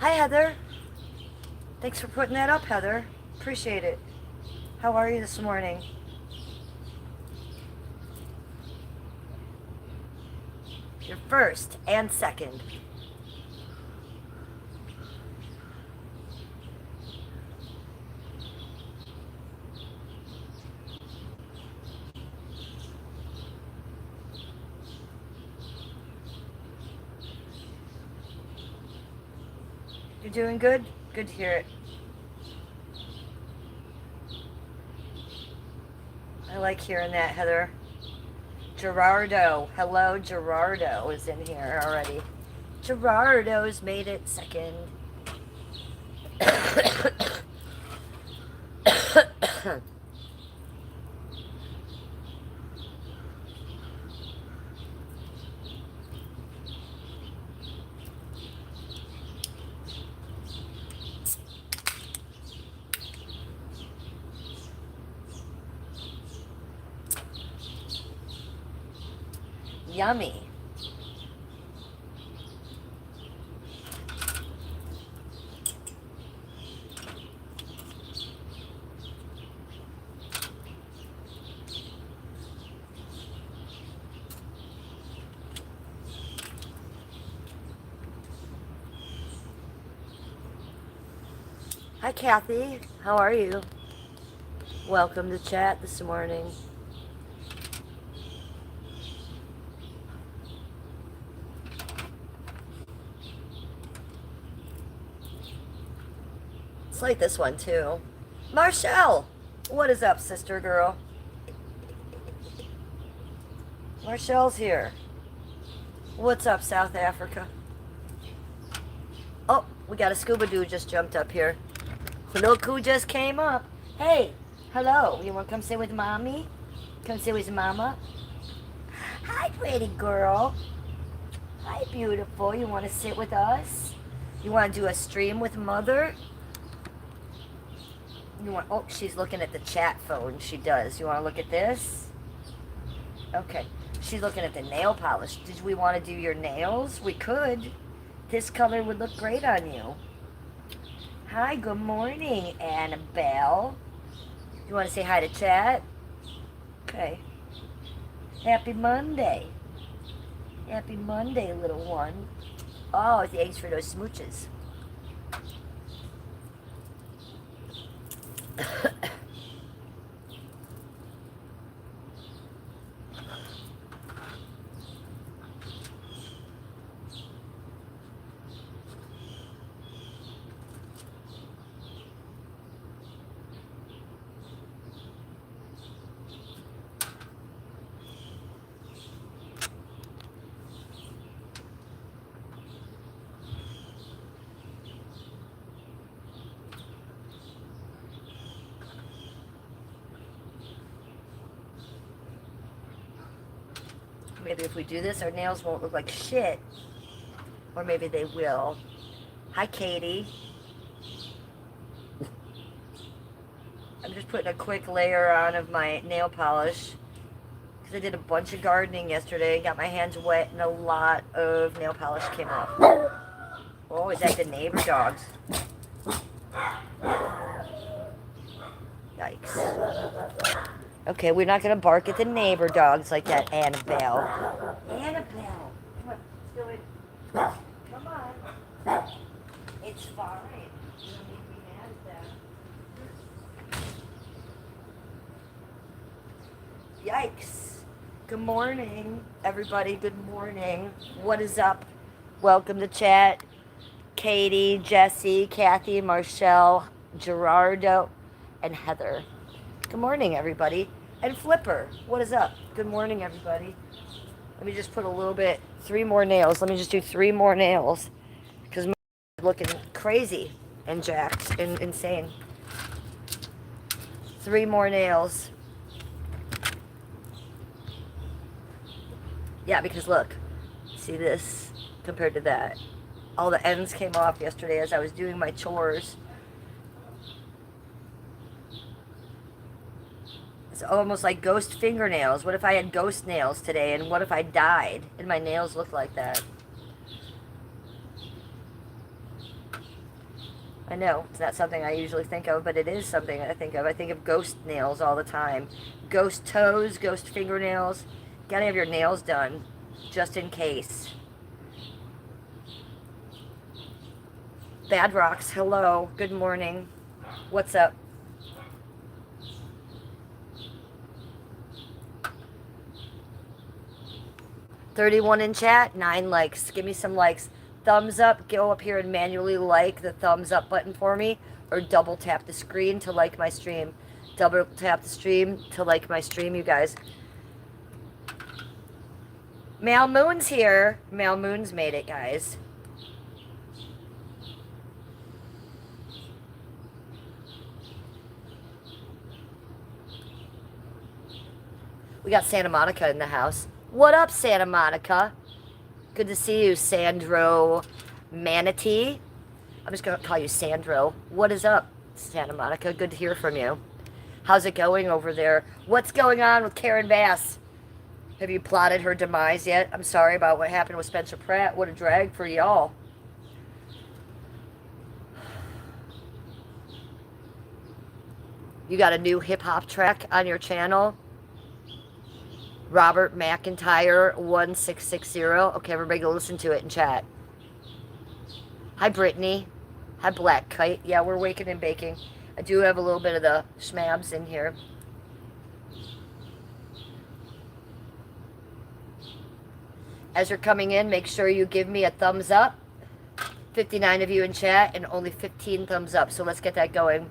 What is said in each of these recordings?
Hi, Heather. Thanks for putting that up, Heather. Appreciate it. How are you this morning? You're first and second. You're doing good? Good to hear it. I like hearing that, Heather. Gerardo. Hello, Gerardo is in here already. Gerardo's made it second. Yummy. Hi, Kathy. How are you? Welcome to chat this morning. It's like this one, too. Marshall! What is up, sister girl? Marshall's here. What's up, South Africa? Oh, we got a scuba dude just jumped up here. Look who just came up. Hey, hello. You want to come sit with mommy? Come sit with mama? Hi, pretty girl. Hi, beautiful. You want to sit with us? You want to do a stream with mother? You want? Oh, she's looking at the chat phone. She does. You want to look at this? Okay. She's looking at the nail polish. Did we want to do your nails? We could. This color would look great on you. Hi, good morning, Annabelle. You want to say hi to chat? Okay. Happy Monday. Happy Monday, little one. Oh, thanks for those smooches. Maybe if we do this, our nails won't look like shit. Or maybe they will. Hi, Katie. I'm just putting a quick layer on of my nail polish. Because I did a bunch of gardening yesterday. Got my hands wet and a lot of nail polish came off. Oh, is that the neighbor dogs? Yikes. Okay, we're not going to bark at the neighbor dogs like that, Annabelle. Annabelle! Come on, let's do it. Come on. It's fine. You don't need to be mad at them. Yikes. Good morning, everybody. Good morning. What is up? Welcome to chat. Katie, Jesse, Kathy, Marshall, Gerardo, and Heather. Good morning, everybody. And Flipper, what is up? Good morning, everybody. Let me just put a little bit, 3 more nails. Let me just do 3 more nails. Because my is looking crazy and jacked and insane. 3 more nails. Yeah, because look. See this compared to that. All the ends came off yesterday as I was doing my chores. It's almost like ghost fingernails. What if I had ghost nails today? And what if I died and my nails looked like that? I know it's not something I usually think of, but it is something I think of. I think of ghost nails all the time. Ghost toes, ghost fingernails. Gotta have your nails done, just in case. Bad Rocks, hello. Good morning. What's up? $31 in chat, 9 likes. Give me some likes. Thumbs up, go up here and manually like the thumbs up button for me, or double tap the screen to like my stream. Double tap the stream to like my stream, you guys. Mal Moon's here. Mal Moon's made it, guys. We got Santa Monica in the house. What up, Santa Monica? Good to see you, Sandro Manatee. I'm just going to call you Sandro. What is up, Santa Monica? Good to hear from you. How's it going over there? What's going on with Karen Bass? Have you plotted her demise yet? I'm sorry about what happened with Spencer Pratt. What a drag for y'all. You got a new hip-hop track on your channel? Robert McIntyre 1660. Okay, everybody go listen to it in chat. Hi, Brittany. Hi, Black Kite. Yeah, we're waking and baking. I do have a little bit of the schmabs in here. As you're coming in, make sure you give me a thumbs up. 59 of you in chat and only 15 thumbs up. So let's get that going.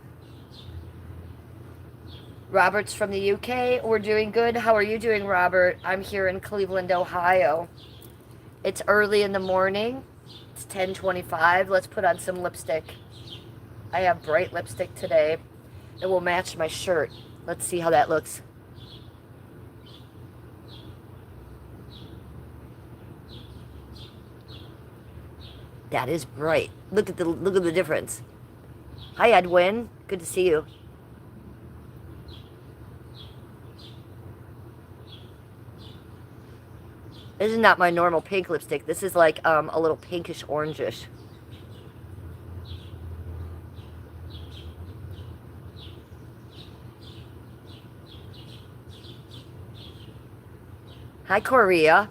Robert's from the UK. We're doing good. How are you doing, Robert? I'm here in Cleveland, Ohio. It's early in the morning. It's 10:25. Let's put on some lipstick. I have bright lipstick today. It will match my shirt. Let's see how that looks. That is bright. Look at the difference. Hi, Edwin. Good to see you. This is not my normal pink lipstick. This is like a little pinkish orangish. Hi, Korea.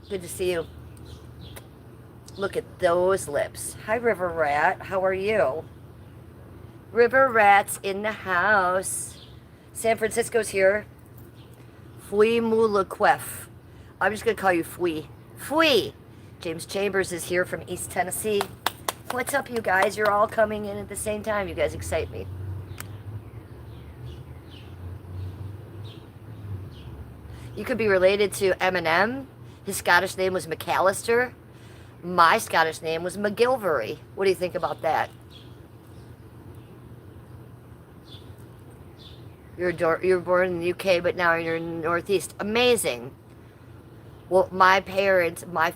Good to see you. Look at those lips. Hi, River Rat. How are you? River Rat's in the house. San Francisco's here. Fui Mulaquef. I'm just going to call you Fui. Fui! James Chambers is here from East Tennessee. What's up, you guys? You're all coming in at the same time. You guys excite me. You could be related to Eminem. His Scottish name was McAllister. My Scottish name was McGilvery. What do you think about that? You were born in the UK, but now you're in the Northeast. Amazing. Well, my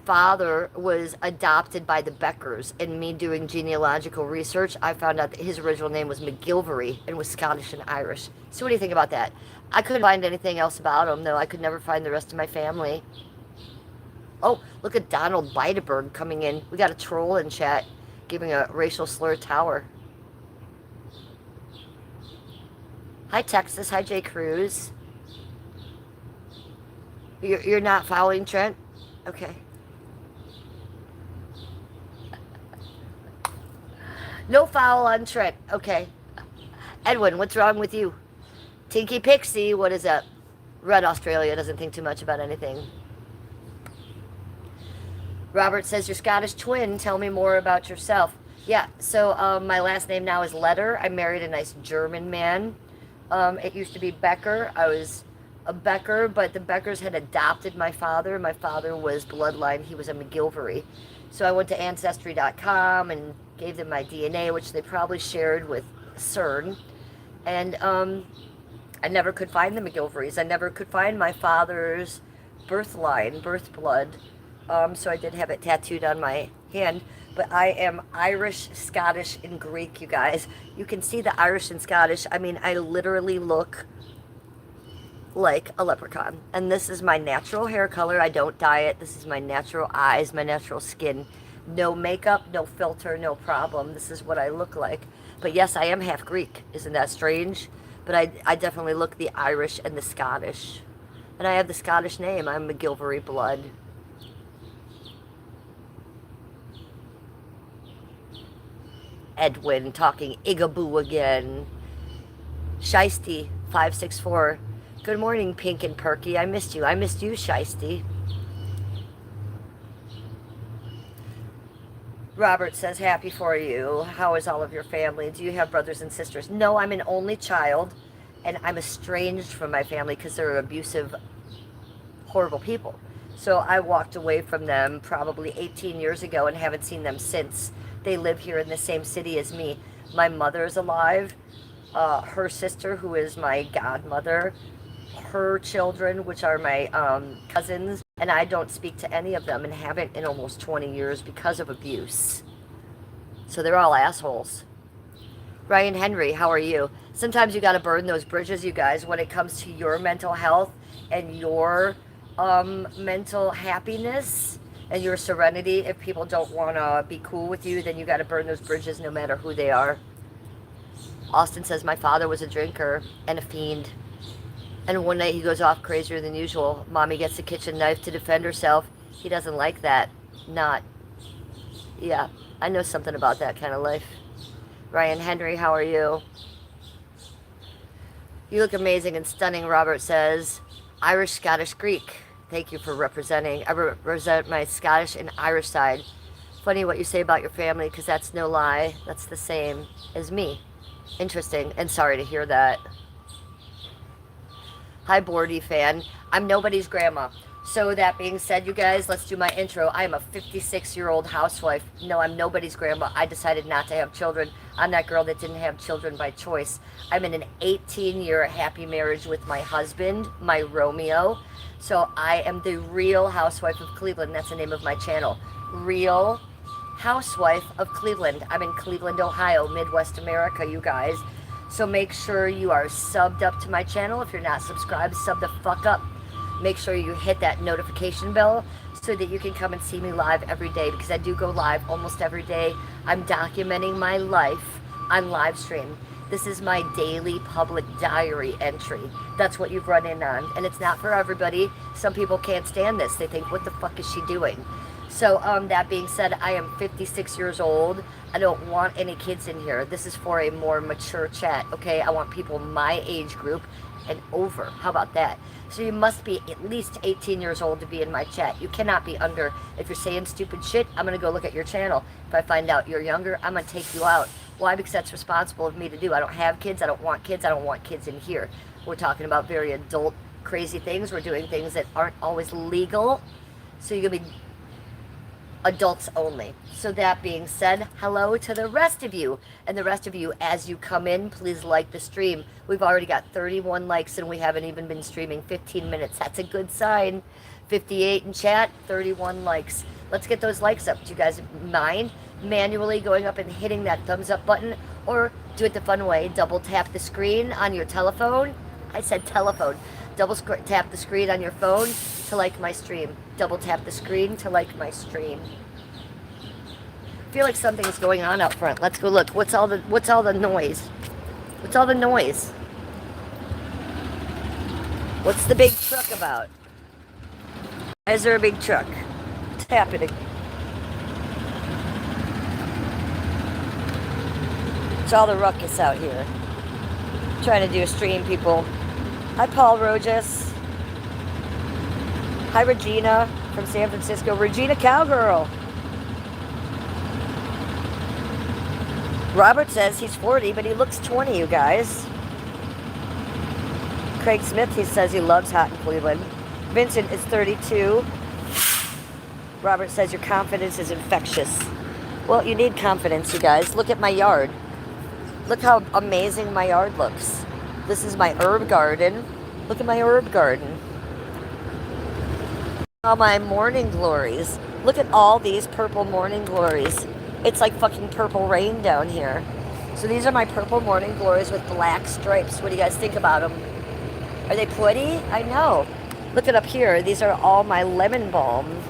father was adopted by the Beckers. And me doing genealogical research, I found out that his original name was McGilvery and was Scottish and Irish. So what do you think about that? I couldn't find anything else about him, though. I could never find the rest of my family. Oh, look at Donald Bideberg coming in. We got a troll in chat giving a racial slur tower. Hi, Texas. Hi, Jay Cruz. You're not following Trent? Okay. No foul on Trent. Okay. Edwin, what's wrong with you? Tinky Pixie, what is up? Red Australia doesn't think too much about anything. Robert says, you're Scottish twin. Tell me more about yourself. Yeah, so my last name now is Letter. I married a nice German man. It used to be Becker. I was a Becker, but the Beckers had adopted my father. My father was bloodline. He was a McGilvery. So I went to Ancestry.com and gave them my DNA, which they probably shared with CERN. And I never could find the McGilverys. I never could find my father's birth line, birth blood. So I did have it tattooed on my hand. But I am Irish, Scottish, and Greek, you guys. You can see the Irish and Scottish. I mean, I literally look like a leprechaun. And this is my natural hair color. I don't dye it. This is my natural eyes, my natural skin, No makeup, no filter, no problem. This is what I look like. But yes, I am half Greek. Isn't that strange? But I definitely look the Irish and the Scottish. And I have the Scottish name. I'm McGilvery blood. Edwin talking Igaboo again. Shiesty 564. Good morning, Pink and Perky. I missed you. I missed you, Shiesty. Robert says, happy for you. How is all of your family? Do you have brothers and sisters? No, I'm an only child, and I'm estranged from my family because they're abusive, horrible people. So I walked away from them probably 18 years ago and haven't seen them since. They live here in the same city as me. My mother is alive. Her sister, who is my godmother, her children, which are my cousins, and I don't speak to any of them and haven't in almost 20 years because of abuse. So they're all assholes. Ryan Henry, how are you? Sometimes you got to burn those bridges, you guys, when it comes to your mental health and your mental happiness and your serenity. If people don't want to be cool with you, then you got to burn those bridges no matter who they are. Austin says, my father was a drinker and a fiend. And one night he goes off crazier than usual. Mommy gets the kitchen knife to defend herself. He doesn't like that. Yeah, I know something about that kind of life. Ryan Henry, how are you? You look amazing and stunning, Robert says. Irish, Scottish, Greek. Thank you for representing. I represent my Scottish and Irish side. Funny what you say about your family, because that's no lie. That's the same as me. Interesting, and sorry to hear that. Hi, Bordy fan. I'm nobody's grandma. So that being said, you guys, let's do my intro. I am a 56-year-old housewife. No, I'm nobody's grandma. I decided not to have children. I'm that girl that didn't have children by choice. I'm in an 18-year happy marriage with my husband, my Romeo. So I am the Real Housewife of Cleveland. That's the name of my channel. Real Housewife of Cleveland. I'm in Cleveland, Ohio, Midwest America, you guys. So make sure you are subbed up to my channel. If you're not subscribed, sub the fuck up. Make sure you hit that notification bell so that you can come and see me live every day, because I do go live almost every day. I'm documenting my life on live stream. This is my daily public diary entry. That's what you've run in on. And it's not for everybody. Some people can't stand this. They think, what the fuck is she doing? So that being said, I am 56 years old. I don't want any kids in here. This is for a more mature chat, okay? I want people my age group and over. How about that? So you must be at least 18 years old to be in my chat. You cannot be under. If you're saying stupid shit, I'm going to go look at your channel. If I find out you're younger, I'm going to take you out. Why? Because that's responsible of me to do. I don't have kids. I don't want kids. I don't want kids in here. We're talking about very adult, crazy things. We're doing things that aren't always legal. So you're going to be adults only. So that being said, hello to the rest of you. And the rest of you, as you come in, please like the stream. We've already got 31 likes and we haven't even been streaming 15 minutes. That's a good sign. 58 in chat, 31 likes. Let's get those likes up. Do you guys mind manually going up and hitting that thumbs up button? Or do it the fun way. Double tap the screen on your telephone. I said telephone. Double tap the screen on your phone to like my stream. Double tap the screen to like my stream. I feel like something's going on out front. Let's go look. What's all the noise? What's all the noise? What's the big truck about? Why is there a big truck? What's happening? It's all the ruckus out here. I'm trying to do a stream, people. Hi, Paul Rojas. Hi, Regina from San Francisco. Regina Cowgirl. Robert says he's 40, but he looks 20, you guys. Craig Smith, he says he loves hot in Cleveland. Vincent is 32. Robert says your confidence is infectious. Well, you need confidence, you guys. Look at my yard. Look how amazing my yard looks. This is my herb garden. Look at my herb garden. All my morning glories. Look at all these purple morning glories. It's like fucking purple rain down here. So these are my purple morning glories with black stripes. What do you guys think about them? Are they pretty? I know. Look at up here. These are all my lemon balm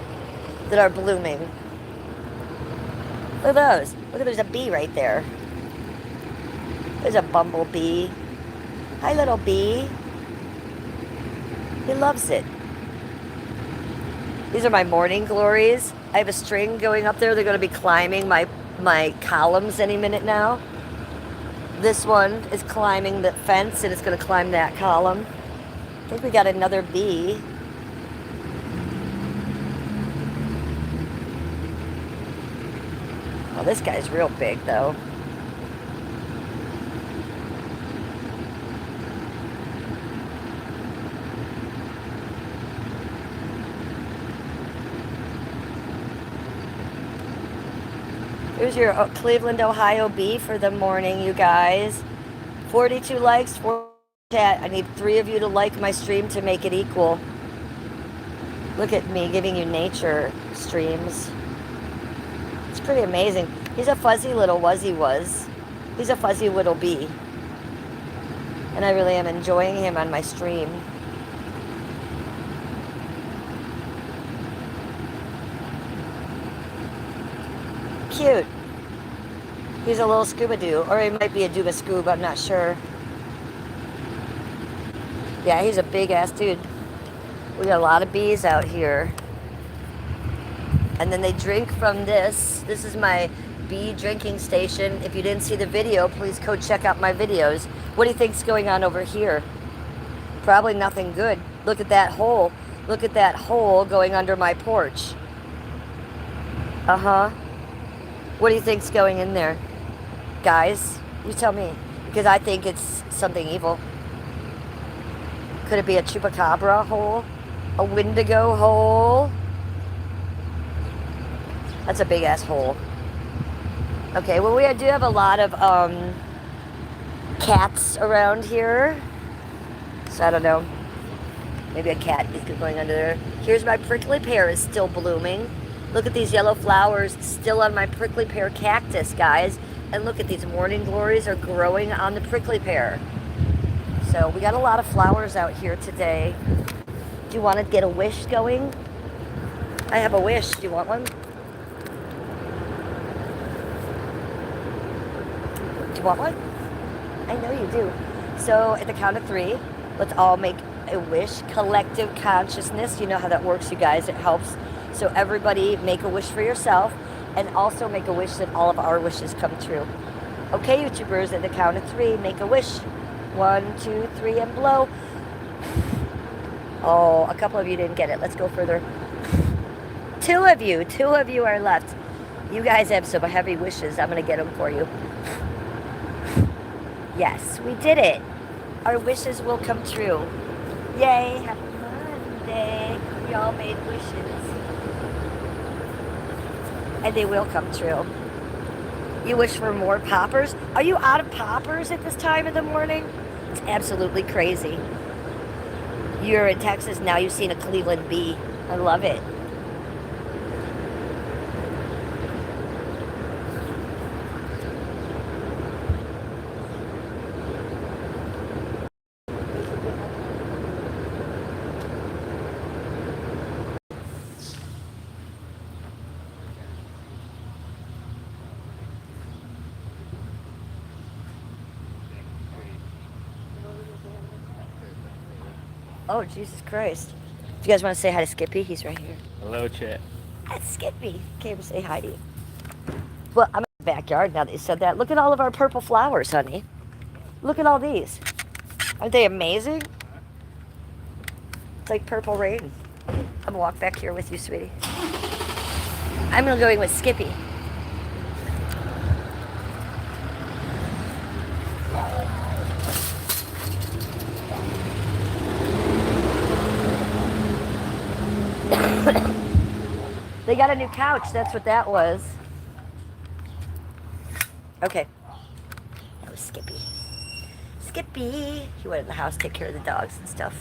that are blooming. Look at those. Look, there's a bee right there. There's a bumblebee. Hi, little bee. He loves it. These are my morning glories. I have a string going up there. They're going to be climbing my columns any minute now. This one is climbing the fence, and it's going to climb that column. I think we got another bee. Oh, this guy's real big, though. Here's your Cleveland, Ohio bee for the morning, you guys. 42 likes, 4 chat. I need 3 of you to like my stream to make it equal. Look at me giving you nature streams. It's pretty amazing. He's a fuzzy little wuzzy. He's a fuzzy little bee. And I really am enjoying him on my stream. Cute. He's a little scuba-doo, or he might be a duba-scoob, I'm not sure. Yeah, he's a big-ass dude. We got a lot of bees out here. And then they drink from this. This is my bee drinking station. If you didn't see the video, please go check out my videos. What do you think's going on over here? Probably nothing good. Look at that hole. Look at that hole going under my porch. Uh-huh. What do you think's going in there? Guys, you tell me. Because I think it's something evil. Could it be a chupacabra hole? A wendigo hole? That's a big ass hole. Okay, well we do have a lot of cats around here. So I don't know. Maybe a cat is going under there. Here's my prickly pear is still blooming. Look at these yellow flowers still on my prickly pear cactus, guys. And look at these morning glories are growing on the prickly pear. So we got a lot of flowers out here today. Do you want to get a wish going? I have a wish. Do you want one? Do you want one? I know you do. So at the count of 3, let's all make a wish. Collective consciousness. You know how that works, you guys. It helps. So everybody make a wish for yourself and also make a wish that all of our wishes come true. Okay, YouTubers, at the count of 3, make a wish. 1, 2, 3, and blow. Oh, a couple of you didn't get it. Let's go further. 2 of you are left. You guys have some heavy wishes. I'm going to get them for you. Yes, we did it. Our wishes will come true. Yay, happy Monday. We all made wishes. And they will come true. You wish for more poppers? Are you out of poppers at this time of the morning? It's absolutely crazy. You're in Texas, now you've seen a Cleveland bee. I love it. Oh, Jesus Christ. If you guys want to say hi to Skippy, he's right here. Hello, chat. That's Skippy. Came to say hi to you. Well, I'm in the backyard now that you said that. Look at all of our purple flowers, honey. Look at all these. Aren't they amazing? It's like purple rain. I'm going to walk back here with you, sweetie. I'm going to go in with Skippy. They got a new couch. That's what that was. Okay. That was Skippy. Skippy. He went in the house to take care of the dogs and stuff.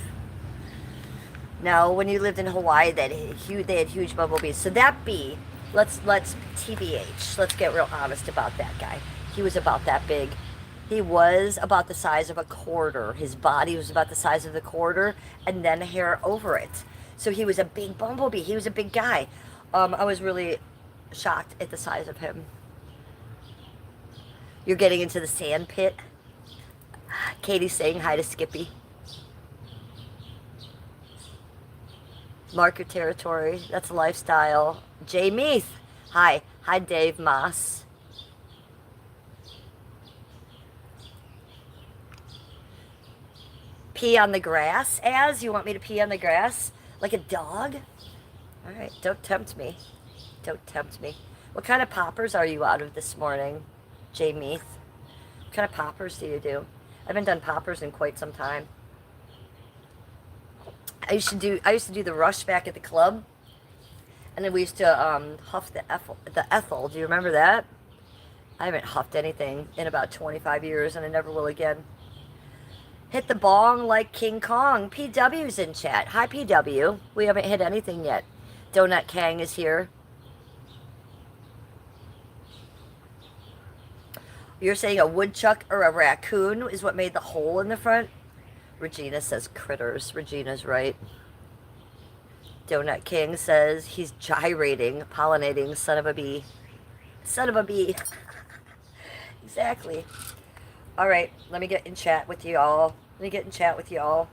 Now, when you lived in Hawaii, they had huge bumblebees. So that bee, let's TBH. Let's get real honest about that guy. He was about that big. He was about the size of a quarter. His body was about the size of the quarter, and then hair over it. So he was a big bumblebee. He was a big guy. I was really shocked at the size of him. You're getting into the sand pit. Katie's saying hi to Skippy. Mark your territory. That's a lifestyle. Jay Meath. Hi. Hi, Dave Moss. Pee on the grass, Az? You want me to pee on the grass? Like a dog? All right. Don't tempt me. Don't tempt me. What kind of poppers are you out of this morning, Jay Meath? What kind of poppers do you do? I haven't done poppers in quite some time. I used to do the rush back at the club, and then we used to huff the Ethel. Do you remember that? I haven't huffed anything in about 25 years, and I never will again. Hit the bong like King Kong. PW's in chat. Hi, PW. We haven't hit anything yet. Donut Kang is here. You're saying a woodchuck or a raccoon is what made the hole in the front? Regina says critters. Regina's right. Donut King says he's gyrating, pollinating, son of a bee. Son of a bee. Exactly. All right, let me get in chat with you all. Let me get in chat with you all.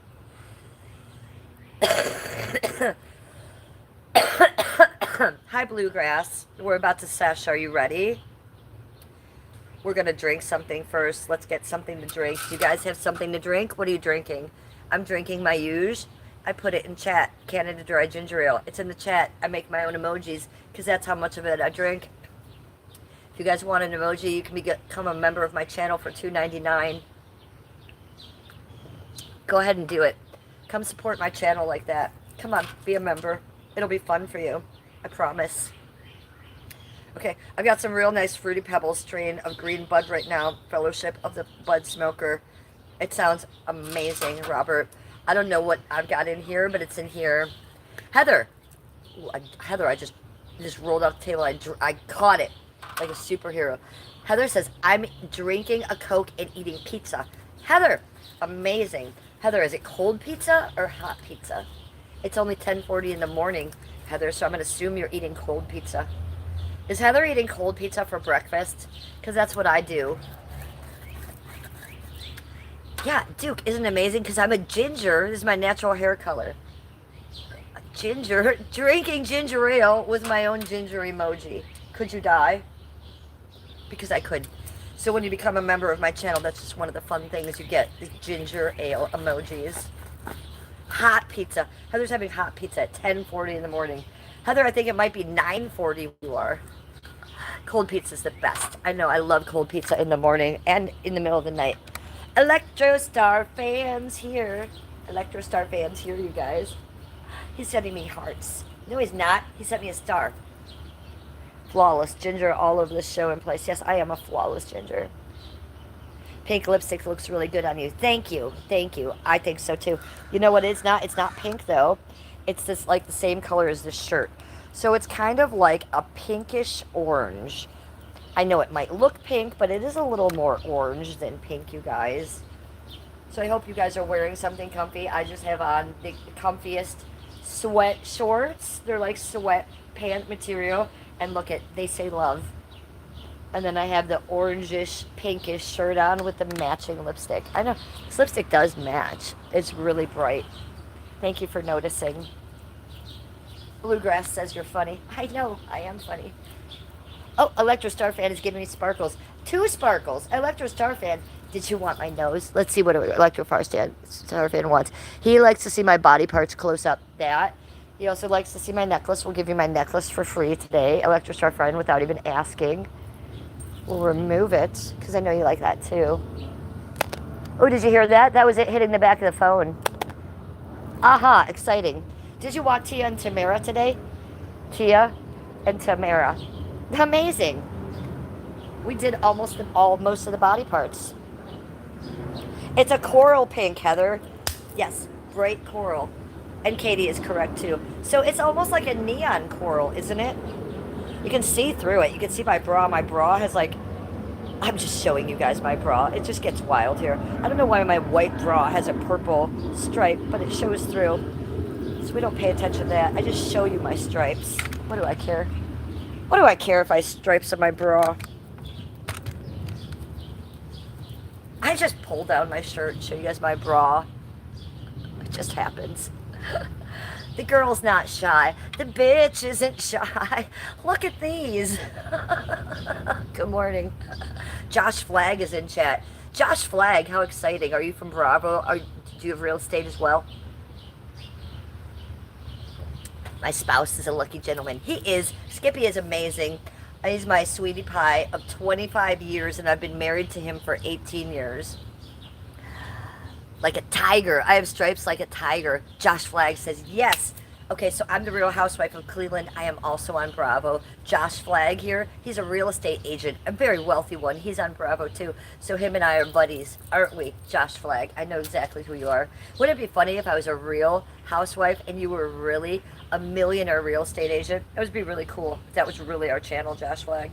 Hi, Bluegrass. We're about to sesh. Are you ready? We're going to drink something first. Let's get something to drink. Do you guys have something to drink? What are you drinking? I'm drinking my Yuge. I put it in chat. Canada Dry Ginger Ale. It's in the chat. I make my own emojis because that's how much of it I drink. If you guys want an emoji, you can become a member of my channel for $2.99. Go ahead and do it. Come support my channel like that. Come on, be a member. It'll be fun for you. I promise. Okay, I've got some real nice Fruity Pebbles strain of green bud right now. Fellowship of the Bud Smoker. It sounds amazing, Robert. I don't know what I've got in here, but it's in here. Heather. Ooh, Heather, I just rolled off the table. I caught it like a superhero. Heather says, I'm drinking a Coke and eating pizza. Heather, amazing. Heather, is it cold pizza or hot pizza? It's only 10:40 in the morning, Heather, so I'm going to assume you're eating cold pizza. Is Heather eating cold pizza for breakfast? Because that's what I do. Yeah, Duke, isn't it amazing? Because I'm a ginger. This is my natural hair color. A ginger. Drinking ginger ale with my own ginger emoji. Could you die? Because I could. So when you become a member of my channel, that's just one of the fun things you get. The ginger ale emojis. Hot pizza. Heather's having hot pizza at 10:40 in the morning. Heather, I think it might be 9:40 you are. Cold pizza's the best. I know, I love cold pizza in the morning and in the middle of the night. Electrostar fans here. Electrostar fans here, you guys. He's sending me hearts. No, he's not. He sent me a star. Flawless ginger all over the show in place. Yes, I am a flawless ginger. Pink lipstick looks really good on you. Thank you. Thank you. I think so too. You know what it's not? It's not pink though. It's this like the same color as this shirt. So it's kind of like a pinkish orange. I know it might look pink, but it is a little more orange than pink, you guys. So I hope you guys are wearing something comfy. I just have on the comfiest sweat shorts. They're like sweat pant material. And look at, they say love. And then I have the orangish, pinkish shirt on with the matching lipstick. I know, this lipstick does match. It's really bright. Thank you for noticing. Bluegrass says you're funny. I know, I am funny. Oh, Electro Star Fan is giving me sparkles. 2 sparkles. Electro Star Fan, did you want my nose? Let's see what Electro Star Fan wants. He likes to see my body parts close up. That. He also likes to see my necklace. We'll give you my necklace for free today. Electro Star Fan without even asking. We'll remove it, because I know you like that too. Oh, did you hear that? That was it hitting the back of the phone. Aha, exciting. Did you watch Tia and Tamara today? Tia and Tamara. Amazing. We did most of the body parts. It's a coral pink, Heather. Yes, bright coral. And Katie is correct too. So it's almost like a neon coral, isn't it? You can see through it. You can see my bra. My bra has like, I'm just showing you guys my bra. It just gets wild here. I don't know why my white bra has a purple stripe, but it shows through. So we don't pay attention to that. I just show you my stripes. What do I care? What do I care if I stripes on my bra? I just pulled down my shirt and show you guys my bra. It just happens. The girl's not shy. The bitch isn't shy. Look at these. Good morning. Josh Flagg is in chat. Josh Flagg, how exciting. Are you from Bravo? Do you have real estate as well? My spouse is a lucky gentleman. He is. Skippy is amazing. He's my sweetie pie of 25 years, and I've been married to him for 18 years. Like a tiger. I have stripes like a tiger. Josh Flagg says, yes. Okay, so I'm the Real Housewife of Cleveland. I am also on Bravo. Josh Flagg here, he's a real estate agent, a very wealthy one. He's on Bravo too. So him and I are buddies, aren't we, Josh Flagg? I know exactly who you are. Wouldn't it be funny if I was a real housewife and you were really a millionaire real estate agent? That would be really cool. That was really our channel, Josh Flagg.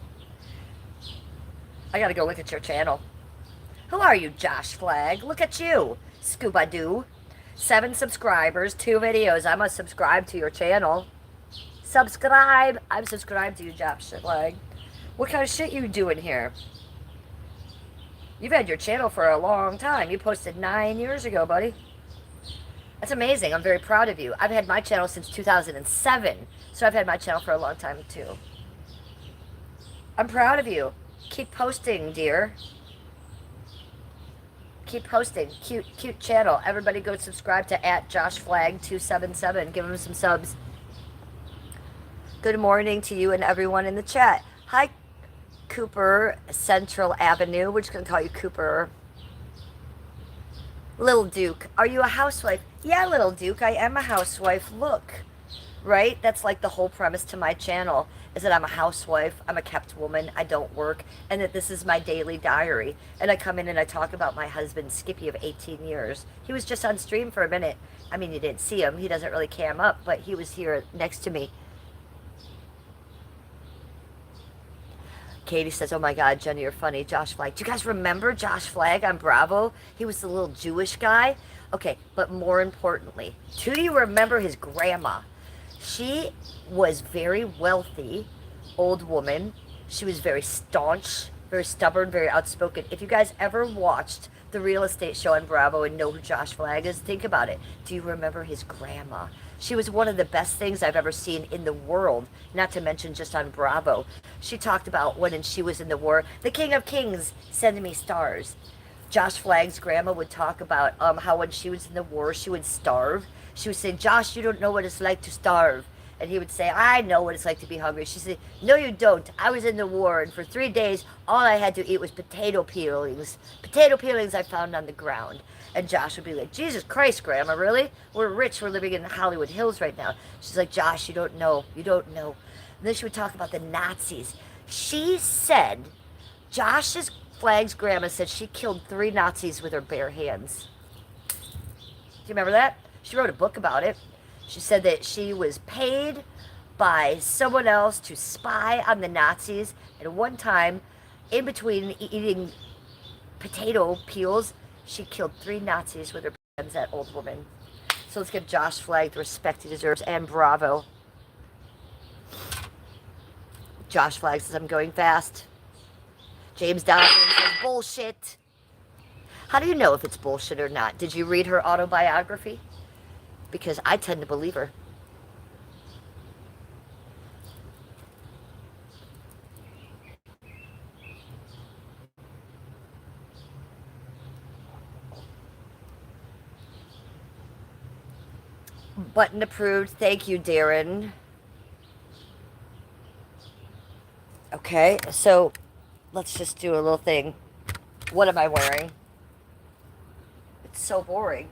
I gotta go look at your channel. Who are you, Josh Flagg? Look at you, Scuba-Doo. 7 subscribers, 2 videos. I must subscribe to your channel. Subscribe. I'm subscribed to you, Josh Flagg. What kind of shit you doing here? You've had your channel for a long time. You posted 9 years ago, buddy. That's amazing. I'm very proud of you. I've had my channel since 2007, so I've had my channel for a long time too. I'm proud of you. Keep posting, dear. Keep posting. Cute channel. Everybody go subscribe to @JoshFlagg277. Give him some subs. Good morning to you and everyone in the chat. Hi, Cooper Central Avenue. We're just going to call you Cooper. Little Duke, are you a housewife? Yeah, Little Duke, I am a housewife. Look, right? That's like the whole premise to my channel, is that I'm a housewife, I'm a kept woman, I don't work, and that this is my daily diary. And I come in and I talk about my husband, Skippy, of 18 years. He was just on stream for a minute. I mean, you didn't see him. He doesn't really cam up, but he was here next to me. Katie says, oh my God, Jenny, you're funny. Josh Flagg. Do you guys remember Josh Flagg on Bravo? He was the little Jewish guy. Okay, but more importantly, do you remember his grandma? She was very wealthy, old woman. She was very staunch, very stubborn, very outspoken. If you guys ever watched the real estate show on Bravo and know who Josh Flagg is, think about it. Do you remember his grandma? She was one of the best things I've ever seen in the world, not to mention just on Bravo. She talked about when she was in the war, the King of Kings, send me stars. Josh Flagg's grandma would talk about how when she was in the war, she would starve. She would say, Josh, you don't know what it's like to starve. And he would say, I know what it's like to be hungry. She said, no, you don't. I was in the war, and for 3 days, all I had to eat was potato peelings. Potato peelings I found on the ground. And Josh would be like, Jesus Christ, Grandma, really? We're rich. We're living in Hollywood Hills right now. She's like, Josh, you don't know. You don't know. And then she would talk about the Nazis. She said, Josh's Flagg's grandma said she killed 3 Nazis with her bare hands. Do you remember that? She wrote a book about it. She said that she was paid by someone else to spy on the Nazis. And one time, in between eating potato peels, she killed 3 Nazis with her hands, that old woman. So let's give Josh Flagg the respect he deserves, and bravo. Josh Flagg says, I'm going fast. James Donovan says, bullshit. How do you know if it's bullshit or not? Did you read her autobiography? Because I tend to believe her. Button approved. Thank you, Darren. Okay, so let's just do a little thing. What am I wearing? It's so boring.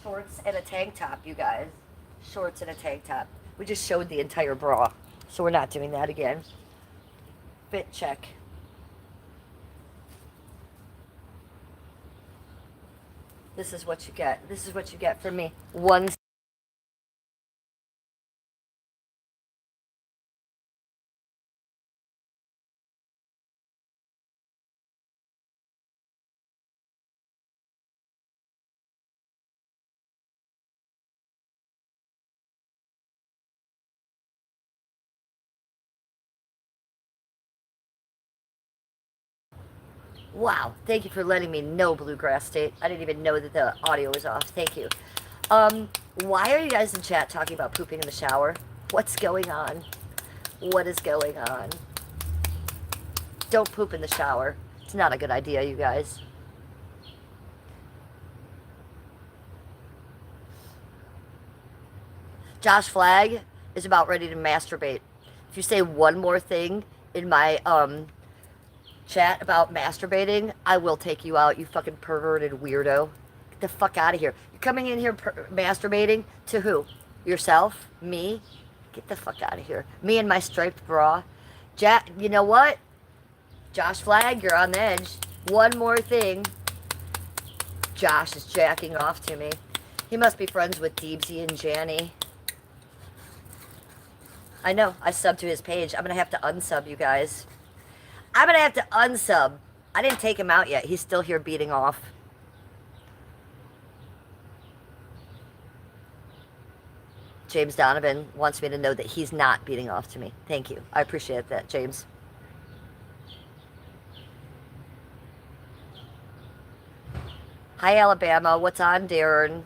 Shorts and a tank top, you guys. Shorts and a tank top. We just showed the entire bra, so we're not doing that again. Fit check. This is what you get. This is what you get from me. One. Wow, thank you for letting me know, Bluegrass State. I didn't even know that the audio was off. Thank you. Why are you guys in chat talking about pooping in the shower? What's going on? What is going on? Don't poop in the shower. It's not a good idea, you guys. Josh Flagg is about ready to masturbate. If you say one more thing in my chat about masturbating, I will take you out, you fucking perverted weirdo. Get the fuck out of here. You're coming in here masturbating to who? Yourself? Me? Get the fuck out of here. Me and my striped bra. You know what? Josh Flagg, you're on the edge. One more thing. Josh is jacking off to me. He must be friends with Deebsy and Janny. I know. I subbed to his page. I'm going to have to unsub, you guys. I'm going to have to unsub. I didn't take him out yet. He's still here beating off. James Donovan wants me to know that he's not beating off to me. Thank you. I appreciate that, James. Hi, Alabama. What's on, Darren?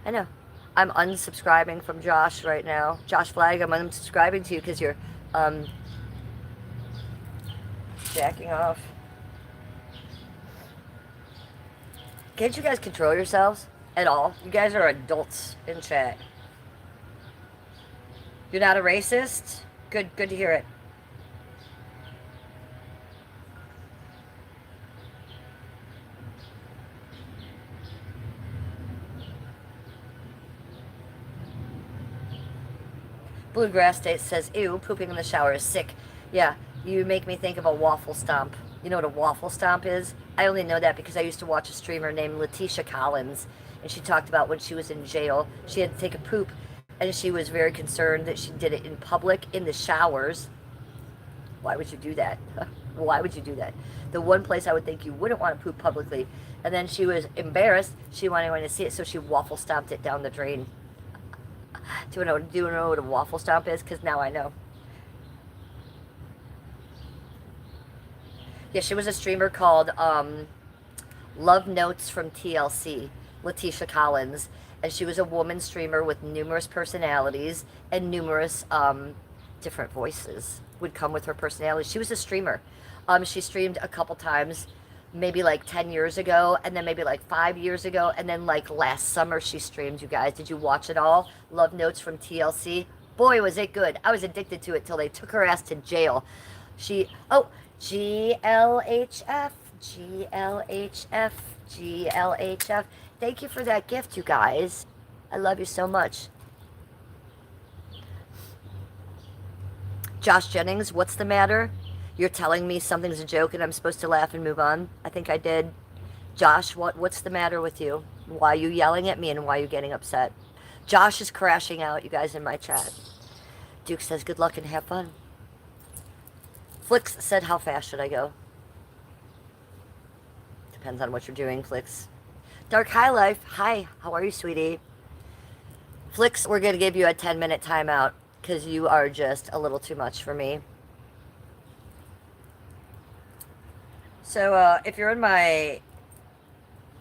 I know. I'm unsubscribing from Josh right now. Josh Flagg, I'm unsubscribing to you because you're jacking off. Can't you guys control yourselves at all? You guys are adults in chat. You're not a racist? Good to hear it. Bluegrass State says, ew, pooping in the shower is sick. Yeah, you make me think of a waffle stomp. You know what a waffle stomp is? I only know that because I used to watch a streamer named Letitia Collins, and she talked about when she was in jail, she had to take a poop, and she was very concerned that she did it in public, in the showers. Why would you do that? Why would you do that? The one place I would think you wouldn't want to poop publicly. And then she was embarrassed. She wanted to see it, so she waffle stomped it down the drain. Do you know what a waffle stomp is? Because now I know. Yeah, she was a streamer called Love Notes from TLC, Letitia Collins. And she was a woman streamer with numerous personalities and numerous different voices would come with her personality. She was a streamer. She streamed a couple times, maybe like 10 years ago, and then maybe like 5 years ago, and then like last summer she streamed, you guys. Did you watch it all? Love Notes from TLC. Boy, was it good. I was addicted to it till they took her ass to jail. GLHF, GLHF, GLHF. Thank you for that gift, you guys. I love you so much. Josh Jennings, what's the matter? You're telling me something's a joke and I'm supposed to laugh and move on? I think I did. Josh, what's the matter with you? Why are you yelling at me and why are you getting upset? Josh is crashing out, you guys, in my chat. Duke says good luck and have fun. Flix said, how fast should I go? Depends on what you're doing, Flix. Dark High Life, hi, how are you, sweetie? Flix, we're going to give you a 10-minute timeout because you are just a little too much for me. So, if you're in my...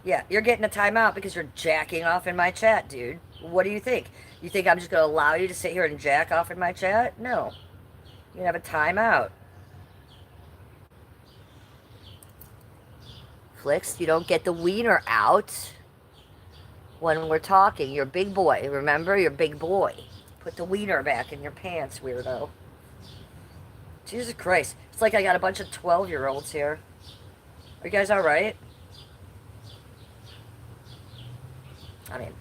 Yeah, you're getting a timeout because you're jacking off in my chat, dude. What do you think? You think I'm just going to allow you to sit here and jack off in my chat? No. You have a timeout. Flix, you don't get the wiener out when we're talking. You're a big boy. Remember? You're a big boy. Put the wiener back in your pants, weirdo. Jesus Christ. It's like I got a bunch of 12-year-olds here. Are you guys alright? I mean,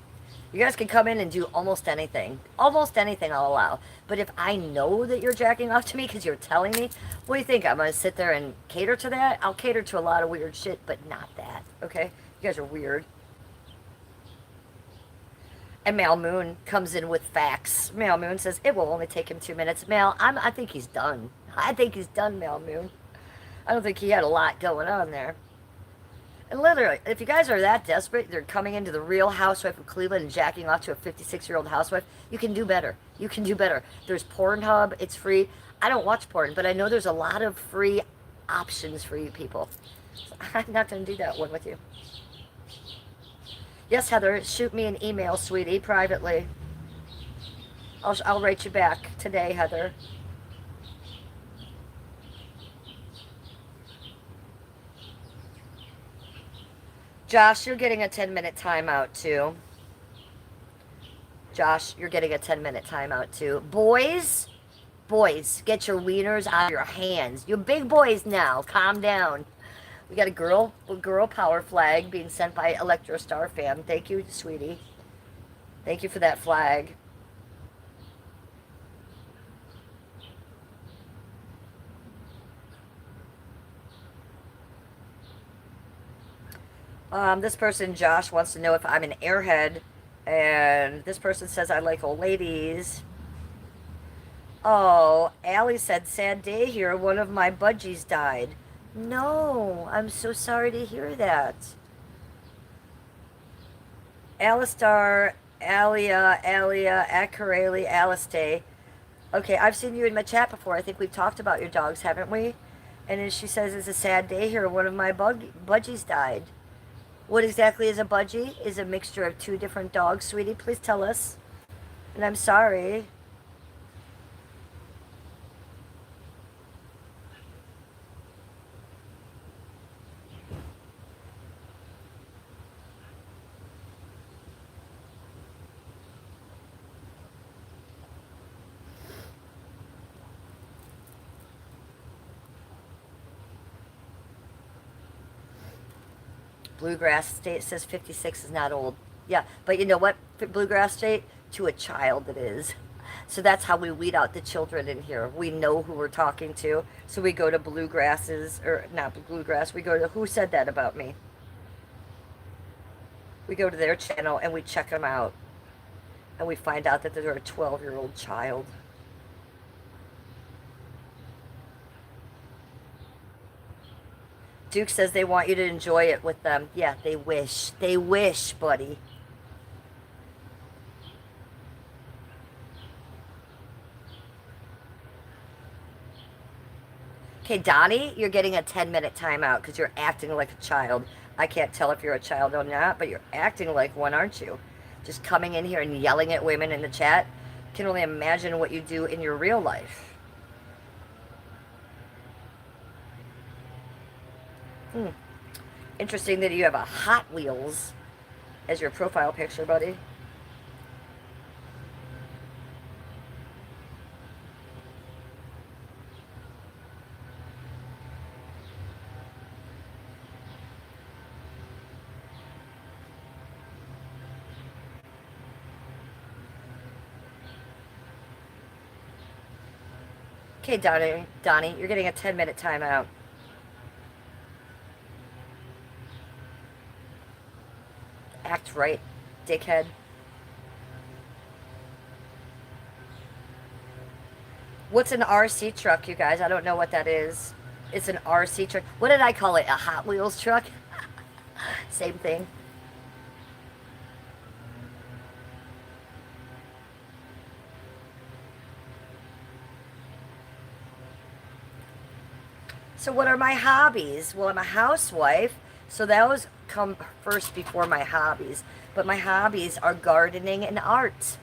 you guys can come in and do almost anything. Almost anything I'll allow. But if I know that you're jacking off to me because you're telling me, what do you think? I'm going to sit there and cater to that? I'll cater to a lot of weird shit, but not that. Okay? You guys are weird. And Mal Moon comes in with facts. Mal Moon says, it will only take him 2 minutes. Mal, I think he's done. I think he's done, Mal Moon. I don't think he had a lot going on there. And literally, if you guys are that desperate, they're coming into the Real Housewife of Cleveland and jacking off to a 56-year-old housewife, you can do better. You can do better. There's Pornhub. It's free. I don't watch porn, but I know there's a lot of free options for you people. So I'm not going to do that one with you. Yes, Heather, shoot me an email, sweetie, privately. I'll write you back today, Heather. Josh, you're getting a 10-minute timeout too. Josh, you're getting a 10-minute timeout too. Boys, get your wieners out of your hands. You're big boys now. Calm down. We got a girl power flag being sent by Electrostar fam. Thank you, sweetie. Thank you for that flag. This person, Josh, wants to know if I'm an airhead. And this person says I like old ladies. Oh, Allie said, sad day here. One of my budgies died. No, I'm so sorry to hear that. Alistar, Alia, Akureli, Alistair. Okay, I've seen you in my chat before. I think we've talked about your dogs, haven't we? And then she says, it's a sad day here. One of my budgies died. What exactly is a budgie? Is a mixture of two different dogs, sweetie? Please tell us. And I'm sorry. Bluegrass State says 56 is not old. Yeah, but you know what, Bluegrass State? To a child it is. So that's how we weed out the children in here. We know who we're talking to. So we go to Bluegrasses, or not Bluegrass, we go to, who said that about me? We go to their channel and we check them out. And we find out that they're a 12-year-old child. Duke says they want you to enjoy it with them. Yeah, they wish. They wish, buddy. Okay, Donnie, you're getting a 10-minute timeout because you're acting like a child. I can't tell if you're a child or not, but you're acting like one, aren't you? Just coming in here and yelling at women in the chat. Can only imagine what you do in your real life. Interesting that you have a Hot Wheels as your profile picture, buddy. Okay, Donnie, you're getting a 10-minute timeout. Act right, dickhead. What's an RC truck, you guys? I don't know what that is. It's an RC truck. What did I call it? A Hot Wheels truck? Same thing. So what are my hobbies? Well, I'm a housewife, so those come first before my hobbies. But my hobbies are gardening and art.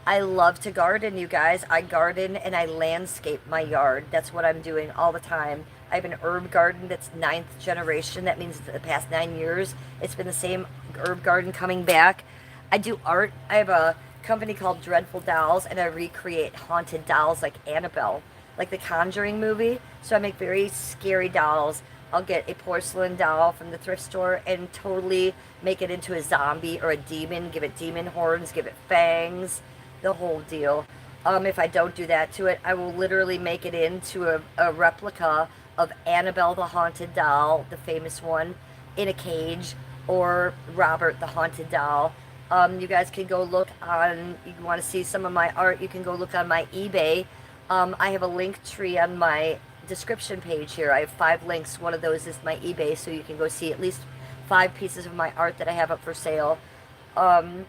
I love to garden, you guys. I garden and I landscape my yard. That's what I'm doing all the time. I have an herb garden that's 9th generation. That means the past 9 years, it's been the same herb garden coming back. I do art. I have a company called Dreadful Dolls, and I recreate haunted dolls like Annabelle, like the Conjuring movie. So I make very scary dolls. I'll get a porcelain doll from the thrift store and totally make it into a zombie or a demon, give it demon horns, give it fangs, the whole deal. If I don't do that to it, I will literally make it into a replica of Annabelle the Haunted Doll, the famous one, in a cage, or Robert the Haunted Doll. You guys can go look on, you want to see some of my art, you can go look on my eBay. I have a link tree on my description page here. I have 5 links. One of those is my eBay, so you can go see at least 5 pieces of my art that I have up for sale. To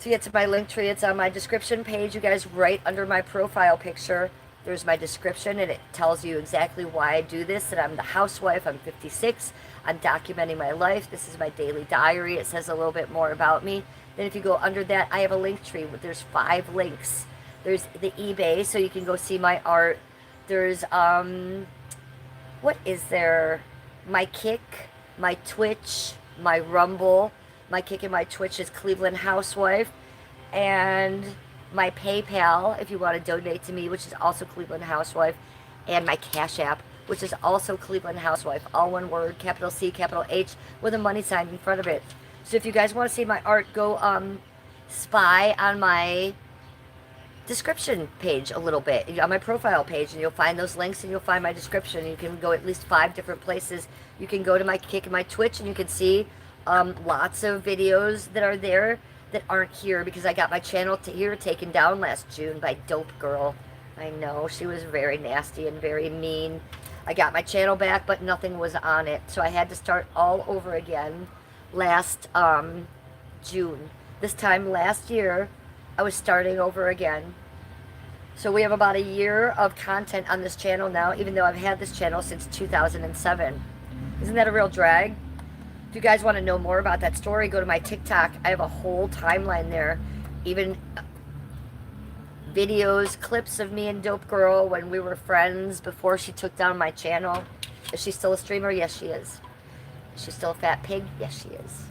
get to my link tree, it's on my description page, you guys, right under my profile picture. There's my description, and it tells you exactly why I do this, that I'm the housewife, I'm 56, I'm documenting my life, this is my daily diary, it says a little bit more about me. Then if you go under that, I have a link tree. There's 5 links. There's the eBay, so you can go see my art. There's, what is there? My Kick, my Twitch, my Rumble. My Kick and my Twitch is Cleveland Housewife. And my PayPal, if you want to donate to me, which is also Cleveland Housewife. And my Cash App, which is also Cleveland Housewife. All one word, capital C, capital H, with a money sign in front of it. So if you guys want to see my art, go spy on my description page a little bit, on my profile page, and you'll find those links, and you'll find my description. You can go at least 5 different places. You can go to my Kick and my Twitch, and you can see lots of videos that are there that aren't here, because I got my channel here taken down last June by Dope Girl. I know, she was very nasty and very mean. I got my channel back, but nothing was on it, so I had to start all over again last June. This time last year, I was starting over again. So we have about a year of content on this channel now, even though I've had this channel since 2007. Isn't that a real drag? If you guys want to know more about that story, go to my TikTok. I have a whole timeline there. Even videos, clips of me and Dope Girl when we were friends before she took down my channel. Is she still a streamer? Yes, she is. Is she still a fat pig? Yes, she is.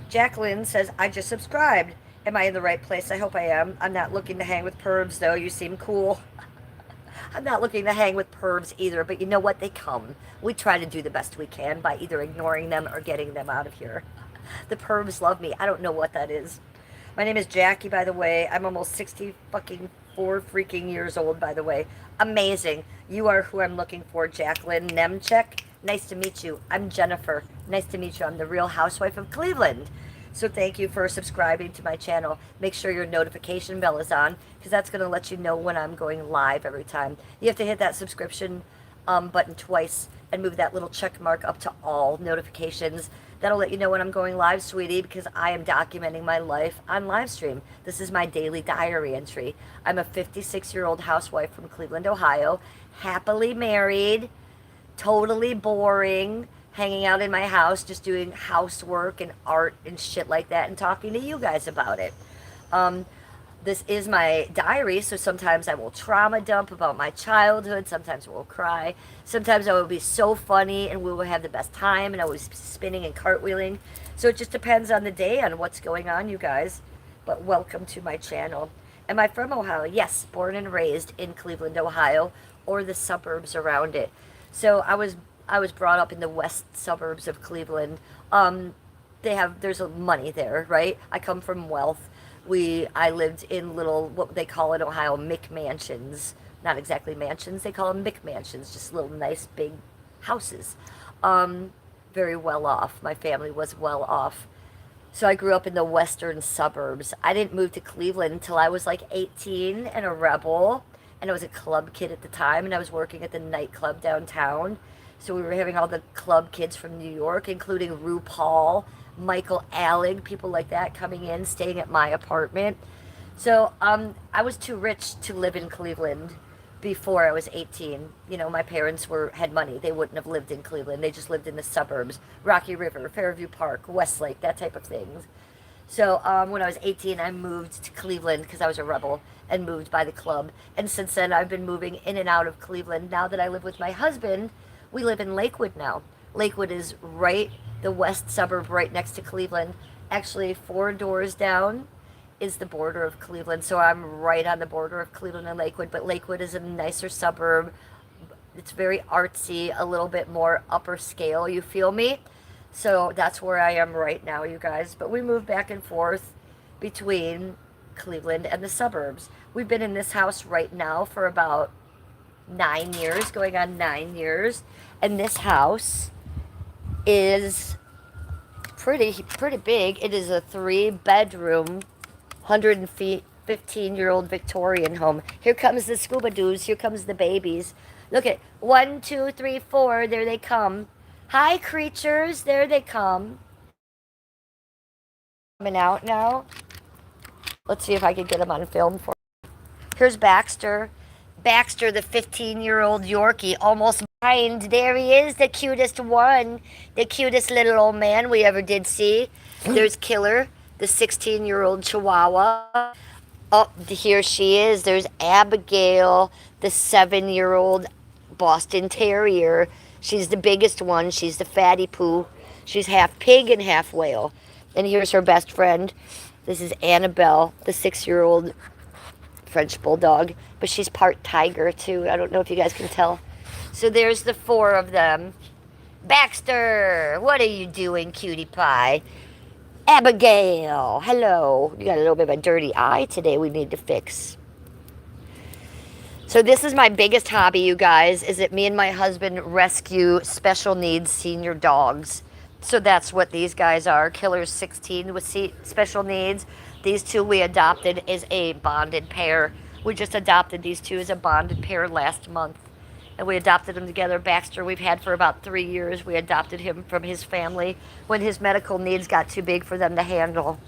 Jacqueline says, I just subscribed. Am I in the right place? I hope I am. I'm not looking to hang with pervs, though. You seem cool. I'm not looking to hang with pervs either, but you know what? They come. We try to do the best we can by either ignoring them or getting them out of here. The pervs love me. I don't know what that is. My name is Jackie, by the way. I'm almost 60 fucking 4 freaking years old, by the way. Amazing. You are who I'm looking for, Jacqueline Nemchek. Nice to meet you. I'm Jennifer. Nice to meet you. I'm the Real Housewife of Cleveland. So thank you for subscribing to my channel. Make sure your notification bell is on, because that's going to let you know when I'm going live every time. You have to hit that subscription button twice and move that little check mark up to all notifications. That'll let you know when I'm going live, sweetie, because I am documenting my life on live stream. This is my daily diary entry. I'm a 56-year-old housewife from Cleveland, Ohio, happily married, totally boring, hanging out in my house, just doing housework and art and shit like that, and talking to you guys about it. This is my diary, so sometimes I will trauma dump about my childhood, sometimes I will cry, sometimes I will be so funny and we will have the best time, and I will be spinning and cartwheeling. So it just depends on the day, on what's going on, you guys. But welcome to my channel. Am I from Ohio? Yes, born and raised in Cleveland, Ohio, or the suburbs around it. So I was brought up in the west suburbs of Cleveland. There's money there, right? I come from wealth. I lived in little, what they call in Ohio, McMansions. Not exactly mansions, they call them McMansions, just little nice big houses. Very well off. My family was well off. So I grew up in the western suburbs. I didn't move to Cleveland until I was like 18 and a rebel. And I was a club kid at the time, and I was working at the nightclub downtown. So we were having all the club kids from New York, including RuPaul, Michael Alec, people like that coming in, staying at my apartment. So I was too rich to live in Cleveland before I was 18. You know, my parents had money. They wouldn't have lived in Cleveland. They just lived in the suburbs, Rocky River, Fairview Park, Westlake, that type of thing. So when I was 18, I moved to Cleveland because I was a rebel, and moved by the club. And since then, I've been moving in and out of Cleveland. Now that I live with my husband, we live in Lakewood now. Lakewood is the west suburb right next to Cleveland. Actually, 4 doors down is the border of Cleveland. So I'm right on the border of Cleveland and Lakewood. But Lakewood is a nicer suburb. It's very artsy, a little bit more upper scale, you feel me? So that's where I am right now, you guys. But we move back and forth between Cleveland and the suburbs. We've been in this house right now for about 9 years, going on 9 years. And this house is pretty big. It is a 3-bedroom, 115-year-old Victorian home. Here comes the scuba doos. Here comes the babies. Look at 1, 2, 3, 4. There they come. Hi, creatures. There they come. Coming out now. Let's see if I can get him on film for you. Here's Baxter. Baxter, the 15-year-old Yorkie, almost blind. There he is, the cutest one. The cutest little old man we ever did see. There's Killer, the 16-year-old Chihuahua. Oh, here she is. There's Abigail, the 7-year-old Boston Terrier. She's the biggest one. She's the fatty poo. She's half pig and half whale. And here's her best friend. This is Annabelle, the 6-year-old French bulldog. But she's part tiger, too. I don't know if you guys can tell. So there's the 4 of them. Baxter, what are you doing, cutie pie? Abigail, hello. You got a little bit of a dirty eye today we need to fix. So this is my biggest hobby, you guys, is that me and my husband rescue special needs senior dogs. So that's what these guys are. Killer's 16 with special needs. These 2 we adopted as a bonded pair. We just adopted these 2 as a bonded pair last month. And we adopted them together. Baxter we've had for about 3 years. We adopted him from his family when his medical needs got too big for them to handle.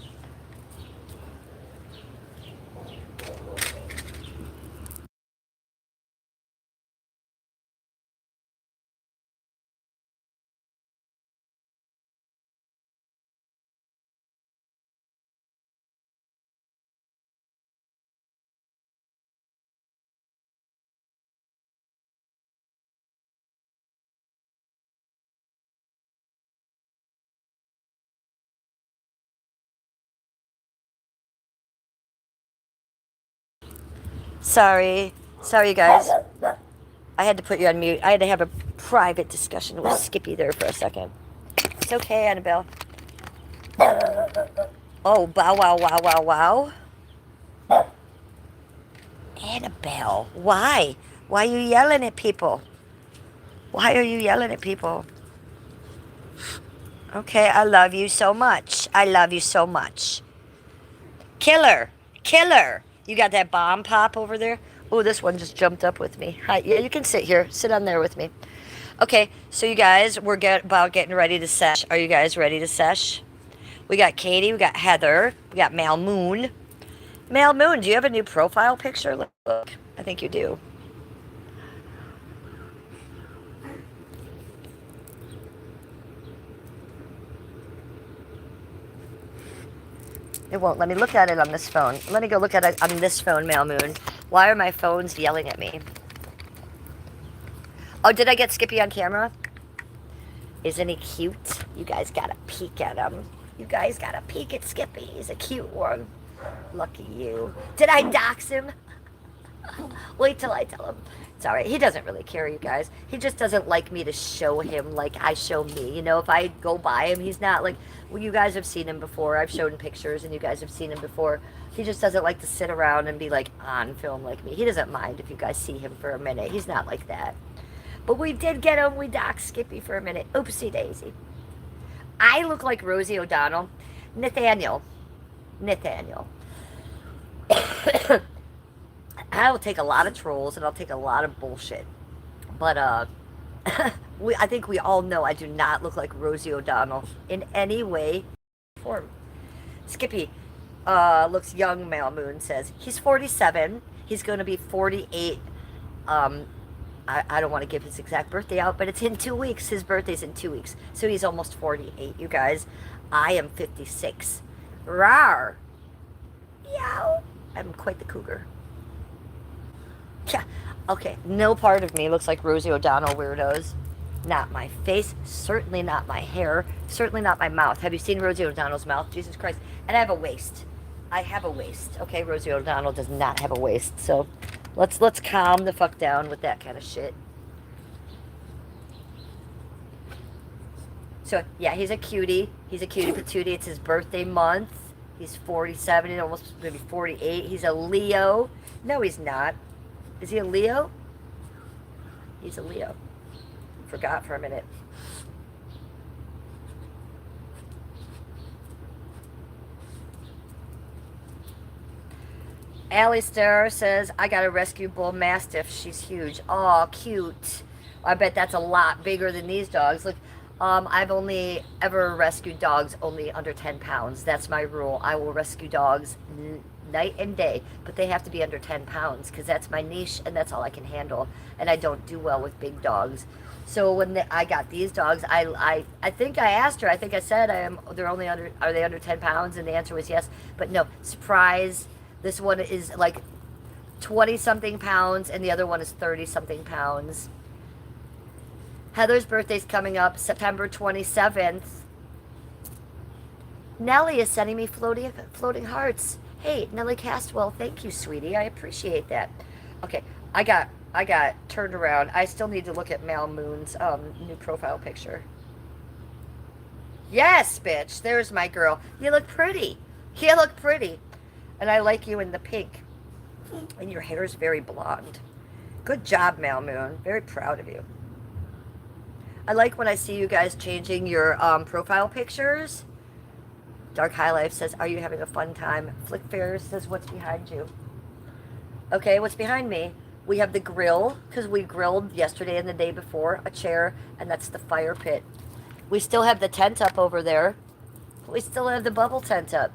Sorry, you guys. I had to put you on mute. I had to have a private discussion with Skippy there for a second. It's okay, Annabelle. Oh, bow, wow, wow, wow, wow. Annabelle, why? Why are you yelling at people? Why are you yelling at people? Okay, I love you so much. I love you so much. Killer, Killer. You got that bomb pop over there? Oh, this one just jumped up with me. Hi, yeah, you can sit here. Sit on there with me. Okay, so you guys, we're about getting ready to sesh. Are you guys ready to sesh? We got Katie, we got Heather, we got Mal Moon. Mal Moon, do you have a new profile picture? Look, I think you do. It won't let me look at it on this phone. Let me go look at it on this phone, Mal Moon. Why are my phones yelling at me? Oh, did I get Skippy on camera? Isn't he cute? You guys gotta peek at him. You guys gotta peek at Skippy. He's a cute one. Lucky you. Did I dox him? Wait till I tell him. It's alright. He doesn't really care, you guys. He just doesn't like me to show him like I show me. You know, if I go by him, he's not like... Well, you guys have seen him before. I've shown pictures, and you guys have seen him before. He just doesn't like to sit around and be, like, on film like me. He doesn't mind if you guys see him for a minute. He's not like that. But we did get him. We doxed Skippy for a minute. Oopsie daisy. I look like Rosie O'Donnell. Nathaniel. I'll take a lot of trolls, and I'll take a lot of bullshit. But, I think we all know I do not look like Rosie O'Donnell in any way or form. Skippy looks young, Mal Moon says. He's 47. He's going to be 48. I don't want to give his exact birthday out, but it's in 2 weeks. His birthday's in 2 weeks. So he's almost 48, you guys. I am 56. Rawr. Yow. I'm quite the cougar. Yeah. Okay, no part of me looks like Rosie O'Donnell weirdos. Not my face, certainly not my hair, certainly not my mouth. Have you seen Rosie O'Donnell's mouth? Jesus Christ. And I have a waist. I have a waist. Okay, Rosie O'Donnell does not have a waist. So let's calm the fuck down with that kind of shit. So yeah, he's a cutie. He's a cutie patootie. It's his birthday month. He's 47 and almost maybe 48. He's a Leo. No, he's not. Is he a Leo? He's a Leo. Forgot for a minute. Alistair says, I got a rescue bull mastiff. She's huge. Oh, cute. I bet that's a lot bigger than these dogs. Look, I've only ever rescued dogs only under 10 pounds. That's my rule. I will rescue dogs night and day, but they have to be under 10 pounds because that's my niche and that's all I can handle. And I don't do well with big dogs. So when I got these dogs, I think I asked her. I think I said they're only under. Are they under 10 pounds? And the answer was yes. But no, surprise. This one is like 20 something pounds, and the other one is 30 something pounds. Heather's birthday's coming up, September 27th. Nellie is sending me floating hearts. Hey, Nellie Castwell, thank you, sweetie. I appreciate that. Okay, I got turned around. I still need to look at Mal Moon's new profile picture. Yes, bitch. There's my girl. You look pretty. You look pretty. And I like you in the pink. And your hair is very blonde. Good job, Mal Moon. Very proud of you. I like when I see you guys changing your profile pictures. Dark High Life says, are you having a fun time? Flick Fair says, what's behind you? Okay, what's behind me? We have the grill, because we grilled yesterday and the day before, a chair, and that's the fire pit. We still have the tent up over there. We still have the bubble tent up.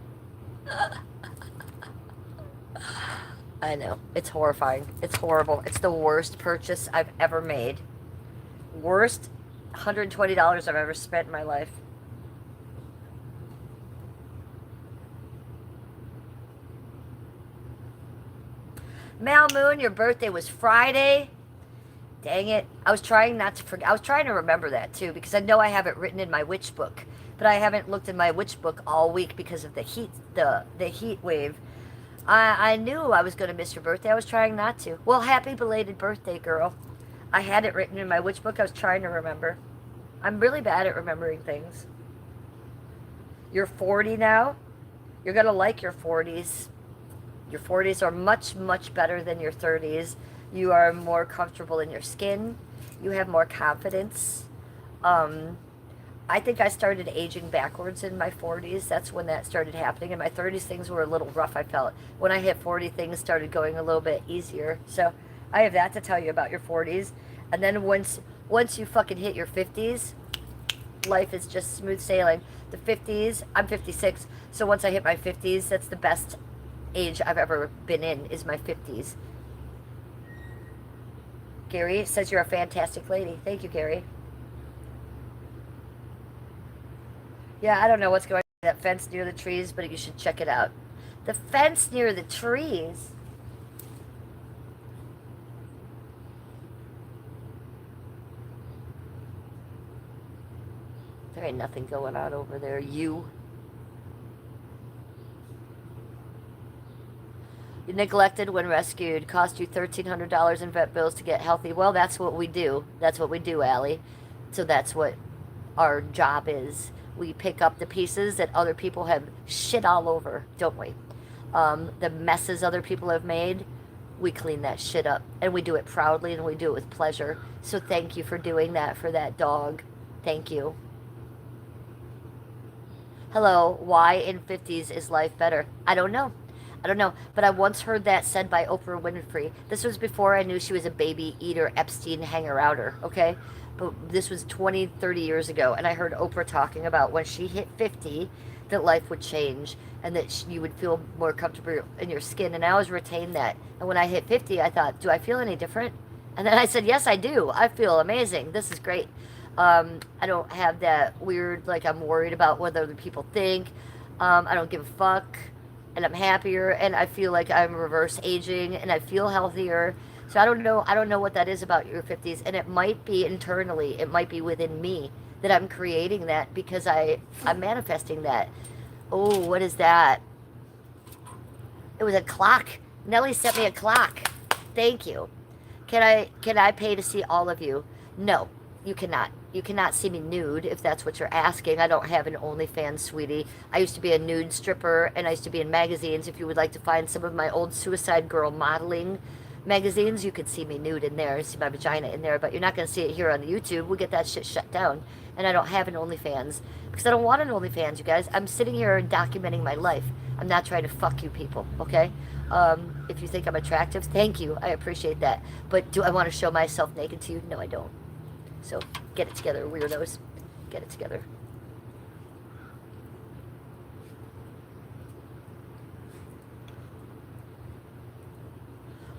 I know. It's horrifying. It's horrible. It's the worst purchase I've ever made. Worst $120 I've ever spent in my life. Mal Moon, your birthday was Friday. Dang it. I was trying not to forget. I was trying to remember that too, because I know I have it written in my witch book. But I haven't looked in my witch book all week because of the heat, the heat wave. I knew I was going to miss your birthday. I was trying not to. Well, happy belated birthday, girl. I had it written in my witch book. I was trying to remember. I'm really bad at remembering things. You're 40 now. You're going to like your 40s. Your 40s are much, much better than your 30s. You are more comfortable in your skin. You have more confidence. I think I started aging backwards in my 40s. That's when that started happening. In my 30s, things were a little rough, I felt. When I hit 40, things started going a little bit easier. So I have that to tell you about your 40s. And then once you fucking hit your 50s, life is just smooth sailing. The 50s, I'm 56. So once I hit my 50s, that's the best age I've ever been in, is my 50s. Gary says you're a fantastic lady. Thank you, Gary. Yeah, I don't know what's going on with that fence near the trees, but you should check it out. The fence near the trees? There ain't nothing going on over there, you. You neglected when rescued. Cost you $1,300 in vet bills to get healthy. Well, that's what we do. That's what we do, Allie. So that's what our job is. We pick up the pieces that other people have shit all over, don't we? The messes other people have made, we clean that shit up. And we do it proudly and we do it with pleasure. So thank you for doing that for that dog. Thank you. Hello, why in 50s is life better? I don't know. I don't know, but I once heard that said by Oprah Winfrey. This was before I knew she was a baby eater, Epstein hanger-outer, okay? But this was 20, 30 years ago, and I heard Oprah talking about when she hit 50, that life would change, and that you would feel more comfortable in your skin, and I always retained that. And when I hit 50, I thought, do I feel any different? And then I said, yes, I do. I feel amazing. This is great. I don't have that weird, like, I'm worried about what other people think. I don't give a fuck. And I'm happier, and I feel like I'm reverse aging, and I feel healthier. So I don't know what that is about your 50s, and it might be internally, it might be within me that I'm creating that because I'm manifesting that. Oh, what is that? It was a clock. Nellie sent me a clock. Thank you. Can I pay to see all of you? No, you cannot. You cannot see me nude if that's what you're asking. I don't have an OnlyFans, sweetie. I used to be a nude stripper, and I used to be in magazines. If you would like to find some of my old Suicide Girl modeling magazines, you could see me nude in there, see my vagina in there, but you're not going to see it here on the YouTube. We'll get that shit shut down. And I don't have an OnlyFans because I don't want an OnlyFans, you guys. I'm sitting here documenting my life. I'm not trying to fuck you people, okay? If you think I'm attractive, thank you. I appreciate that. But do I want to show myself naked to you? No, I don't. So get it together, weirdos. Get it together.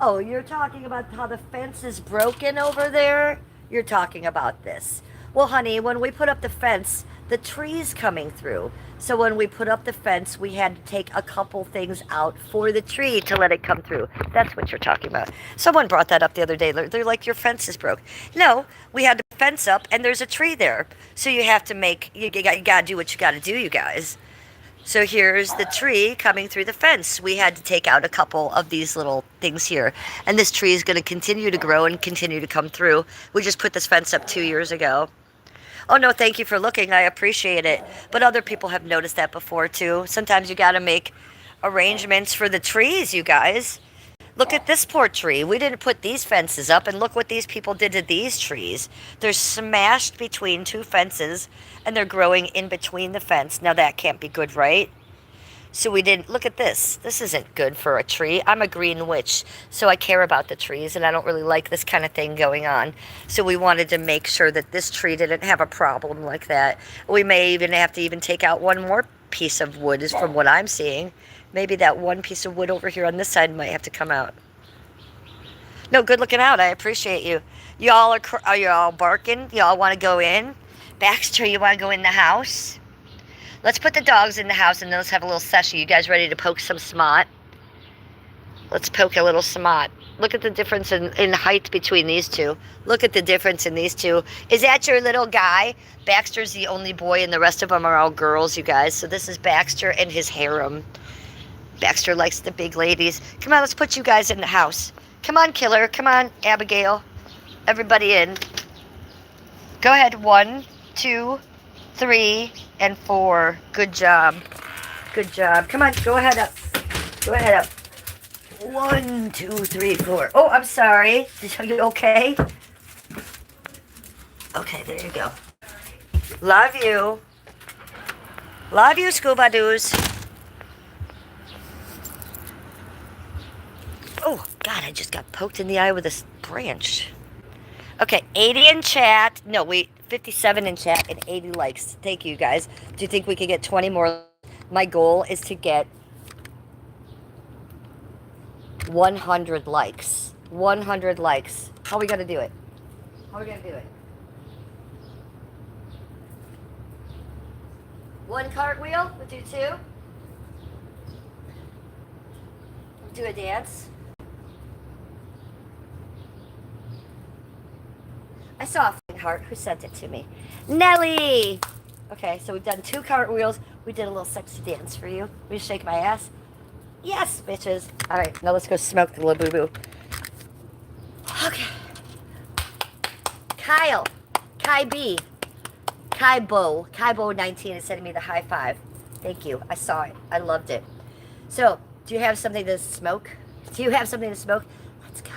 Oh, you're talking about how the fence is broken over there? You're talking about this. Well, honey, when we put up the fence, the tree's coming through. So when we put up the fence, we had to take a couple things out for the tree to let it come through. That's what you're talking about. Someone brought that up the other day. They're like, your fence is broke. No, we had to fence up, and there's a tree there. So you have to you got to do what you got to do, you guys. So here's the tree coming through the fence. We had to take out a couple of these little things here. And this tree is going to continue to grow and continue to come through. We just put this fence up 2 years ago. Oh, no, thank you for looking. I appreciate it. But other people have noticed that before, too. Sometimes you got to make arrangements for the trees, you guys. Look at this poor tree. We didn't put these fences up, and look what these people did to these trees. They're smashed between two fences, and they're growing in between the fence. Now, that can't be good, right? So we didn't, look at this. This isn't good for a tree. I'm a green witch, so I care about the trees, and I don't really like this kind of thing going on. So we wanted to make sure that this tree didn't have a problem like that. We may even have to even take out one more piece of wood, is from what I'm seeing. Maybe that one piece of wood over here on this side might have to come out. No, good looking out. I appreciate you. Are you all barking? Y'all want to go in? Baxter, you want to go in the house? Let's put the dogs in the house and then let's have a little session. You guys ready to poke some smut? Let's poke a little smut. Look at the difference in height between these two. Look at the difference in these two. Is that your little guy? Baxter's the only boy and the rest of them are all girls, you guys. So this is Baxter and his harem. Baxter likes the big ladies. Come on, let's put you guys in the house. Come on, Killer. Come on, Abigail. Everybody in. Go ahead. 1, 2, 3, and 4. Good job. Good job. Come on, go ahead up. Go ahead up. 1, 2, 3, 4. Oh, I'm sorry. Are you okay? Okay, there you go. Love you. Love you, Scuba Doos. Oh, God, I just got poked in the eye with this branch. Okay, 80 in chat. No, wait, 57 in chat and 80 likes. Thank you, guys. Do you think we could get 20 more? My goal is to get 100 likes. 100 likes. How are we going to do it? How are we going to do it? 1 cartwheel? We'll do 2. We'll do a dance. I saw a fling heart. Who sent it to me? Nelly! Okay, so we've done 2 cartwheels. We did a little sexy dance for you. Will you shake my ass? Yes, bitches. All right, now let's go smoke the little boo-boo. Okay. Kyle. Kai B. Kaibo 19 is sending me the high 5. Thank you. I saw it. I loved it. So, do you have something to smoke? Do you have something to smoke? Let's go.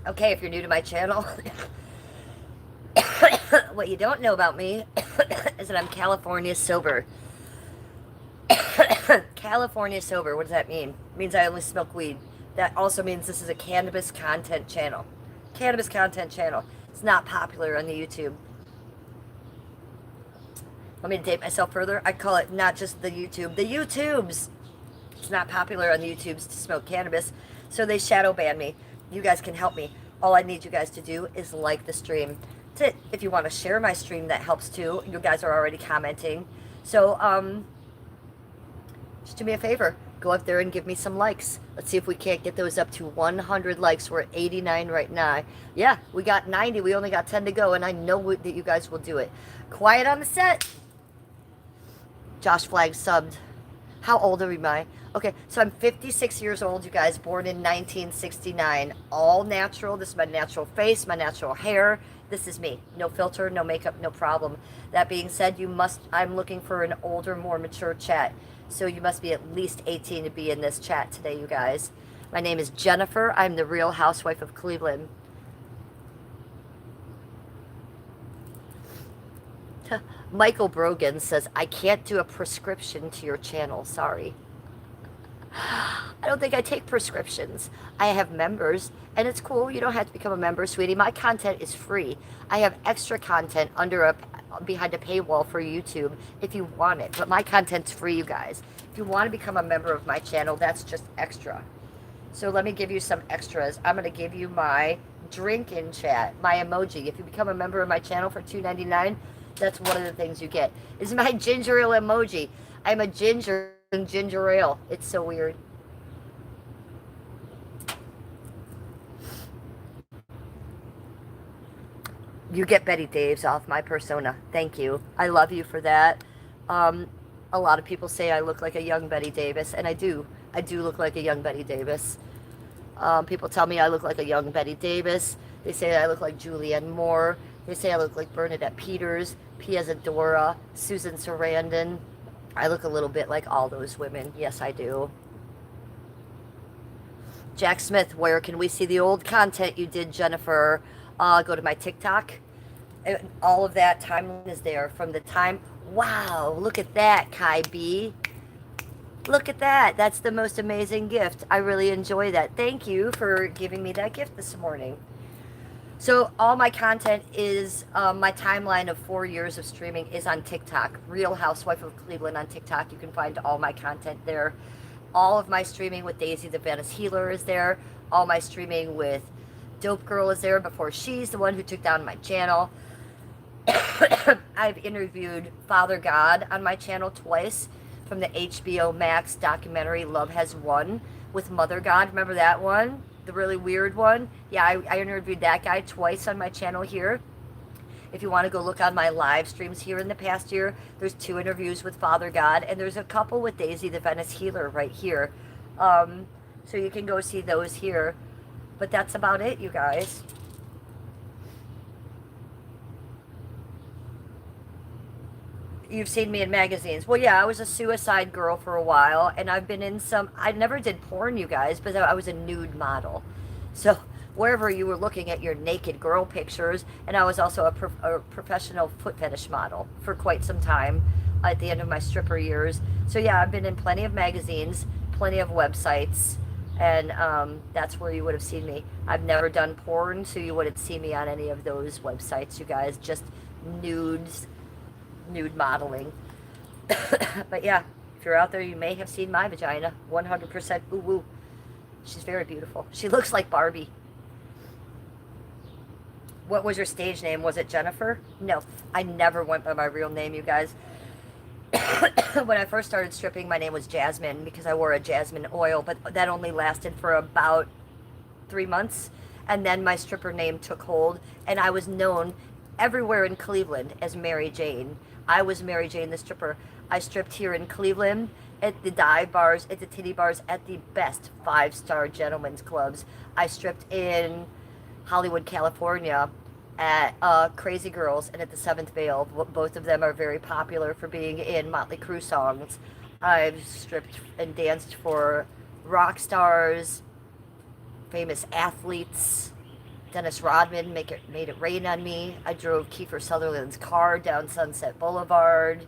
Okay, if you're new to my channel, what you don't know about me is that I'm California sober. California sober, what does that mean? It means I only smoke weed. That also means this is a cannabis content channel. Cannabis content channel. It's not popular on the YouTube. Want me to date myself further? I call it not just the YouTube, the YouTubes. It's not popular on the YouTubes to smoke cannabis, so they shadow ban me. You guys can help me. All I need you guys to do is like the stream. That's it. If you want to share my stream, that helps too. You guys are already commenting. So, just do me a favor. Go up there and give me some likes. Let's see if we can't get those up to 100 likes. We're at 89 right now. Yeah, we got 90. We only got 10 to go, and I know that you guys will do it. Quiet on the set. Josh Flag subbed. How old am I? Okay, so I'm 56 years old, you guys, born in 1969. All natural. This is my natural face, my natural hair. This is me. No filter, no makeup, no problem. That being said, I'm looking for an older, more mature chat. So you must be at least 18 to be in this chat today, you guys. My name is Jennifer. I'm the Real Housewife of Cleveland. Michael Brogan says, I can't do a prescription to your channel. Sorry. I don't think I take prescriptions. I have members, and it's cool. You don't have to become a member, sweetie. My content is free. I have extra content under behind a paywall for YouTube if you want it. But my content's free, you guys. If you want to become a member of my channel, that's just extra. So let me give you some extras. I'm going to give you my drink in chat, my emoji. If you become a member of my channel for $2.99, that's one of the things you get. Is my ginger ale emoji. I'm a ginger and ginger ale. It's so weird. You get Betty Daves off my persona. Thank you. I love you for that. A lot of people say I look like a young Betty Davis, and I do. I do look like a young Betty Davis. People tell me I look like a young Betty Davis. They say I look like Julianne Moore. They say I look like Bernadette Peters, Pia Zadora, Susan Sarandon. I look a little bit like all those women. Yes, I do. Jack Smith, where can we see the old content you did, Jennifer? Go to my TikTok. All of that timeline is there from the time. Wow, look at that, Kai B. Look at that. That's the most amazing gift. I really enjoy that. Thank you for giving me that gift this morning. So all my content is, my timeline of 4 years of streaming is on TikTok. Real Housewife of Cleveland on TikTok. You can find all my content there. All of my streaming with Daisy the Venice Healer is there. All my streaming with Dope Girl is there before she's the one who took down my channel. I've interviewed Father God on my channel twice from the HBO Max documentary Love Has Won with Mother God. Remember that one? The really weird one? Yeah, I interviewed that guy twice on my channel here. If you want to go look on my live streams here in the past year, there's 2 interviews with Father God, and there's a couple with Daisy the Venice Healer right here. So you can go see those here. But that's about it, you guys. You've seen me in magazines. Well, yeah, I was a suicide girl for a while, and I've been in some, I never did porn, you guys, but I was a nude model. So wherever you were looking at your naked girl pictures, and I was also a professional foot fetish model for quite some time at the end of my stripper years. So yeah, I've been in plenty of magazines, plenty of websites, and that's where you would have seen me. I've never done porn, so you wouldn't see me on any of those websites, you guys. Just nudes, nude modeling. But yeah, if you're out there, you may have seen my vagina. 100% ooh woo. She's very beautiful. She looks like Barbie. What was your stage name? Was it Jennifer? No, I never went by my real name, you guys. When I first started stripping, my name was Jasmine because I wore a jasmine oil, but that only lasted for about 3 months. And then my stripper name took hold, and I was known everywhere in Cleveland as Mary Jane. I was Mary Jane the stripper. I stripped here in Cleveland at the dive bars, at the titty bars, at the best 5-star gentlemen's clubs. I stripped in Hollywood, California at Crazy Girls and at the 7th Veil. Both of them are very popular for being in Motley Crue songs. I've stripped and danced for rock stars, famous athletes. Dennis Rodman made it rain on me. I drove Kiefer Sutherland's car down Sunset Boulevard.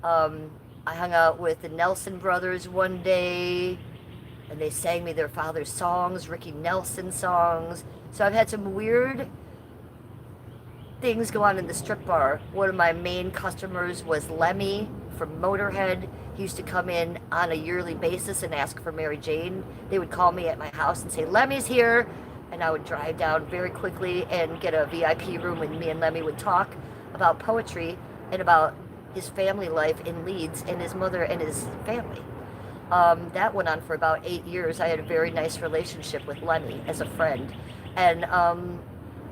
I hung out with the Nelson brothers one day, and they sang me their father's songs, Ricky Nelson songs. So I've had some weird things go on in the strip bar. One of my main customers was Lemmy from Motorhead. He used to come in on a yearly basis and ask for Mary Jane. They would call me at my house and say, Lemmy's here. And I would drive down very quickly and get a VIP room, and me and Lemmy would talk about poetry and about his family life in Leeds and his mother and his family. That went on for about 8 years. I had a very nice relationship with Lemmy as a friend. And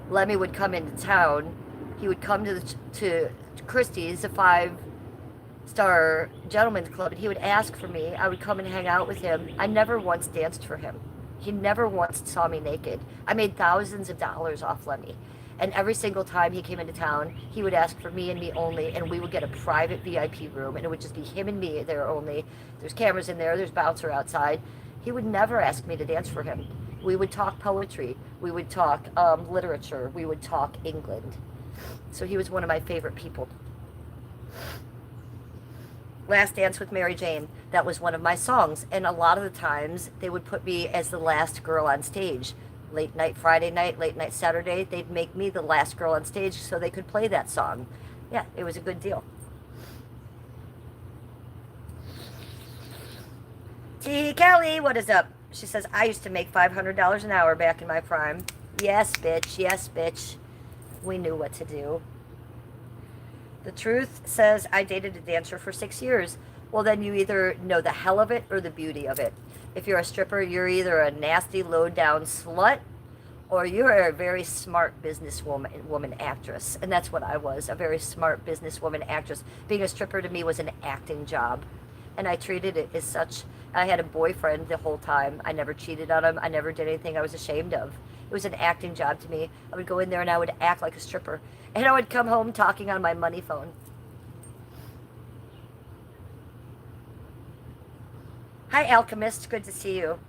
Lemmy would come into town. He would come to Christie's, a 5-star gentleman's club, and he would ask for me. I would come and hang out with him. I never once danced for him. He never once saw me naked. I made thousands of dollars off Lemmy. And every single time he came into town, he would ask for me and me only, and we would get a private VIP room, and it would just be him and me there only. There's cameras in there, there's bouncer outside. He would never ask me to dance for him. We would talk poetry. We would talk literature. We would talk England. So he was one of my favorite people. Last Dance with Mary Jane, that was one of my songs, and a lot of the times they would put me as the last girl on stage. Late night Friday night, late night Saturday, they'd make me the last girl on stage so they could play that song. Yeah, it was a good deal. T. Kelly, what is up? She says, I used to make $500 an hour back in my prime. Yes, bitch. Yes, bitch. We knew what to do. The truth says, I dated a dancer for 6 years. Well, then you either know the hell of it or the beauty of it. If you're a stripper, you're either a nasty, low-down slut or you're a very smart woman actress. And that's what I was, a very smart businesswoman actress. Being a stripper to me was an acting job. And I treated it as such. I had a boyfriend the whole time. I never cheated on him. I never did anything I was ashamed of. It was an acting job to me. I would go in there and I would act like a stripper. And I would come home talking on my money phone. Hi, Alchemist. Good to see you.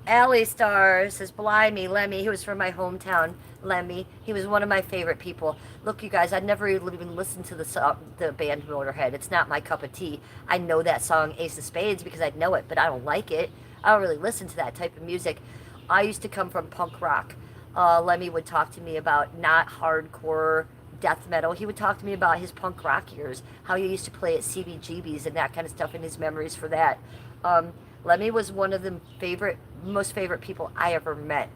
Alley Star says, Blimey, Lemmy. He was from my hometown, Lemmy. He was one of my favorite people. Look, you guys, I'd never even listened to the band Motorhead. It's not my cup of tea. I know that song Ace of Spades because I know it, but I don't like it. I don't really listen to that type of music. I used to come from punk rock. Lemmy would talk to me about not hardcore death metal. He would talk to me about his punk rock years, how he used to play at CBGB's and that kind of stuff, and his memories for that. Lemmy was one of the most favorite people I ever met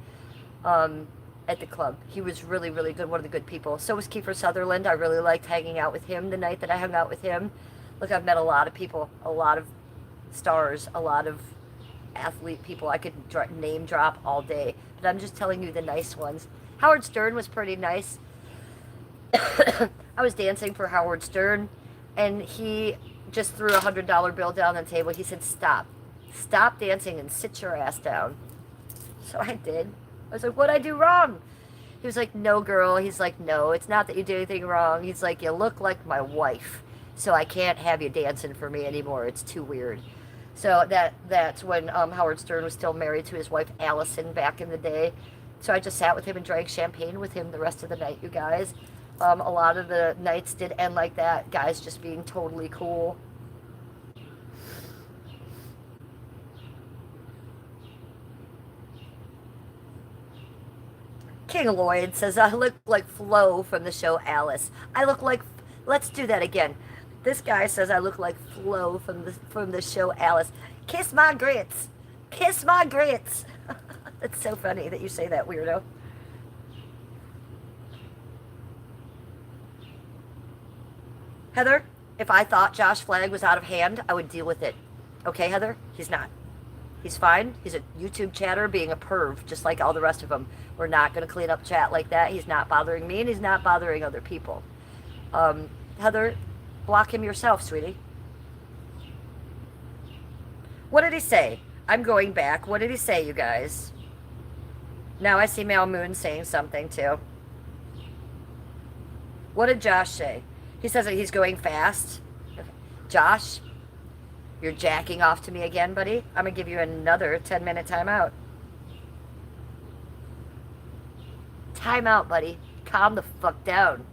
at the club. He was really, really good, one of the good people. So was Kiefer Sutherland. I really liked hanging out with him the night that I hung out with him. Look, I've met a lot of people, a lot of stars, a lot of athlete people. I could name drop all day, but I'm just telling you the nice ones. Howard Stern was pretty nice. I was dancing for Howard Stern, and he just threw $100 bill down on the table. He said, stop dancing and sit your ass down. So I did. I was like, what'd I do wrong? He was like, no, girl. He's like, no, it's not that you did anything wrong. He's like, you look like my wife, so I can't have you dancing for me anymore. It's too weird. So that's when Howard Stern was still married to his wife Allison back in the day. So I just sat with him and drank champagne with him the rest of the night, you guys. A lot of the nights did end like that, guys just being totally cool. King Lloyd says, I look like Flo from the show Alice. I look like, let's do that again. This guy says I look like Flo from the show Alice. Kiss my grits. Kiss my grits. That's so funny that you say that, weirdo. Heather, if I thought Josh Flagg was out of hand, I would deal with it. Okay, Heather? He's not. He's fine. He's a YouTube chatter being a perv, just like all the rest of them. We're not going to clean up chat like that. He's not bothering me, and he's not bothering other people. Heather, block him yourself, sweetie. What did he say? I'm going back. What did he say, you guys? Now I see Mal Moon saying something, too. What did Josh say? He says that he's going fast. Josh, you're jacking off to me again, buddy. I'm going to give you another 10-minute timeout. Timeout, buddy. Calm the fuck down.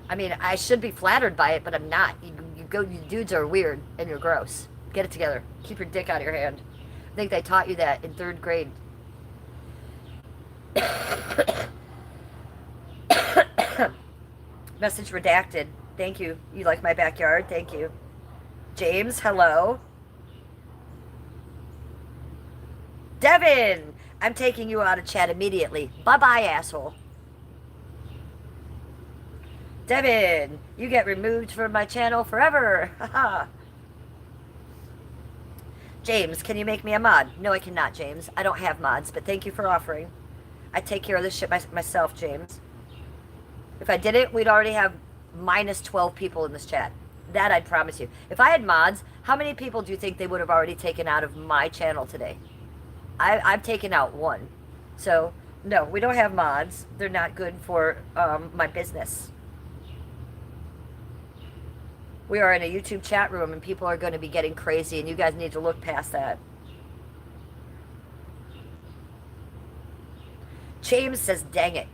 I mean, I should be flattered by it, but I'm not. You dudes are weird, and you're gross. Get it together. Keep your dick out of your hand. I think they taught you that in 3rd grade. Message redacted. Thank you. You like my backyard? Thank you. James, hello. Devin, I'm taking you out of chat immediately. Bye-bye, asshole. Devin, you get removed from my channel forever. Haha. James, can you make me a mod? No, I cannot, James. I don't have mods, but thank you for offering. I take care of this shit myself, James. If I did it, we'd already have minus 12 people in this chat. That I'd promise you. If I had mods, how many people do you think they would have already taken out of my channel today? I've taken out 1. So, no, we don't have mods. They're not good for my business. We are in a YouTube chat room and people are going to be getting crazy and you guys need to look past that. James says, dang it.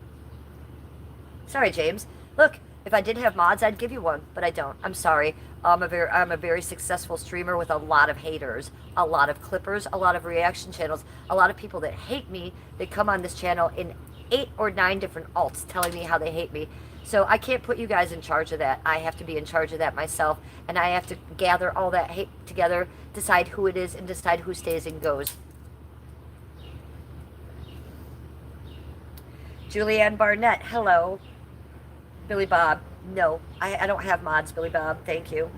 Sorry, James. Look, If I did have mods, I'd give you one, but I don't. I'm sorry. I'm a very successful streamer with a lot of haters, a lot of clippers, a lot of reaction channels, a lot of people that hate me that come on this channel in 8 or 9 different alts telling me how they hate me. So I can't put you guys in charge of that. I have to be in charge of that myself, and I have to gather all that hate together, decide who it is, and decide who stays and goes. Julianne Barnett, hello. Billy Bob, no, I don't have mods, Billy Bob, thank you.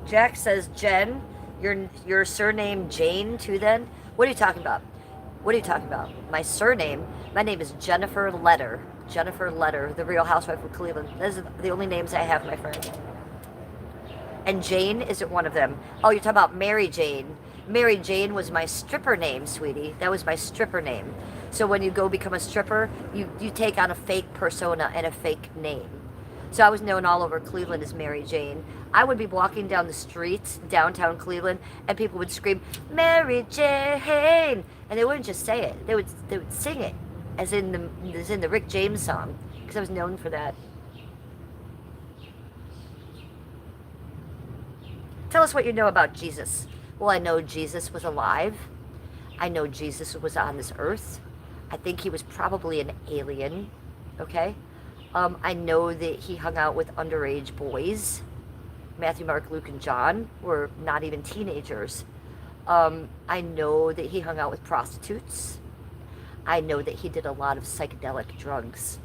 Jack says, Jen, your surname Jane too then? What are you talking about? What are you talking about? My surname? My name is Jennifer Letter. Jennifer Letter, the Real Housewife of Cleveland. Those are the only names I have, my friend. And Jane isn't one of them. Oh, you're talking about Mary Jane. Mary Jane was my stripper name, sweetie. That was my stripper name. So when you go become a stripper, you take on a fake persona and a fake name. So I was known all over Cleveland as Mary Jane. I would be walking down the streets, downtown Cleveland, and people would scream, Mary Jane! And they wouldn't just say it. They would sing it, as in the Rick James song, because I was known for that. Tell us what you know about Jesus. Well, I know Jesus was alive. I know Jesus was on this earth. I think he was probably an alien, okay? I know that he hung out with underage boys. Matthew, Mark, Luke, and John were not even teenagers. I know that he hung out with prostitutes. I know that he did a lot of psychedelic drugs.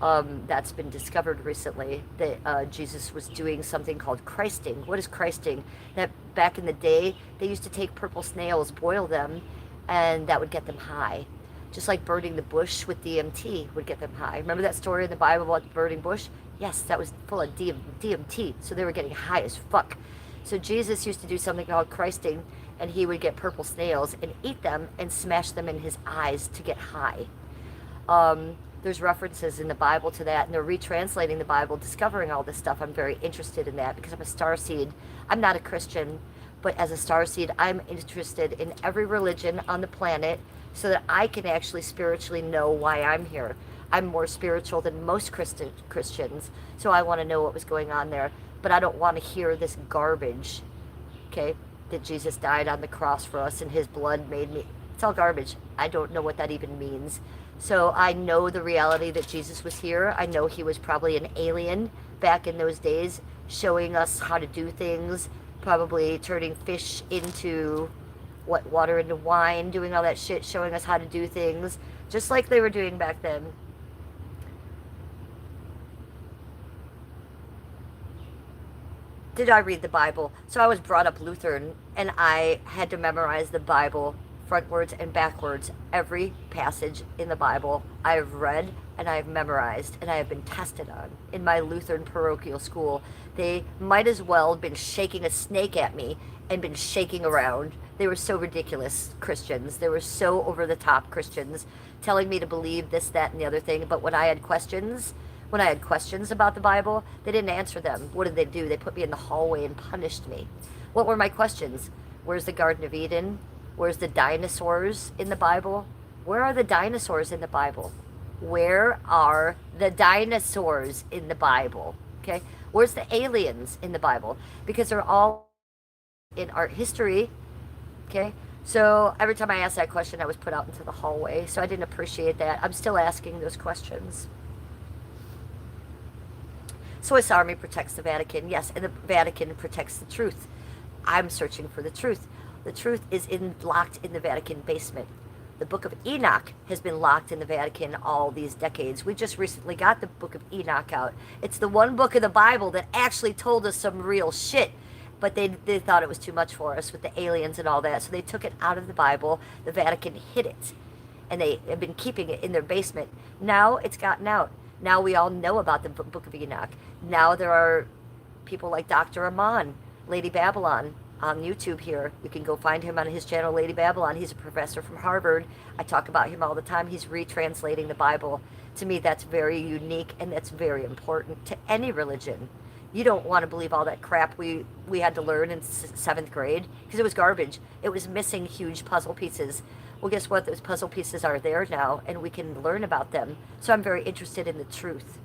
That's been discovered recently, that Jesus was doing something called Christing. What is Christing? That back in the day, they used to take purple snails, boil them, and that would get them high. Just like burning the bush with DMT would get them high. Remember that story in the Bible about the burning bush? Yes, that was full of DMT, so they were getting high as fuck. So Jesus used to do something called Christing, and he would get purple snails and eat them and smash them in his eyes to get high. There's references in the Bible to that, and they're retranslating the Bible, discovering all this stuff. I'm very interested in that because I'm a starseed. I'm not a Christian, but as a starseed, I'm interested in every religion on the planet so that I can actually spiritually know why I'm here. I'm more spiritual than most Christians, so I want to know what was going on there. But I don't want to hear this garbage, okay, that Jesus died on the cross for us and his blood made me. It's all garbage. I don't know what that even means. So I know the reality that Jesus was here. I know he was probably an alien back in those days, showing us how to do things, probably turning fish into water into wine, doing all that shit, showing us how to do things, just like they were doing back then. Did I read the Bible? So I was brought up Lutheran, and I had to memorize the Bible frontwards and backwards. Every passage in the Bible I've read and I've memorized and I have been tested on in my Lutheran parochial school. They might as well have been shaking a snake at me and been shaking around. They were so ridiculous, Christians. They were so over-the-top Christians, telling me to believe this, that, and the other thing. But when I had questions about the Bible, they didn't answer them. What did they do? They put me in the hallway and punished me. What were my questions? Where's the Garden of Eden? Where's the dinosaurs in the Bible? Where are the dinosaurs in the Bible? Where are the dinosaurs in the Bible? Okay? Where's the aliens in the Bible? Because they're all in art history. Okay? So every time I asked that question, I was put out into the hallway. So I didn't appreciate that. I'm still asking those questions. Swiss Army protects the Vatican. Yes, and the Vatican protects the truth. I'm searching for the truth. The truth is locked in the Vatican basement. The Book of Enoch has been locked in the Vatican all these decades. We just recently got the Book of Enoch out. It's the one book of the Bible that actually told us some real shit. But they thought it was too much for us with the aliens and all that. So they took it out of the Bible. The Vatican hid it. And they have been keeping it in their basement. Now it's gotten out. Now we all know about the Book of Enoch. Now there are people like Dr. Aman, Lady Babylon, on YouTube here. You can go find him on his channel, Lady Babylon. He's a professor from Harvard. I talk about him all the time. He's retranslating the Bible. To me, that's very unique and that's very important to any religion. You don't want to believe all that crap we had to learn in seventh grade because it was garbage. It was missing huge puzzle pieces. Well, guess what? Those puzzle pieces are there now, and we can learn about them. So I'm very interested in the truth.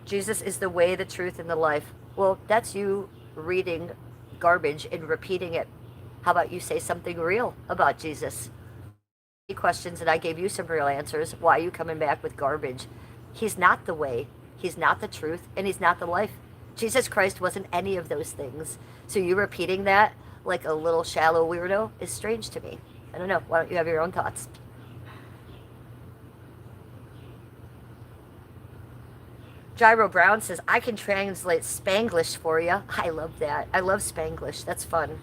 Jesus is the way, the truth, and the life. Well, that's you reading garbage and repeating it. How about you say something real about Jesus? Questions and I gave you some real answers. Why are you coming back with garbage? He's not the way, he's not the truth, and he's not the life. Jesus Christ wasn't any of those things. So you repeating that like a little shallow weirdo is strange to me. I don't know. Why don't you have your own thoughts? Gyro Brown says, I can translate Spanglish for you. I love that. I love Spanglish. That's fun.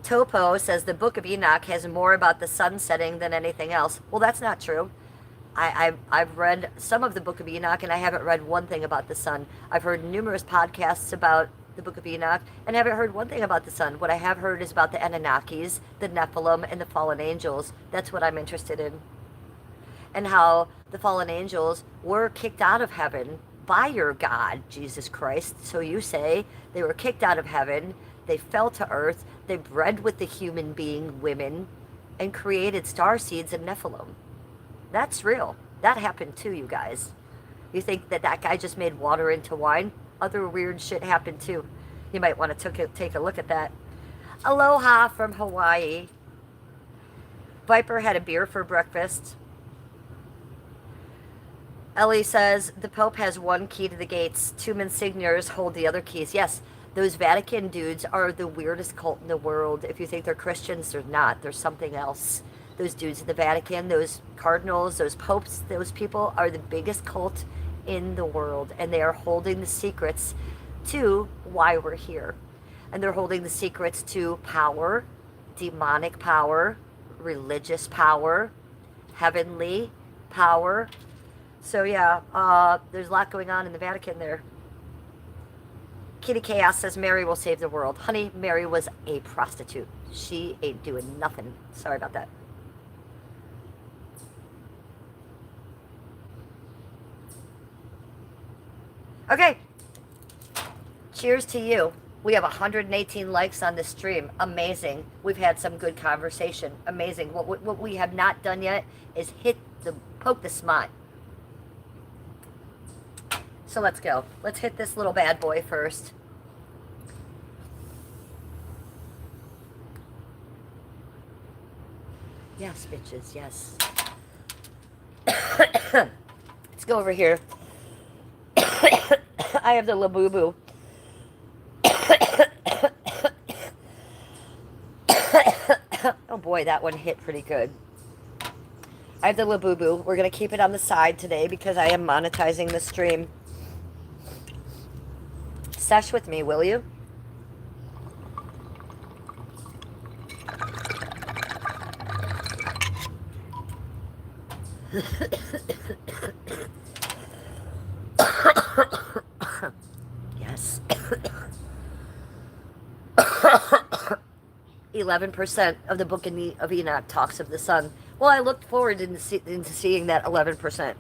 Topo says the Book of Enoch has more about the sun setting than anything else. Well, that's not true. I've read some of the Book of Enoch, and I haven't read one thing about the sun. I've heard numerous podcasts about the Book of Enoch, and haven't heard one thing about the sun. What I have heard is about the Anunnakis, the Nephilim, and the fallen angels. That's what I'm interested in. And how the fallen angels were kicked out of heaven by your God, Jesus Christ. So you say they were kicked out of heaven, they fell to earth, they bred with the human being women, and created star seeds and Nephilim. That's real. That happened too, you guys. You think that that guy just made water into wine? Other weird shit happened too. You might want to take a look at that. Aloha from Hawaii. Viper had a beer for breakfast. Ellie says, the Pope has one key to the gates. Two Monsignors hold the other keys. Yes, those Vatican dudes are the weirdest cult in the world. If you think they're Christians, they're not. They're something else. Those dudes in the Vatican, those cardinals, those popes, those people are the biggest cult in the world. And they are holding the secrets to why we're here. And they're holding the secrets to power, demonic power, religious power, heavenly power. So yeah, there's a lot going on in the Vatican there. Kitty Chaos says Mary will save the world. Honey, Mary was a prostitute. She ain't doing nothing. Sorry about that. Okay. Cheers to you. We have 118 likes on this stream. Amazing. We've had some good conversation. Amazing. What we have not done yet is poke the smut. So let's go. Let's hit this little bad boy first. Yes, bitches, yes. Let's go over here. I have the Labubu. Oh boy, that one hit pretty good. I have the Labubu. We're going to keep it on the side today because I am monetizing the stream. Sesh with me, will you? Yes. 11% of the Book of Enoch talks of the sun. Well, I looked forward into seeing that 11%.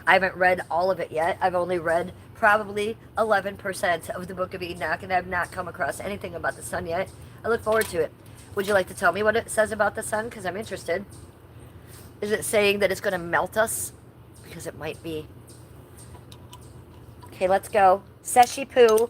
I haven't read all of it yet. I've only read probably 11% of the Book of Enoch, and I've not come across anything about the sun yet. I look forward to it. Would you like to tell me what it says about the sun? Because I'm interested. Is it saying that it's going to melt us? Because it might be. Okay, let's go. Seshi Poo.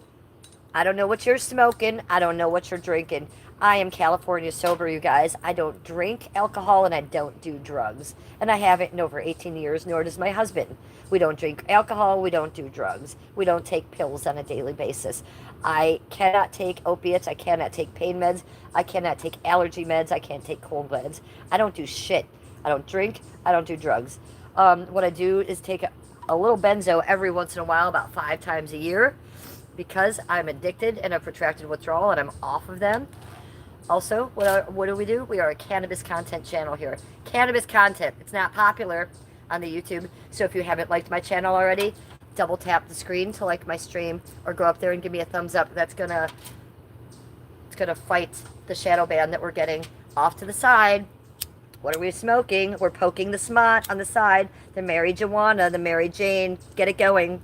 I don't know what you're smoking. I don't know what you're drinking. I am California sober, you guys. I don't drink alcohol and I don't do drugs. And I haven't in over 18 years, nor does my husband. We don't drink alcohol. We don't do drugs. We don't take pills on a daily basis. I cannot take opiates. I cannot take pain meds. I cannot take allergy meds. I can't take cold meds. I don't do shit. I don't drink. I don't do drugs. What I do is take a little benzo every once in a while, about 5 times a year, because I'm addicted and a protracted withdrawal and I'm off of them. Also, what do? We are a cannabis content channel here. Cannabis content. It's not popular on the YouTube. So if you haven't liked my channel already, double tap the screen to like my stream or go up there and give me a thumbs up. It's gonna fight the shadow ban that we're getting. Off to the side. What are we smoking? We're poking the smut on the side. The Mary Joanna, the Mary Jane. Get it going.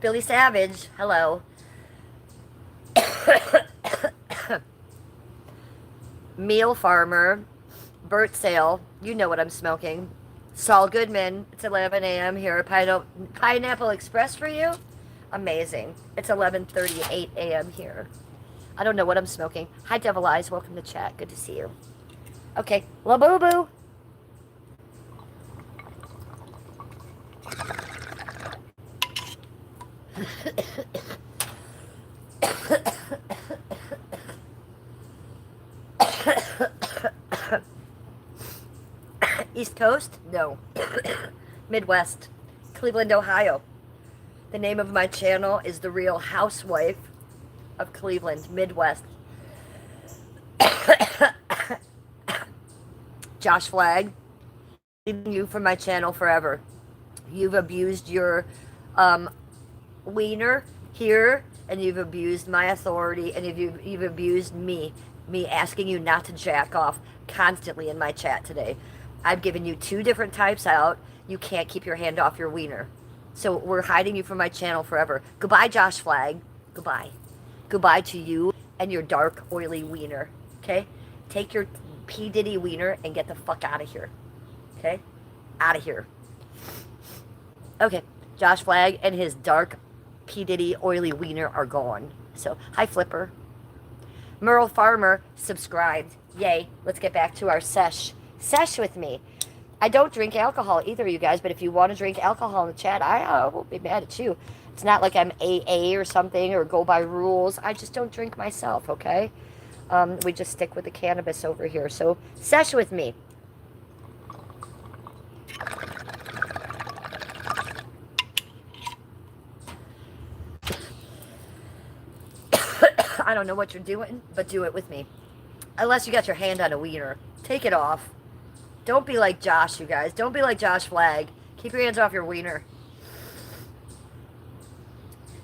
Billy Savage, hello. Meal Farmer, Burt Sale, you know what I'm smoking. Saul Goodman, it's 11 a.m. here at Pineapple Express for you. Amazing. It's 11:38 a.m. here. I don't know what I'm smoking. Hi, Devil Eyes. Welcome to chat. Good to see you. Okay, La Boo Boo. East Coast? No. Midwest. Cleveland, Ohio. The name of my channel is The Real Housewife of Cleveland, Midwest. Josh Flagg, leaving you from my channel forever. You've abused your wiener here, and you've abused my authority, and you've abused me asking you not to jack off constantly in my chat today. I've given you 2 different types out. You can't keep your hand off your wiener. So we're hiding you from my channel forever. Goodbye, Josh Flagg. Goodbye. Goodbye to you and your dark, oily wiener. Okay? Take your P. Diddy wiener and get the fuck out of here. Okay? Out of here. Okay. Josh Flagg and his dark, P. Diddy, oily wiener are gone. So, hi, Flipper. Merle Farmer subscribed. Yay. Let's get back to our sesh. Sesh with me. I don't drink alcohol either, you guys, but if you want to drink alcohol in the chat, I won't be mad at you. It's not like I'm AA or something or go by rules. I just don't drink myself, okay? We just stick with the cannabis over here. So, sesh with me. I don't know what you're doing, but do it with me. Unless you got your hand on a wiener. Take it off. Don't be like Josh, you guys. Don't be like Josh Flagg. Keep your hands off your wiener.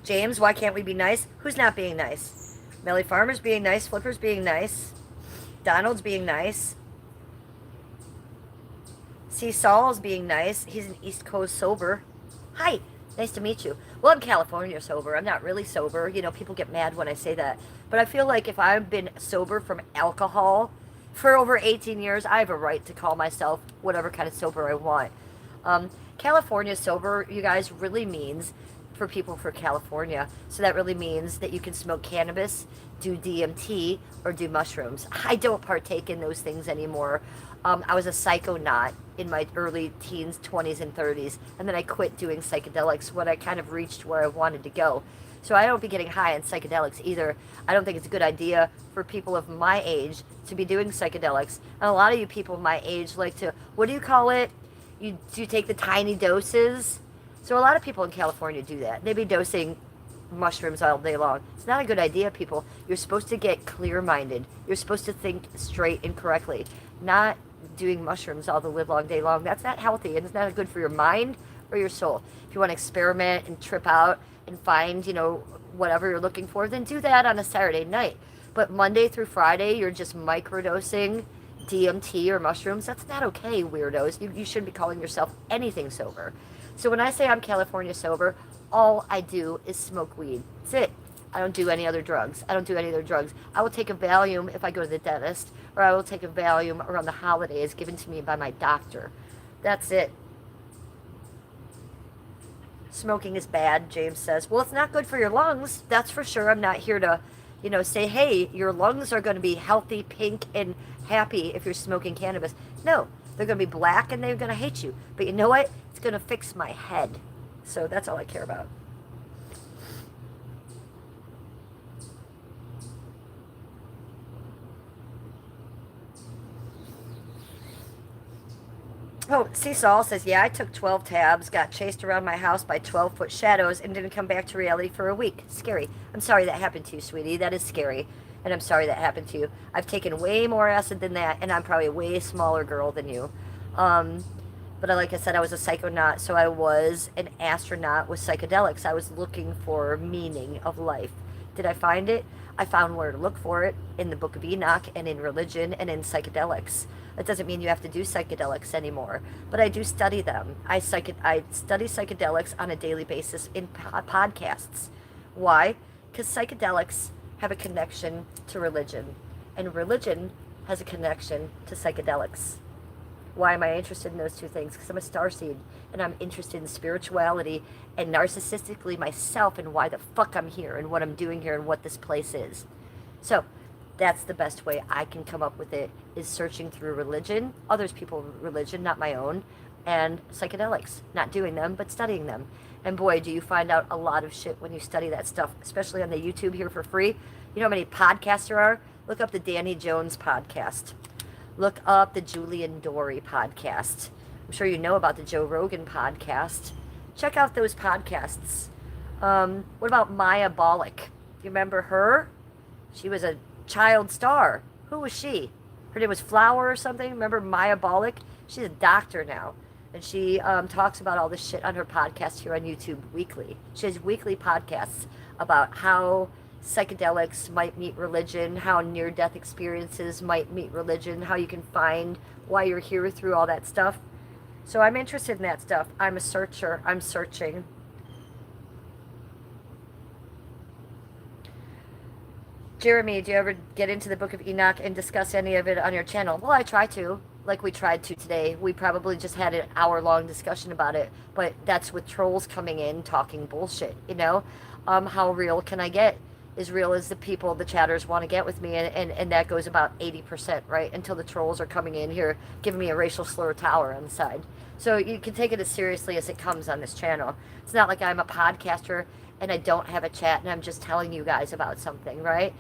James, why can't we be nice? Who's not being nice? Melly Farmer's being nice. Flipper's being nice. Donald's being nice. See, Saul's being nice. He's an East Coast sober. Hi. Nice to meet you. Well, I'm California sober. I'm not really sober. You know, people get mad when I say that. But I feel like if I've been sober from alcohol for over 18 years, I have a right to call myself whatever kind of sober I want. California sober, you guys, really means for people for California. So that really means that you can smoke cannabis, do DMT, or do mushrooms. I don't partake in those things anymore. I was a psychonaut in my early teens, 20s, and 30s, and then I quit doing psychedelics when I kind of reached where I wanted to go. So I don't be getting high on psychedelics either. I don't think it's a good idea for people of my age to be doing psychedelics. And a lot of you people my age like to, what do you call it? You take the tiny doses. So a lot of people in California do that. They be dosing mushrooms all day long. It's not a good idea, people. You're supposed to get clear-minded. You're supposed to think straight and correctly, not doing mushrooms all the live long day long. That's not healthy, and it's not good for your mind or your soul. If you want to experiment and trip out and find, you know, whatever you're looking for, then do that on a Saturday night. But Monday through Friday, you're just microdosing DMT or mushrooms. That's not okay, weirdos. You shouldn't be calling yourself anything sober. So when I say I'm California sober, all I do is smoke weed. That's it. I don't do any other drugs. I will take a Valium if I go to the dentist, or I will take a Valium around the holidays given to me by my doctor. That's it. Smoking is bad, James says. Well, it's not good for your lungs. That's for sure. I'm not here to, you know, say, hey, your lungs are going to be healthy, pink, and happy if you're smoking cannabis. No, they're going to be black and they're going to hate you. But you know what? It's going to fix my head. So that's all I care about. Oh, Seesaw says, yeah, I took 12 tabs, got chased around my house by 12-foot shadows, and didn't come back to reality for a week. Scary. I'm sorry that happened to you, sweetie. That is scary. And I'm sorry that happened to you. I've taken way more acid than that, and I'm probably a way smaller girl than you. But like I said, I was a psychonaut, so I was an astronaut with psychedelics. I was looking for meaning of life. Did I find it? I found where to look for it in the Book of Enoch and in religion and in psychedelics. That doesn't mean you have to do psychedelics anymore, but I do study them. I study psychedelics on a daily basis in podcasts. Why? Because psychedelics have a connection to religion, and religion has a connection to psychedelics. Why am I interested in those two things? Because I'm a starseed, and I'm interested in spirituality and narcissistically myself and why the fuck I'm here and what I'm doing here and what this place is. So that's the best way I can come up with it, is searching through religion, others people's religion, not my own, and psychedelics. Not doing them, but studying them. And boy, do you find out a lot of shit when you study that stuff, especially on the YouTube here for free. You know how many podcasts there are? Look up the Danny Jones podcast. Look up the Julian Dory podcast. I'm sure you know about the Joe Rogan podcast. Check out those podcasts. What about Maya Bollick? You remember her? She was a child star. Who was she? Her name was Flower or something. Remember Maya Bollick? She's a doctor now. And she talks about all this shit on her podcast here on YouTube weekly. She has weekly podcasts about how psychedelics might meet religion, how near-death experiences might meet religion, how you can find why you're here through all that stuff. So I'm interested in that stuff. I'm a searcher. I'm searching. Jeremy, do you ever get into the Book of Enoch and discuss any of it on your channel? Well, I try to. Like we tried to today. We probably just had an hour-long discussion about it. But that's with trolls coming in talking bullshit, you know? How real can I get? As real as the people, the chatters want to get with me, and that goes about 80%, right? Until the trolls are coming in here, giving me a racial slur tower on the side. So you can take it as seriously as it comes on this channel. It's not like I'm a podcaster and I don't have a chat and I'm just telling you guys about something, right?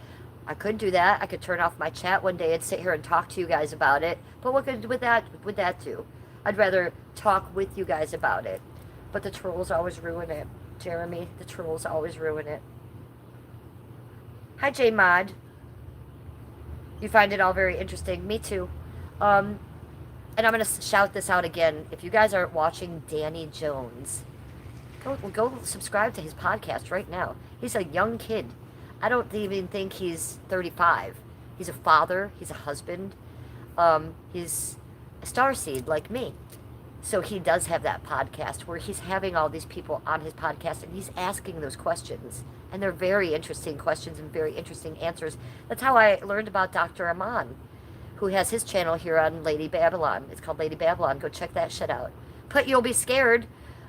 I could do that. I could turn off my chat one day and sit here and talk to you guys about it. But what would that do? I'd rather talk with you guys about it. But the trolls always ruin it, Jeremy. The trolls always ruin it. Hi, J Mod. You find it all very interesting. Me too. And I'm going to shout this out again. If you guys aren't watching Danny Jones, go subscribe to his podcast right now. He's a young kid. I don't even think he's 35. He's a father. He's a husband. He's a starseed like me. So he does have that podcast where he's having all these people on his podcast and he's asking those questions. And they're very interesting questions and very interesting answers. That's how I learned about Dr. Aman, who has his channel here on Lady Babylon. It's called Lady Babylon. Go check that shit out. But you'll be scared,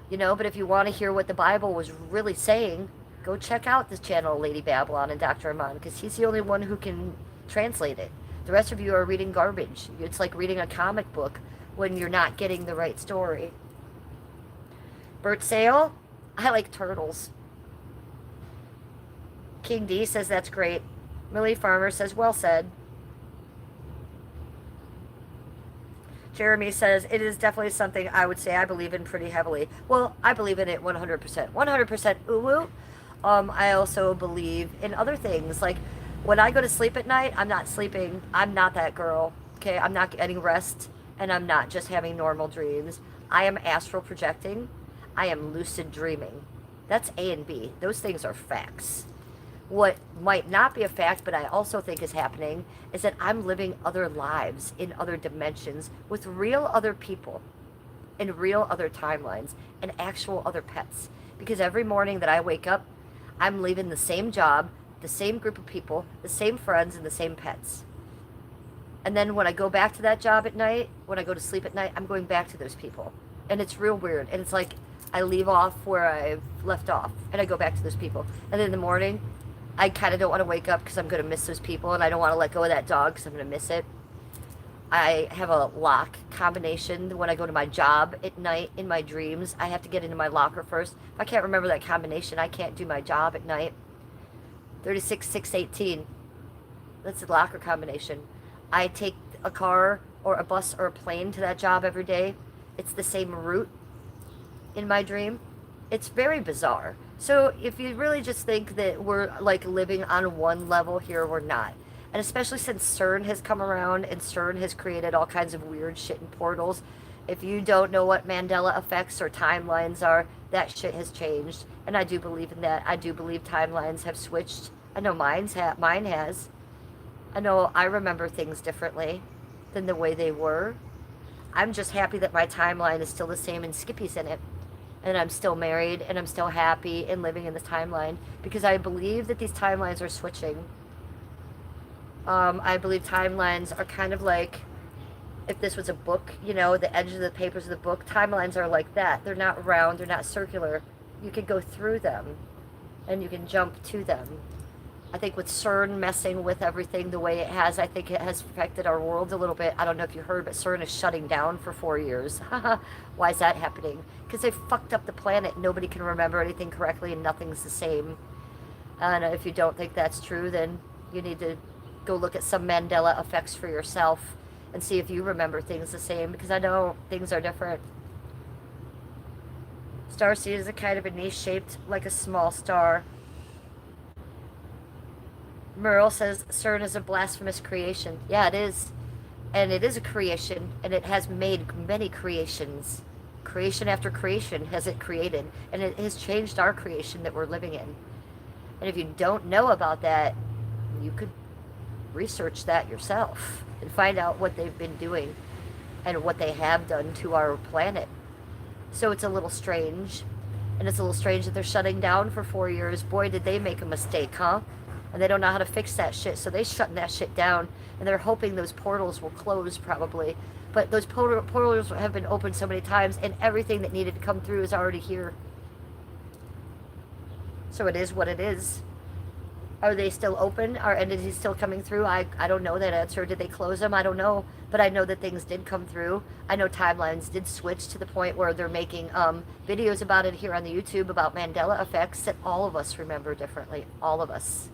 you know, but if you want to hear what the Bible was really saying, go check out this channel, Lady Babylon and Dr. Aman, because he's the only one who can translate it. The rest of you are reading garbage. It's like reading a comic book when you're not getting the right story. Bert Sale, I like turtles. King D says that's great. Millie Farmer says well said. Jeremy says it is definitely something I would say I believe in pretty heavily. Well, I believe in it 100%. 100% uwu. I also believe in other things. Like when I go to sleep at night, I'm not sleeping. I'm not that girl. Okay, I'm not getting rest. And I'm not just having normal dreams. I am astral projecting. I am lucid dreaming. That's A and B. Those things are facts. What might not be a fact, but I also think is happening, is that I'm living other lives in other dimensions with real other people in real other timelines and actual other pets. Because every morning that I wake up, I'm leaving the same job, the same group of people, the same friends, and the same pets. And then when I go back to that job at night, when I go to sleep at night, I'm going back to those people. And it's real weird. And it's like I leave off where I've left off, and I go back to those people. And then in the morning, I kind of don't want to wake up because I'm going to miss those people, and I don't want to let go of that dog because I'm going to miss it. I have a lock combination when I go to my job at night in my dreams. I have to get into my locker first. If I can't remember that combination, I can't do my job at night. 36618. That's the locker combination. I take a car or a bus or a plane to that job every day. It's the same route in my dream. It's very bizarre. So if you really just think that we're like living on one level here, we're not. And especially since CERN has come around and CERN has created all kinds of weird shit in portals, If you don't know what Mandela effects or timelines are, that shit has changed. And I do believe in that. I do believe timelines have switched. I know mine has. I know I remember things differently than the way they were. I'm just happy that my timeline is still the same and Skippy's in it. And I'm still married and I'm still happy and living in this timeline because I believe that these timelines are switching. I believe timelines are kind of like if this was a book, you know, the edge of the papers of the book, timelines are like that. They're not round, they're not circular. You can go through them and you can jump to them. I think with CERN messing with everything the way it has, I think it has affected our world a little bit. I don't know if you heard, but CERN is shutting down for 4 years. Why is that happening? Because they fucked up the planet. Nobody can remember anything correctly and nothing's the same. And if you don't think that's true, then you need to go look at some Mandela effects for yourself and see if you remember things the same, because I know things are different. Starseed is a kind of a niche shaped like a small star. Merle says CERN is a blasphemous creation. Yeah, it is. And it is a creation, and it has made many creations. Creation after creation has it created, and it has changed our creation that we're living in. And if you don't know about that, you could research that yourself and find out what they've been doing and what they have done to our planet. So it's a little strange. And it's a little strange that they're shutting down for 4 years. Boy, did they make a mistake, huh? And they don't know how to fix that shit, so they're shutting that shit down, and they're hoping those portals will close, probably. But those portals have been opened so many times, and everything that needed to come through is already here. So it is what it is. Are they still open? Are entities still coming through? I don't know that answer. Did they close them? I don't know. But I know that things did come through. I know timelines did switch to the point where they're making videos about it here on the YouTube about Mandela effects that all of us remember differently. All of us.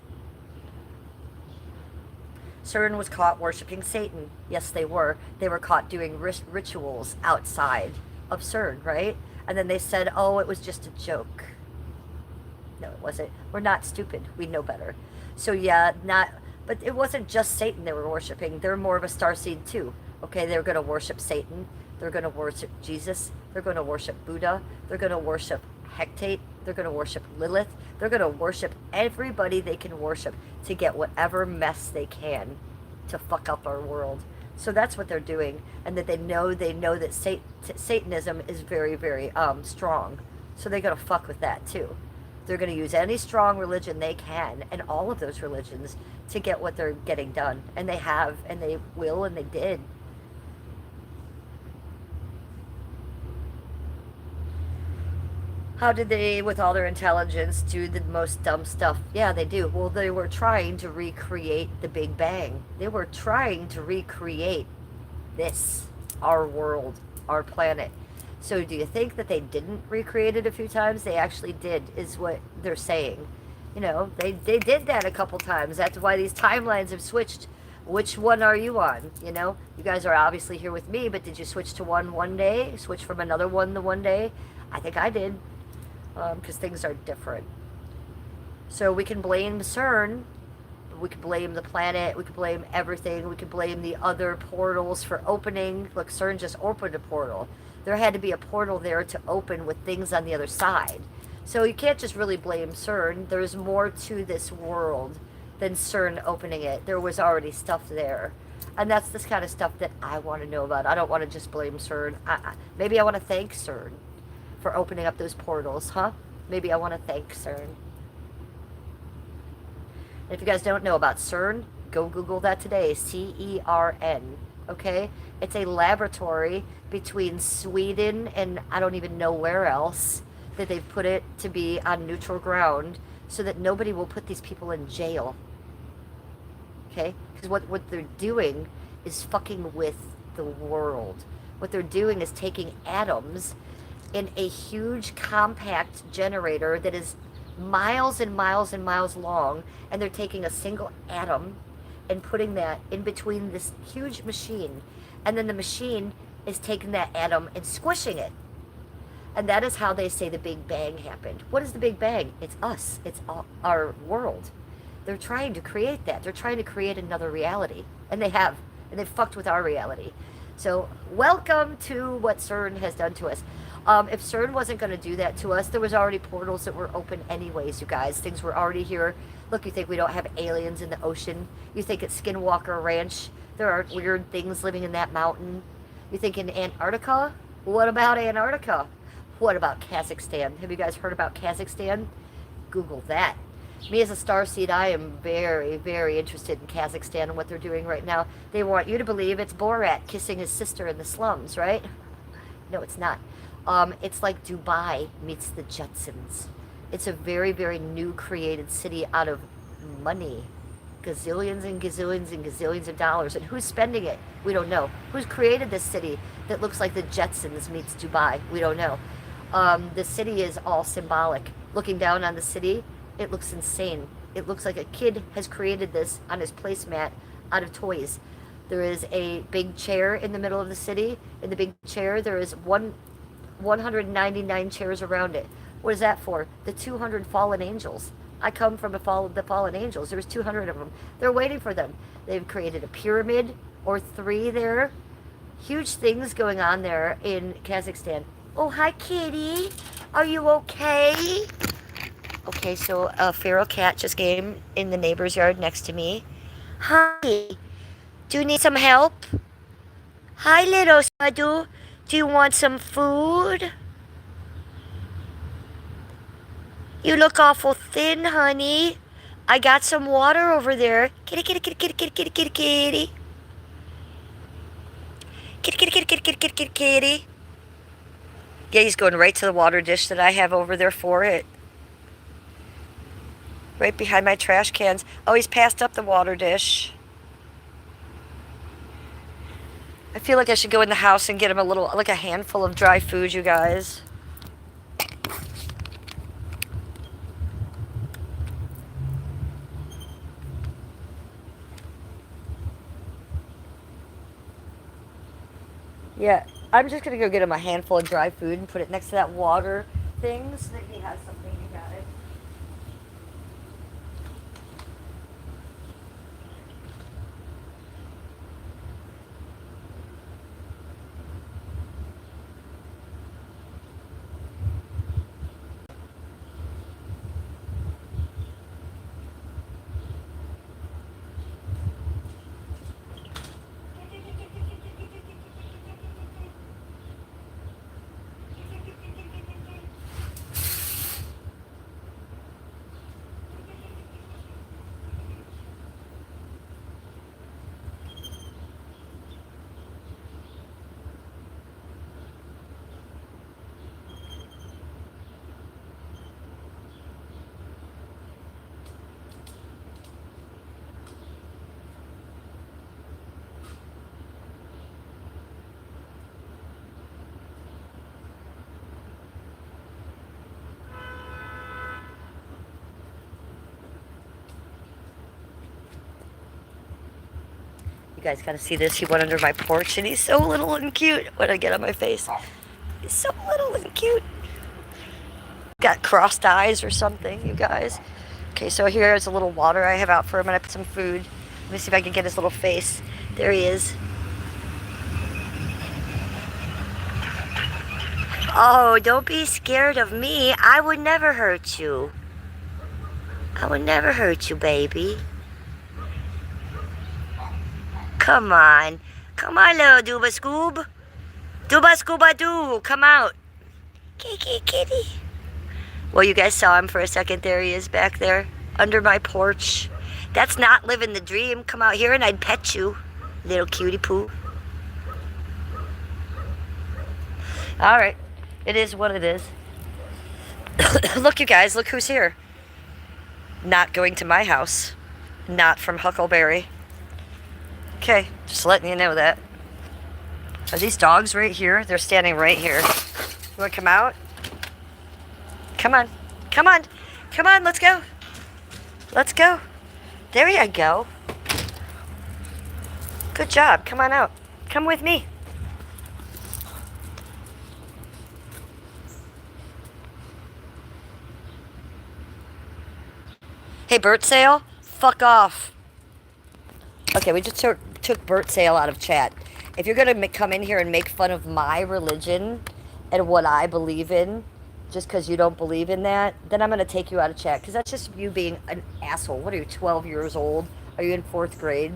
CERN was caught worshiping Satan. Yes, they were. They were caught doing rituals outside of CERN, right? And then they said, oh, it was just a joke. No, it wasn't. We're not stupid. We know better. So yeah, but it wasn't just Satan they were worshiping. They're more of a starseed too. Okay, they're going to worship Satan. They're going to worship Jesus. They're going to worship Buddha. They're going to worship Hecate. They're going to worship Lilith. They're going to worship everybody they can worship to get whatever mess they can to fuck up our world. So that's what they're doing, and that they know that Satanism is very, very strong. So they're going to fuck with that too. They're going to use any strong religion they can, and all of those religions, to get what they're getting done. And they have, and they will, and they did. How did they, with all their intelligence, do the most dumb stuff? Yeah, they do. Well, they were trying to recreate the Big Bang. They were trying to recreate this, our world, our planet. So do you think that they didn't recreate it a few times? They actually did, is what they're saying. You know, they did that a couple times. That's why these timelines have switched. Which one are you on? You know, you guys are obviously here with me, but did you switch to one day? Switch from another one the one day? I think I did. Because things are different. So we can blame CERN, we can blame the planet, we can blame everything, we can blame the other portals for opening. Look, CERN just opened a portal. There had to be a portal there to open with things on the other side. So you can't just really blame CERN. There's more to this world than CERN opening it. There was already stuff there. And that's this kind of stuff that I want to know about. I don't want to just blame CERN. Maybe I want to thank CERN for opening up those portals, huh? Maybe I want to thank CERN. And if you guys don't know about CERN, go Google that today. CERN, okay? It's a laboratory between Sweden and I don't even know where else that they've put it to be on neutral ground so that nobody will put these people in jail, okay? Because what they're doing is fucking with the world. What they're doing is taking atoms in a huge compact generator that is miles and miles and miles long, and they're taking a single atom and putting that in between this huge machine, and then the machine is taking that atom and squishing it. And that is how they say the Big Bang happened. What is the Big Bang? It's us. It's our world. They're trying to create that. They're trying to create another reality, and they have, and they've fucked with our reality. So, welcome to what CERN has done to us. If CERN wasn't going to do that to us, there was already portals that were open anyways, you guys. Things were already here. Look, you think we don't have aliens in the ocean? You think at Skinwalker Ranch there aren't weird things living in that mountain? You think in Antarctica? What about Antarctica? What about Kazakhstan? Have you guys heard about Kazakhstan? Google that. Me as a starseed, I am very, very interested in Kazakhstan and what they're doing right now. They want you to believe it's Borat kissing his sister in the slums, right? No, it's not. It's like Dubai meets the Jetsons. It's a very, very new created city out of money. Gazillions and gazillions and gazillions of dollars. And who's spending it? We don't know. Who's created this city that looks like the Jetsons meets Dubai? We don't know. The city is all symbolic. Looking down on the city, it looks insane. It looks like a kid has created this on his placemat out of toys. There is a big chair in the middle of the city. In the big chair, there is 199 chairs around it. What is that for? The 200 fallen angels. I come from the fallen angels. There's 200 of them. They're waiting for them. They've created a pyramid or 3 there. Huge things going on there in Kazakhstan. Oh, hi, kitty. Are you okay? Okay, so a feral cat just came in the neighbor's yard next to me. Hi. Do you need some help? Hi, little Sadu. Do you want some food? You look awful thin, honey. I got some water over there. Kitty, kitty, kitty, kitty, kitty, kitty, kitty, kitty. Kitty, kitty, kitty, kitty, kitty, kitty, kitty, kitty. Yeah, he's going right to the water dish that I have over there for it. Right behind my trash cans. Oh, he's passed up the water dish. I feel like I should go in the house and get him like a handful of dry food, you guys. Yeah, I'm just going to go get him a handful of dry food and put it next to that water thing so that he has something to got it. You guys gotta see this. He went under my porch and he's so little and cute. What I get on my face? He's so little and cute. Got crossed eyes or something, you guys. Okay, so here's a little water I have out for him and I put some food. Let me see if I can get his little face. There he is. Oh, don't be scared of me. I would never hurt you. I would never hurt you, baby. Come on. Come on, little Dooba Scoob. Dooba Scooba Doo. Come out. Kitty, kitty. Well, you guys saw him for a second. There he is back there under my porch. That's not living the dream. Come out here and I'd pet you, little cutie poo. All right. It is what it is. Look, you guys. Look who's here. Not going to my house. Not from Huckleberry. Okay, just letting you know that. Are these dogs right here? They're standing right here. You want to come out? Come on. Come on. Come on, let's go. Let's go. There you go. Good job. Come on out. Come with me. Hey, Bert Sale, fuck off. Okay, we just took Bert Sale out of chat. If you're going to come in here and make fun of my religion and what I believe in, just because you don't believe in that, then I'm going to take you out of chat. Because that's just you being an asshole. What are you, 12 years old? Are you in 4th grade?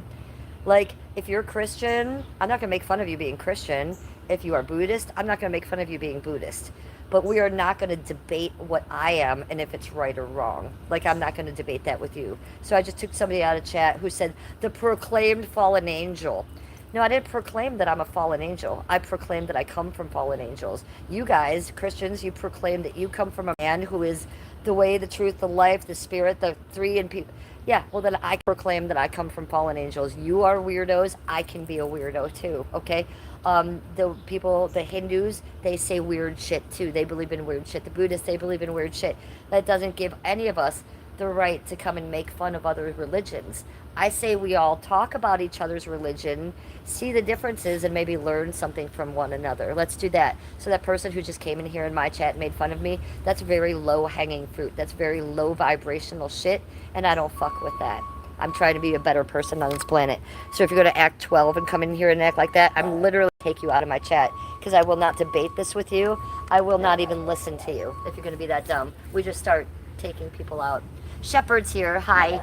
Like, if you're Christian, I'm not going to make fun of you being Christian. If you are Buddhist, I'm not going to make fun of you being Buddhist. But we are not going to debate what I am and if it's right or wrong. Like, I'm not going to debate that with you. So I just took somebody out of chat who said, the proclaimed fallen angel. No, I didn't proclaim that I'm a fallen angel. I proclaimed that I come from fallen angels. You guys, Christians, you proclaim that you come from a man who is the way, the truth, the life, the spirit, the three in people. Yeah, well, then I proclaim that I come from fallen angels. You are weirdos. I can be a weirdo too, okay? The people, the Hindus, they say weird shit too. They believe in weird shit. The Buddhists, they believe in weird shit. That doesn't give any of us the right to come and make fun of other religions. I say we all talk about each other's religion, see the differences, and maybe learn something from one another. Let's do that. So that person who just came in here in my chat and made fun of me, that's very low-hanging fruit. That's very low vibrational shit, and I don't fuck with that. I'm trying to be a better person on this planet. So if you're going to act 12 and come in here and act like that, I'm literally take you out of my chat, because I will not debate this with you. I will not even listen to you if you're going to be that dumb. We just start taking people out. Shepard's here. Hi.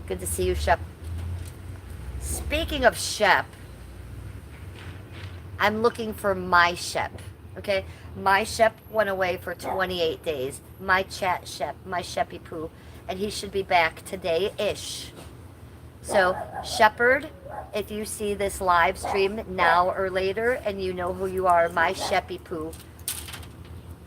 Good to see you, Shep. Speaking of Shep, I'm looking for my Shep. Okay? My Shep went away for 28 days. My chat Shep, my Sheppy Poo. And he should be back today-ish. So, Shepherd, if you see this live stream now or later and you know who you are, my Sheppy Poo,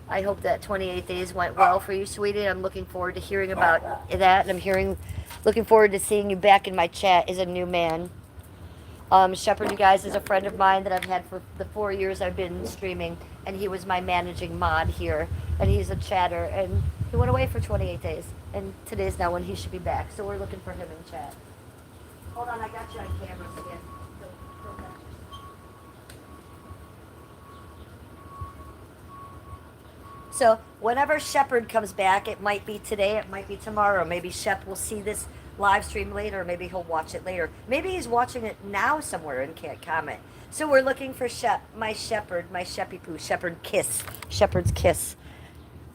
I hope that 28 days went well for you, sweetie. I'm looking forward to hearing about that. And looking forward to seeing you back in my chat as a new man. Shepherd, you guys, is a friend of mine that I've had for the 4 years I've been streaming. And he was my managing mod here. And he's a chatter. And he went away for 28 days. And today's now when he should be back. So we're looking for him in chat. Hold on, I got you on camera again. So whenever Shepherd comes back, it might be today, it might be tomorrow. Maybe Shep will see this live stream later. Maybe he'll watch it later. Maybe he's watching it now somewhere and can't comment. So we're looking for Shep, my Shepherd, my Sheppy Poo, Shepherd Kiss, Shepherd's Kiss.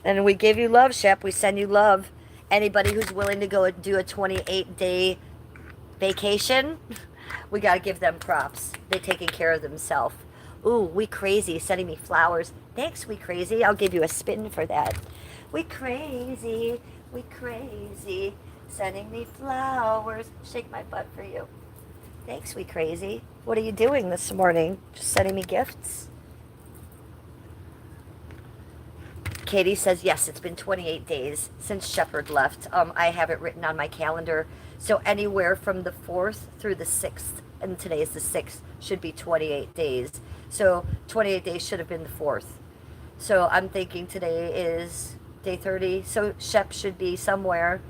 And we give you love, Shep. We send you love. Anybody who's willing to go and do a 28-day vacation, we got to give them props. They're taking care of themselves. Ooh, we crazy, sending me flowers. Thanks, we crazy. I'll give you a spin for that. We crazy, sending me flowers. Shake my butt for you. Thanks, we crazy. What are you doing this morning? Just sending me gifts? Katie says, yes, it's been 28 days since Shepherd left. I have it written on my calendar. So anywhere from the 4th through the 6th, and today is the 6th, should be 28 days. So 28 days should have been the 4th. So I'm thinking today is day 30. So Shep should be somewhere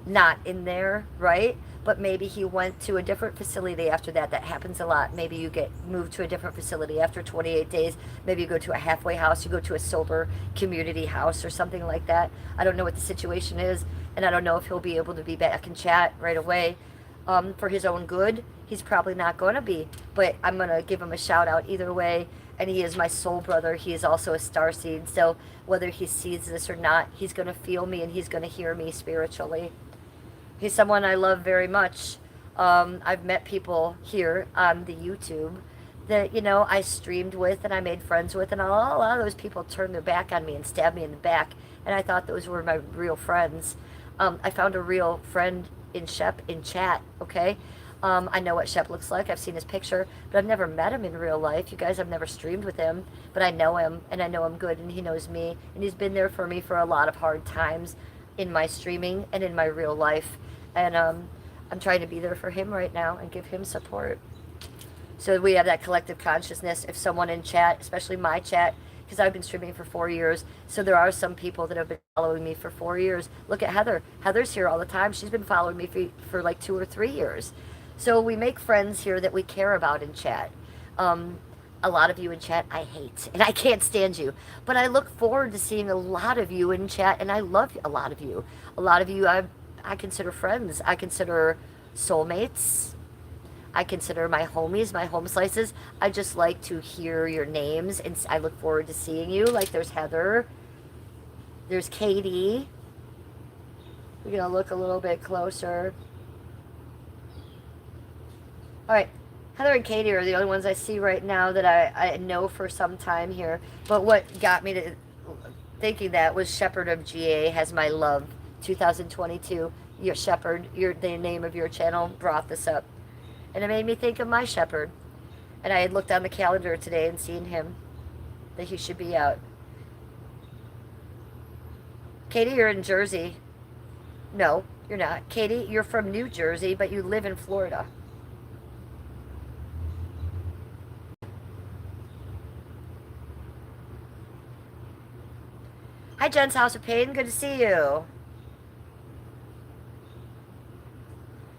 not in there, right? But maybe he went to a different facility after that. That happens a lot. Maybe you get moved to a different facility after 28 days. Maybe you go to a halfway house. You go to a sober community house or something like that. I don't know what the situation is. And I don't know if he'll be able to be back in chat right away. For his own good, he's probably not going to be. But I'm going to give him a shout out either way. And he is my soul brother. He is also a starseed. So whether he sees this or not, he's going to feel me and he's going to hear me spiritually. He's someone I love very much. I've met people here on the YouTube that, you know, I streamed with and I made friends with. And a lot of those people turned their back on me and stabbed me in the back. And I thought those were my real friends. I found a real friend in Shep in chat, okay? I know what Shep looks like. I've seen his picture, but I've never met him in real life. You guys, I've never streamed with him, but I know him, and I know him good, and he knows me, and he's been there for me for a lot of hard times in my streaming and in my real life, and I'm trying to be there for him right now and give him support. So we have that collective consciousness. If someone in chat, especially my chat, because I've been streaming for 4 years, so there are some people that have been following me for 4 years. Look at Heather. Heather's here all the time. She's been following me for like 2 or 3 years. So we make friends here that we care about in chat. A lot of you in chat I hate, and I can't stand you. But I look forward to seeing a lot of you in chat, and I love a lot of you. A lot of you I consider friends. I consider soulmates. I consider my homies, my home slices. I just like to hear your names, and I look forward to seeing you. Like there's Heather, there's Katie. We're going to look a little bit closer. All right. Heather and Katie are the only ones I see right now that I know for some time here. But what got me to thinking that was Shepherd of GA has my love. 2022. Your Shepherd, the name of your channel brought this up. And it made me think of my Shepherd. And I had looked on the calendar today and seen him, that he should be out. Katie, you're in Jersey. No, you're not. Katie, you're from New Jersey, but you live in Florida. Hi, Jen's House of Pain. Good to see you.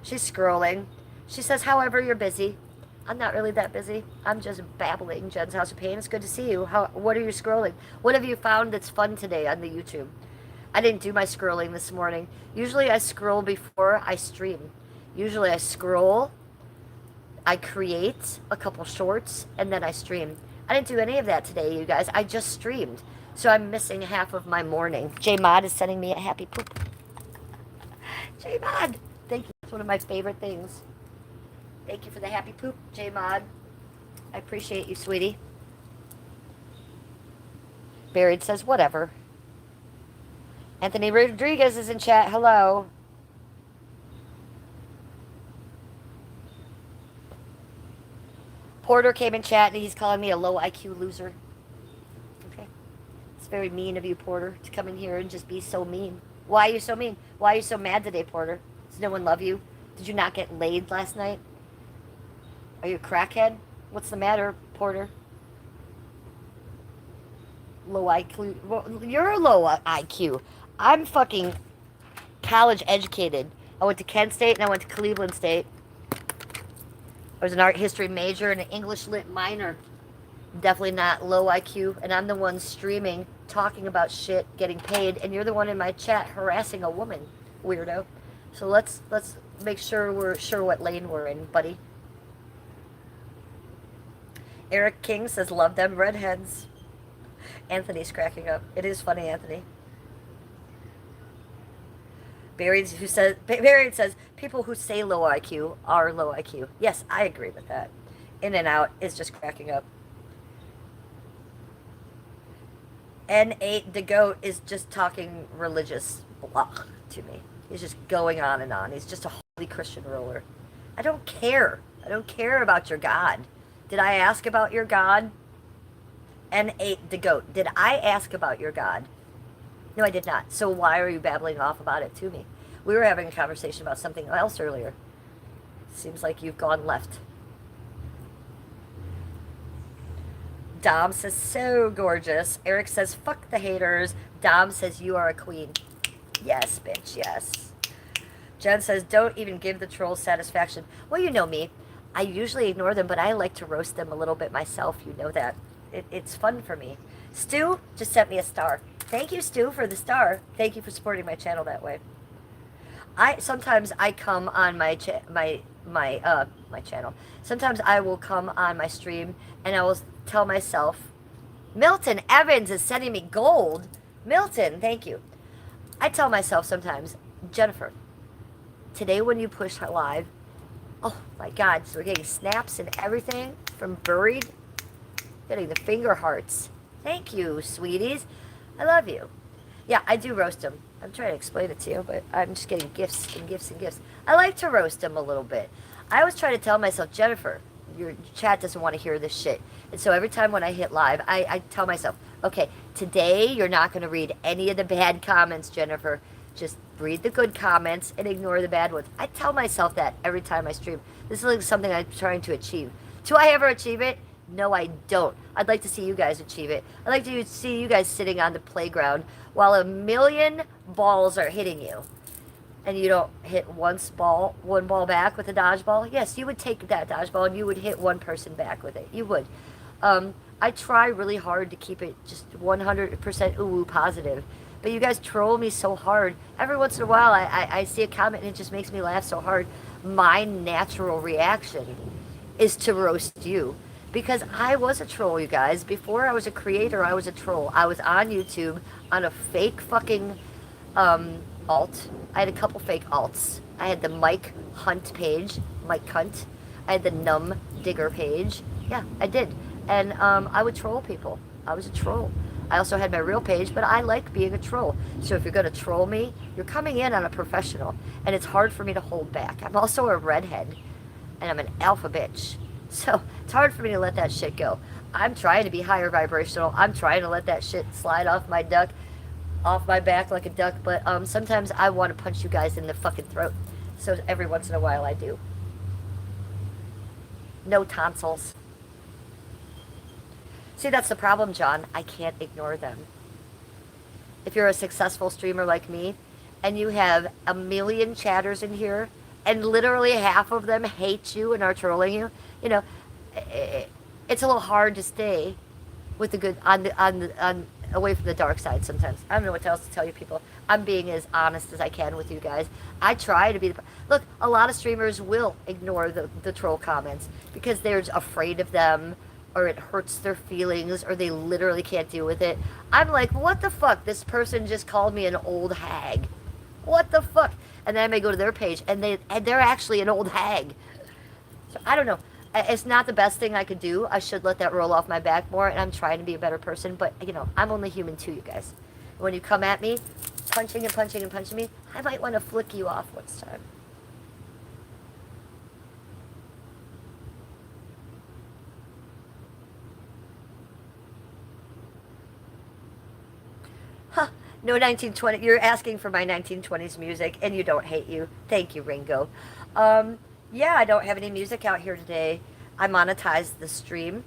She's scrolling. She says, however, you're busy. I'm not really that busy. I'm just babbling. Jen's House of Pain. It's good to see you. What are you scrolling? What have you found that's fun today on the YouTube? I didn't do my scrolling this morning. Usually I scroll before I stream. Usually I scroll, I create a couple shorts, and then I stream. I didn't do any of that today, you guys. I just streamed. So I'm missing half of my morning. J Mod is sending me a happy poop. J Mod, thank you. It's one of my favorite things. Thank you for the happy poop, J Mod. I appreciate you, sweetie. Buried says, whatever. Anthony Rodriguez is in chat. Hello. Porter came in chat and he's calling me a low IQ loser. Okay. It's very mean of you, Porter, to come in here and just be so mean. Why are you so mean? Why are you so mad today, Porter? Does no one love you? Did you not get laid last night? Are you a crackhead? What's the matter, Porter? Low IQ. Well, you're a low IQ. I'm fucking college educated. I went to Kent State and I went to Cleveland State. I was an art history major and an English lit minor. Definitely not low IQ. And I'm the one streaming, talking about shit, getting paid. And you're the one in my chat harassing a woman, weirdo. So let's make sure we're sure what lane we're in, buddy. Eric King says, love them redheads. Anthony's cracking up. It is funny, Anthony. Buried says, people who say low IQ are low IQ. Yes, I agree with that. In and Out is just cracking up. N8 the Goat is just talking religious blah to me. He's just going on and on. He's just a holy Christian ruler. I don't care. I don't care about your God. Did I ask about your God? N8 the Goat. Did I ask about your God? No, I did not. So why are you babbling off about it to me? We were having a conversation about something else earlier. Seems like you've gone left. Dom says, so gorgeous. Eric says, fuck the haters. Dom says, you are a queen. Yes, bitch, yes. Jen says, don't even give the trolls satisfaction. Well, you know me. I usually ignore them, but I like to roast them a little bit myself. You know that. It's fun for me. Stu just sent me a star. Thank you, Stu, for the star. Thank you for supporting my channel that way. Sometimes I come on my channel. Sometimes I will come on my stream and I will tell myself, Milton Evans is sending me gold. Milton, thank you. I tell myself sometimes, Jennifer, today when you push live, oh my God, so we're getting snaps and everything from Buried. Getting the finger hearts. Thank you, sweeties. I love you. Yeah, I do roast them. I'm trying to explain it to you, but I'm just getting gifts and gifts and gifts. I like to roast them a little bit. I always try to tell myself, Jennifer, your chat doesn't want to hear this shit. And so every time when I hit live, I tell myself, okay, today you're not going to read any of the bad comments, Jennifer. Just read the good comments and ignore the bad ones. I tell myself that every time I stream. This is like something I'm trying to achieve. Do I ever achieve it? No, I don't. I'd like to see you guys achieve it. I'd like to see you guys sitting on the playground while a million balls are hitting you. And you don't hit one ball back with a dodgeball. Yes, you would take that dodgeball and you would hit one person back with it. You would. I try really hard to keep it just 100% ooh positive. But you guys troll me so hard. Every once in a while, I see a comment and it just makes me laugh so hard. my natural reaction is to roast you. Because I was a troll, you guys. Before I was a creator, I was a troll. I was on YouTube on a fake fucking alt. I had a couple fake alts. I had the Mike Hunt page, Mike Hunt. I had the Numb Digger page. Yeah, I did. And I would troll people. I was a troll. I also had my real page, but I like being a troll. So if you're going to troll me, you're coming in on a professional. And it's hard for me to hold back. I'm also a redhead, and I'm an alpha bitch. So it's hard for me to let that shit go. I'm trying to be higher vibrational. I'm trying to let that shit slide off my back like a duck. But sometimes I want to punch you guys in the fucking throat. So every once in a while I do. No tonsils. See, that's the problem, John. I can't ignore them. If you're a successful streamer like me, and you have a million chatters in here, and literally half of them hate you and are trolling you, you know, it's a little hard to stay with the good on away from the dark side sometimes. I don't know what else to tell you people. I'm being as honest as I can with you guys. I try to be look, a lot of streamers will ignore the troll comments because they're afraid of them, or it hurts their feelings, or they literally can't deal with it. I'm like, what the fuck? This person just called me an old hag. What the fuck? And then I may go to their page, and they're actually an old hag. So I don't know. It's not the best thing I could do. I should let that roll off my back more, and I'm trying to be a better person. But, you know, I'm only human too, you guys. When you come at me, punching and punching and punching me, I might want to flick you off once time. Huh. No 1920. You're asking for my 1920s music, and you don't hate you. Thank you, Ringo. Yeah, I don't have any music out here today. I monetized the stream,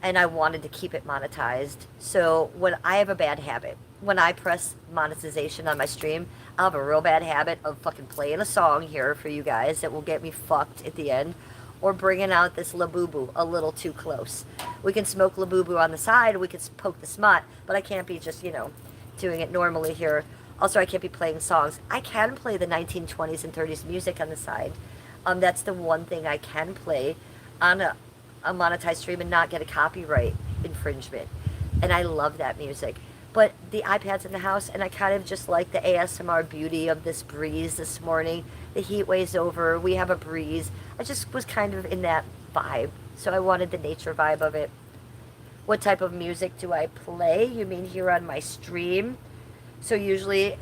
and I wanted to keep it monetized. So when I have a bad habit, when I press monetization on my stream, I'll have a real bad habit of fucking playing a song here for you guys that will get me fucked at the end, or bringing out this Labubu a little too close. We can smoke Labubu on the side, we can poke the smut, but I can't be just, you know, doing it normally here. Also, I can't be playing songs. I can play the 1920s and 30s music on the side. That's the one thing I can play on a monetized stream and not get a copyright infringement. And I love that music. But the iPad's in the house, and I kind of just like the ASMR beauty of this breeze this morning. The heat waves over. We have a breeze. I just was kind of in that vibe. So I wanted the nature vibe of it. What type of music do I play? You mean here on my stream? So usually,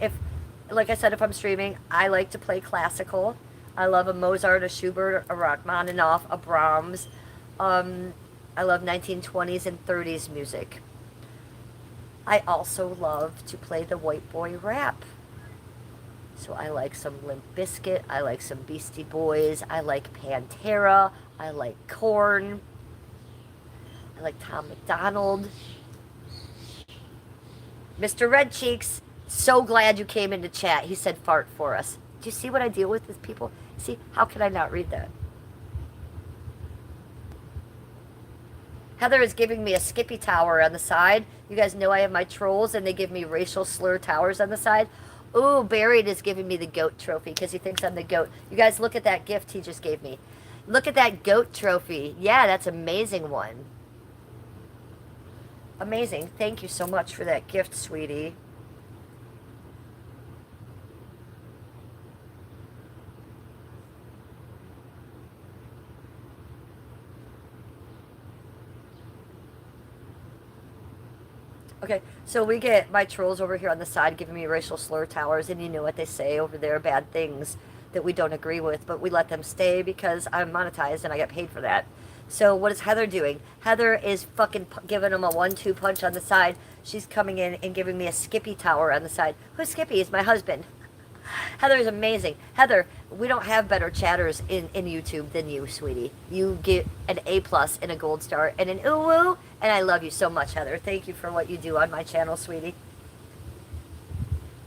like I said, if I'm streaming, I like to play classical. I love a Mozart, a Schubert, a Rachmaninoff, a Brahms. I love 1920s and 30s music. I also love to play the white boy rap. So I like some Limp Bizkit, I like some Beastie Boys, I like Pantera, I like Korn, I like Tom McDonald. Mr. Red Cheeks, so glad you came into chat. He said fart for us. Do you see what I deal with people? See, how can I not read that? Heather is giving me a Skippy tower on the side. You guys know I have my trolls, and they give me racial slur towers on the side. Ooh, Buried is giving me the goat trophy because he thinks I'm the goat. You guys, look at that gift he just gave me. Look at that goat trophy. Yeah, that's an amazing one. Amazing. Thank you so much for that gift, sweetie. Okay, so we get my trolls over here on the side giving me racial slur towers, and you know what they say over there, bad things that we don't agree with, but we let them stay because I'm monetized and I get paid for that. So what is Heather doing? Heather is fucking giving them a 1-2 punch on the side. She's coming in and giving me a Skippy tower on the side. Who's Skippy? Is my husband. Heather is amazing. Heather, we don't have better chatters in YouTube than you, sweetie. You get an A+ and a gold star and an ooh-woo, and I love you so much, Heather. Thank you for what you do on my channel, sweetie.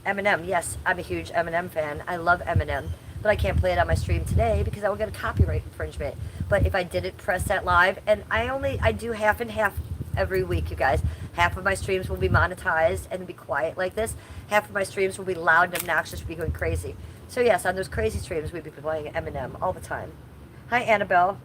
Eminem, yes, I'm a huge Eminem fan. I love Eminem, but I can't play it on my stream today because I will get a copyright infringement. But if I didn't press that live, and I do half and half every week, you guys. Half of my streams will be monetized and be quiet like this. Half of my streams will be loud and obnoxious, be going crazy. So yes, on those crazy streams, we'd be playing Eminem all the time. Hi, Annabelle.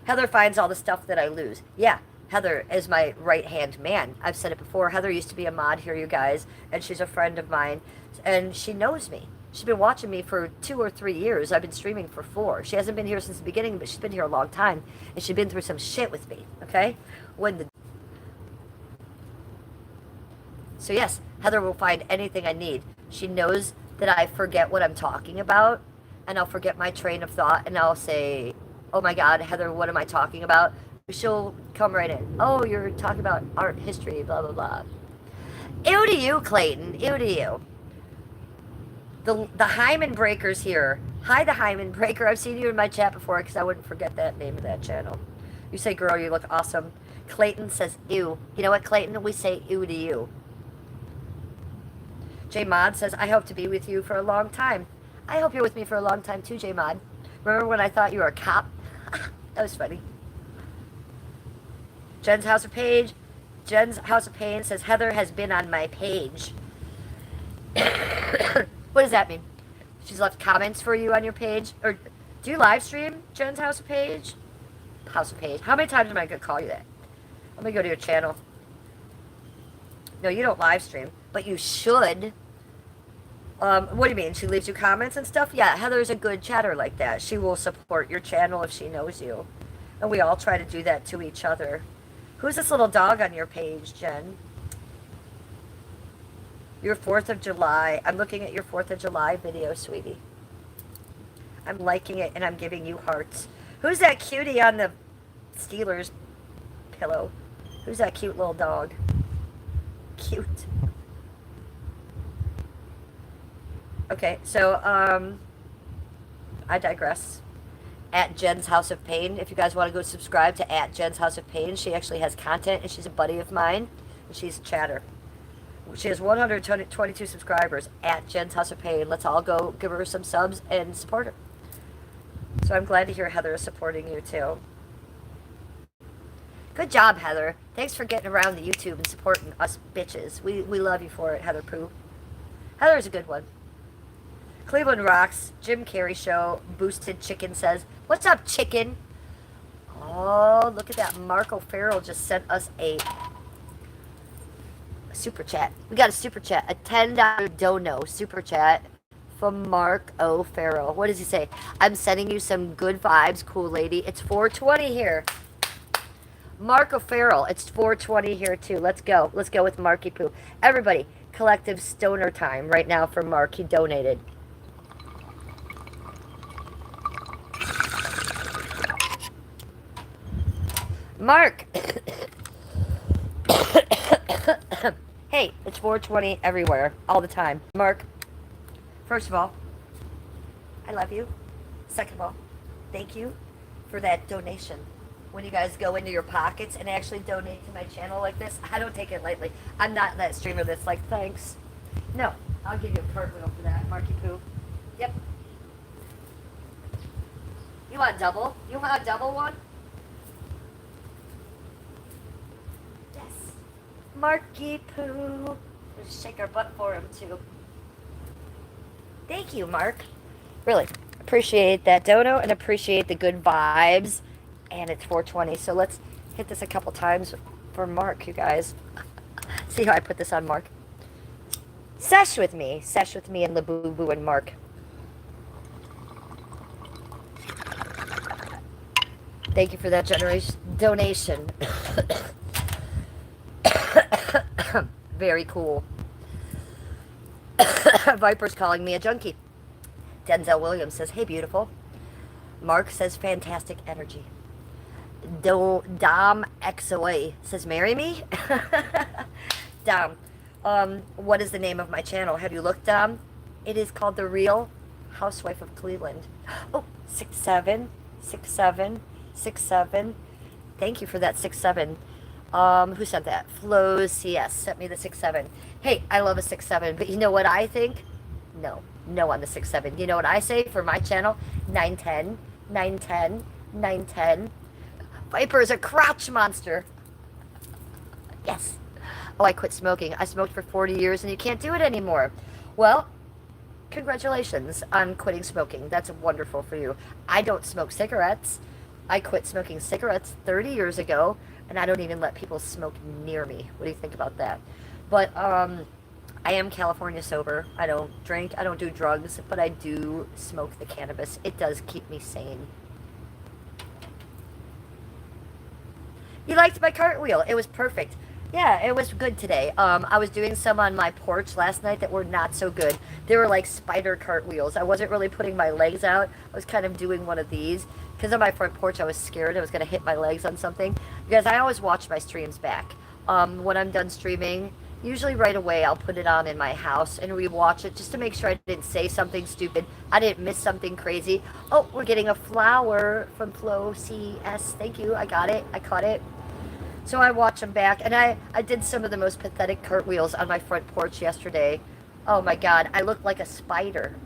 Heather finds all the stuff that I lose. Yeah, Heather is my right-hand man. I've said it before. Heather used to be a mod here, you guys, and she's a friend of mine, and she knows me. She's been watching me for 2 or 3 years. I've been streaming for 4. She hasn't been here since the beginning, but she's been here a long time, and she's been through some shit with me, okay? So yes, Heather will find anything I need. She knows that I forget what I'm talking about, and I'll forget my train of thought, and I'll say, oh my God, Heather, what am I talking about? She'll come right in. Oh, you're talking about art history, blah, blah, blah. Ew to you, Clayton. Ew to you. The Hyman Breaker's here. Hi, the Hyman Breaker. I've seen you in my chat before because I wouldn't forget that name of that channel. You say, girl, you look awesome. Clayton says, ew. You know what, Clayton? We say ew to you. J Mod says, I hope to be with you for a long time. I hope you're with me for a long time too, J Mod. Remember when I thought you were a cop? That was funny. Jen's House of Pain says, Heather has been on my page. What does that mean? She's left comments for you on your page? Or do you live stream Jen's House of Page? House of Page. How many times am I going to call you that? Let me go to your channel. No, you don't live stream, but you should. What do you mean? She leaves you comments and stuff? Yeah, Heather's a good chatter like that. She will support your channel if she knows you. And we all try to do that to each other. Who's this little dog on your page, Jen? Your 4th of July. I'm looking at your 4th of July video, sweetie. I'm liking it and I'm giving you hearts. Who's that cutie on the Steelers pillow? Who's that cute little dog? Cute. Okay, so, I digress. At Jen's House of Pain. If you guys want to go subscribe to at Jen's House of Pain, she actually has content, and she's a buddy of mine, and she's a chatter. She has 122 subscribers at Jen's House of Pain. Let's all go give her some subs and support her. So I'm glad to hear Heather is supporting you, too. Good job, Heather. Thanks for getting around the YouTube and supporting us bitches. We love you for it, Heather Pooh. Heather's a good one. Cleveland rocks. Jim Carrey show. Boosted Chicken says, what's up, chicken? Oh, look at that. Mark O'Farrell just sent us a super chat. We got a super chat. A $10 dono super chat from Mark O'Farrell. What does he say? I'm sending you some good vibes, cool lady. It's 4:20 here. Mark O'Farrell. It's 4:20 here, too. Let's go. Let's go with Marky Poo. Everybody, collective stoner time right now for Mark. He donated. Mark! Hey, it's 4:20 everywhere, all the time. Mark, first of all, I love you. Second of all, thank you for that donation. When you guys go into your pockets and actually donate to my channel like this, I don't take it lightly. I'm not that streamer that's like, thanks. No, I'll give you a cartwheel for that, Marky Poo. Yep. You want a double? You want a double one? Marky Poo. Just shake our butt for him, too. Thank you, Mark. Really, appreciate that dono and appreciate the good vibes. And it's 4:20, so let's hit this a couple times for Mark, you guys. See how I put this on Mark. Sesh with me and Labubu and Mark. Thank you for that generous donation. Very cool. Viper's calling me a junkie. Denzel Williams says, hey, beautiful. Mark says, fantastic energy. Dom XOA says, marry me? Dom, what is the name of my channel? Have you looked, Dom? It is called The Real Housewife of Cleveland. Oh, 67, 67, 67. Thank you for that 67. Who sent that? Flows CS sent me the 6-7. Hey, I love a 6-7, but you know what I think? No on the 6-7. You know what I say for my channel? 9-10, 9-10, 9-10. Viper is a crotch monster. Yes. Oh, I quit smoking. I smoked for 40 years and you can't do it anymore. Well, congratulations on quitting smoking. That's wonderful for you. I don't smoke cigarettes. I quit smoking cigarettes 30 years ago, and I don't even let people smoke near me. What do you think about that? But I am California sober. I don't drink. I don't do drugs, but I do smoke the cannabis. It does keep me sane. You liked my cartwheel. It was perfect. Yeah, it was good today. I was doing some on my porch last night that were not so good. They were like spider cartwheels. I wasn't really putting my legs out. I was kind of doing one of these. Because on my front porch, I was scared I was going to hit my legs on something. Because I always watch my streams back. When I'm done streaming, usually right away, I'll put it on in my house and rewatch it just to make sure I didn't say something stupid. I didn't miss something crazy. Oh, we're getting a flower from Flo CS. Thank you. I got it. I caught it. So I watch them back, and I did some of the most pathetic cartwheels on my front porch yesterday. Oh my God, I looked like a spider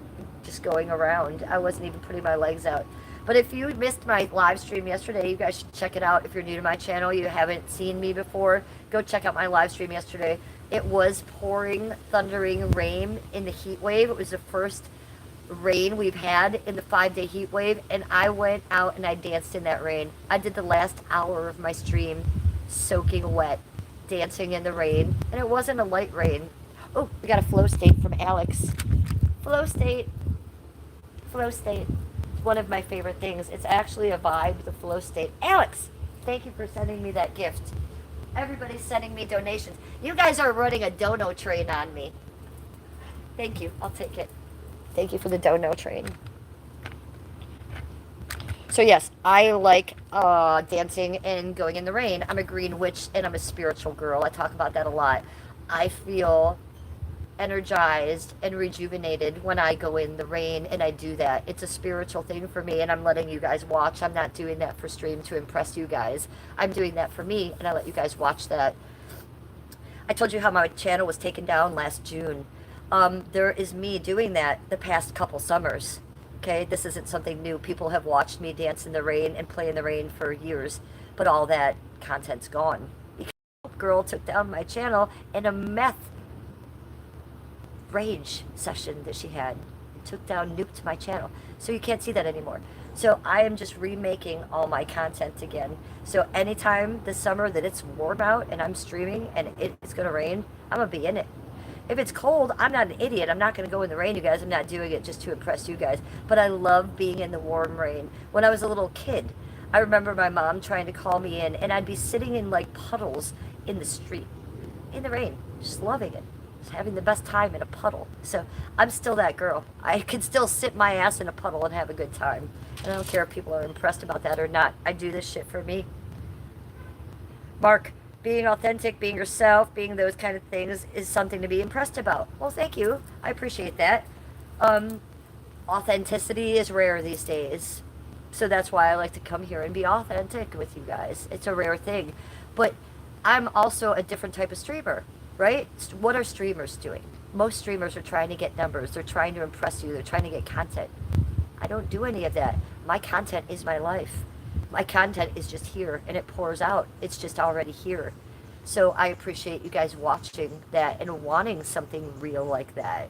just going around. I wasn't even putting my legs out. But if you missed my live stream yesterday, you guys should check it out. If you're new to my channel, you haven't seen me before, go check out my live stream yesterday. It was pouring, thundering rain in the heat wave. It was the first rain we've had in the 5-day heat wave, and I went out and I danced in that rain. I did the last hour of my stream soaking wet, dancing in the rain, and it wasn't a light rain. Oh, we got a flow state from Alex. Flow state. Flow state. It's one of my favorite things. It's actually a vibe, the flow state. Alex, thank you for sending me that gift. Everybody's sending me donations. You guys are running a dono train on me. Thank you. I'll take it. Thank you for the dono train. So yes, I like dancing and going in the rain. I'm a green witch and I'm a spiritual girl. I talk about that a lot. I feel energized and rejuvenated when I go in the rain and I do that. It's a spiritual thing for me, and I'm letting you guys watch. I'm not doing that for stream to impress you guys. I'm doing that for me, and I let you guys watch that. I told you how my channel was taken down last June. There is me doing that the past couple summers. Okay, this isn't something new. People have watched me dance in the rain and play in the rain for years, but all that content's gone. Because a girl took down my channel in a meth rage session that she had. Took down, nuked my channel. So you can't see that anymore. So I am just remaking all my content again. So anytime this summer that it's warm out and I'm streaming and it's going to rain, I'm going to be in it. If it's cold, I'm not an idiot. I'm not going to go in the rain, you guys. I'm not doing it just to impress you guys. But I love being in the warm rain. When I was a little kid, I remember my mom trying to call me in, and I'd be sitting in like puddles in the street, in the rain, just loving it. Just having the best time in a puddle. So I'm still that girl. I can still sit my ass in a puddle and have a good time. And I don't care if people are impressed about that or not. I do this shit for me. Mark, being authentic, being yourself, being those kind of things is something to be impressed about. Well, thank you. I appreciate that. Authenticity is rare these days. So that's why I like to come here and be authentic with you guys. It's a rare thing. But I'm also a different type of streamer, right? What are streamers doing? Most streamers are trying to get numbers. They're trying to impress you. They're trying to get content. I don't do any of that. My content is my life. My content is just here and it pours out. It's just already here. So I appreciate you guys watching that and wanting something real like that.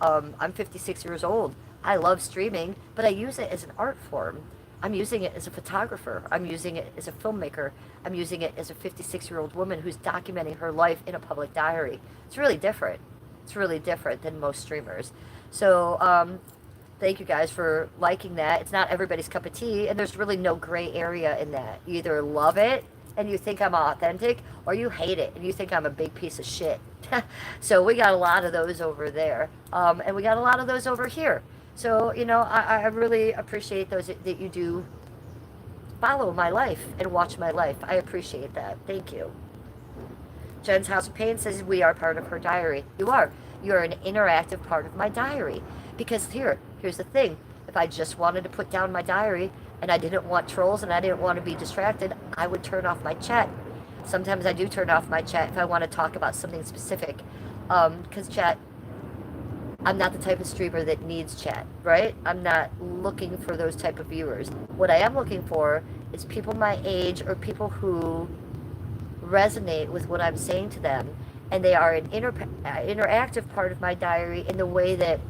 I'm 56 years old. I love streaming, but I use it as an art form. I'm using it as a photographer. I'm using it as a filmmaker. I'm using it as a 56-year-old woman who's documenting her life in a public diary. It's really different. It's really different than most streamers. So thank you guys for liking that. It's not everybody's cup of tea, and there's really no gray area in that. You either love it and you think I'm authentic, or you hate it and you think I'm a big piece of shit. So we got a lot of those over there, and we got a lot of those over here. So, you know, I really appreciate those that you do follow my life and watch my life. I appreciate that. Thank you. Jen's House of Pain says we are part of her diary. You are. You're an interactive part of my diary. Because here's the thing. If I just wanted to put down my diary and I didn't want trolls and I didn't want to be distracted, I would turn off my chat. Sometimes I do turn off my chat if I want to talk about something specific. Because chat, I'm not the type of streamer that needs chat, right? I'm not looking for those type of viewers. What I am looking for is people my age or people who resonate with what I'm saying to them and they are an interactive part of my diary in the way that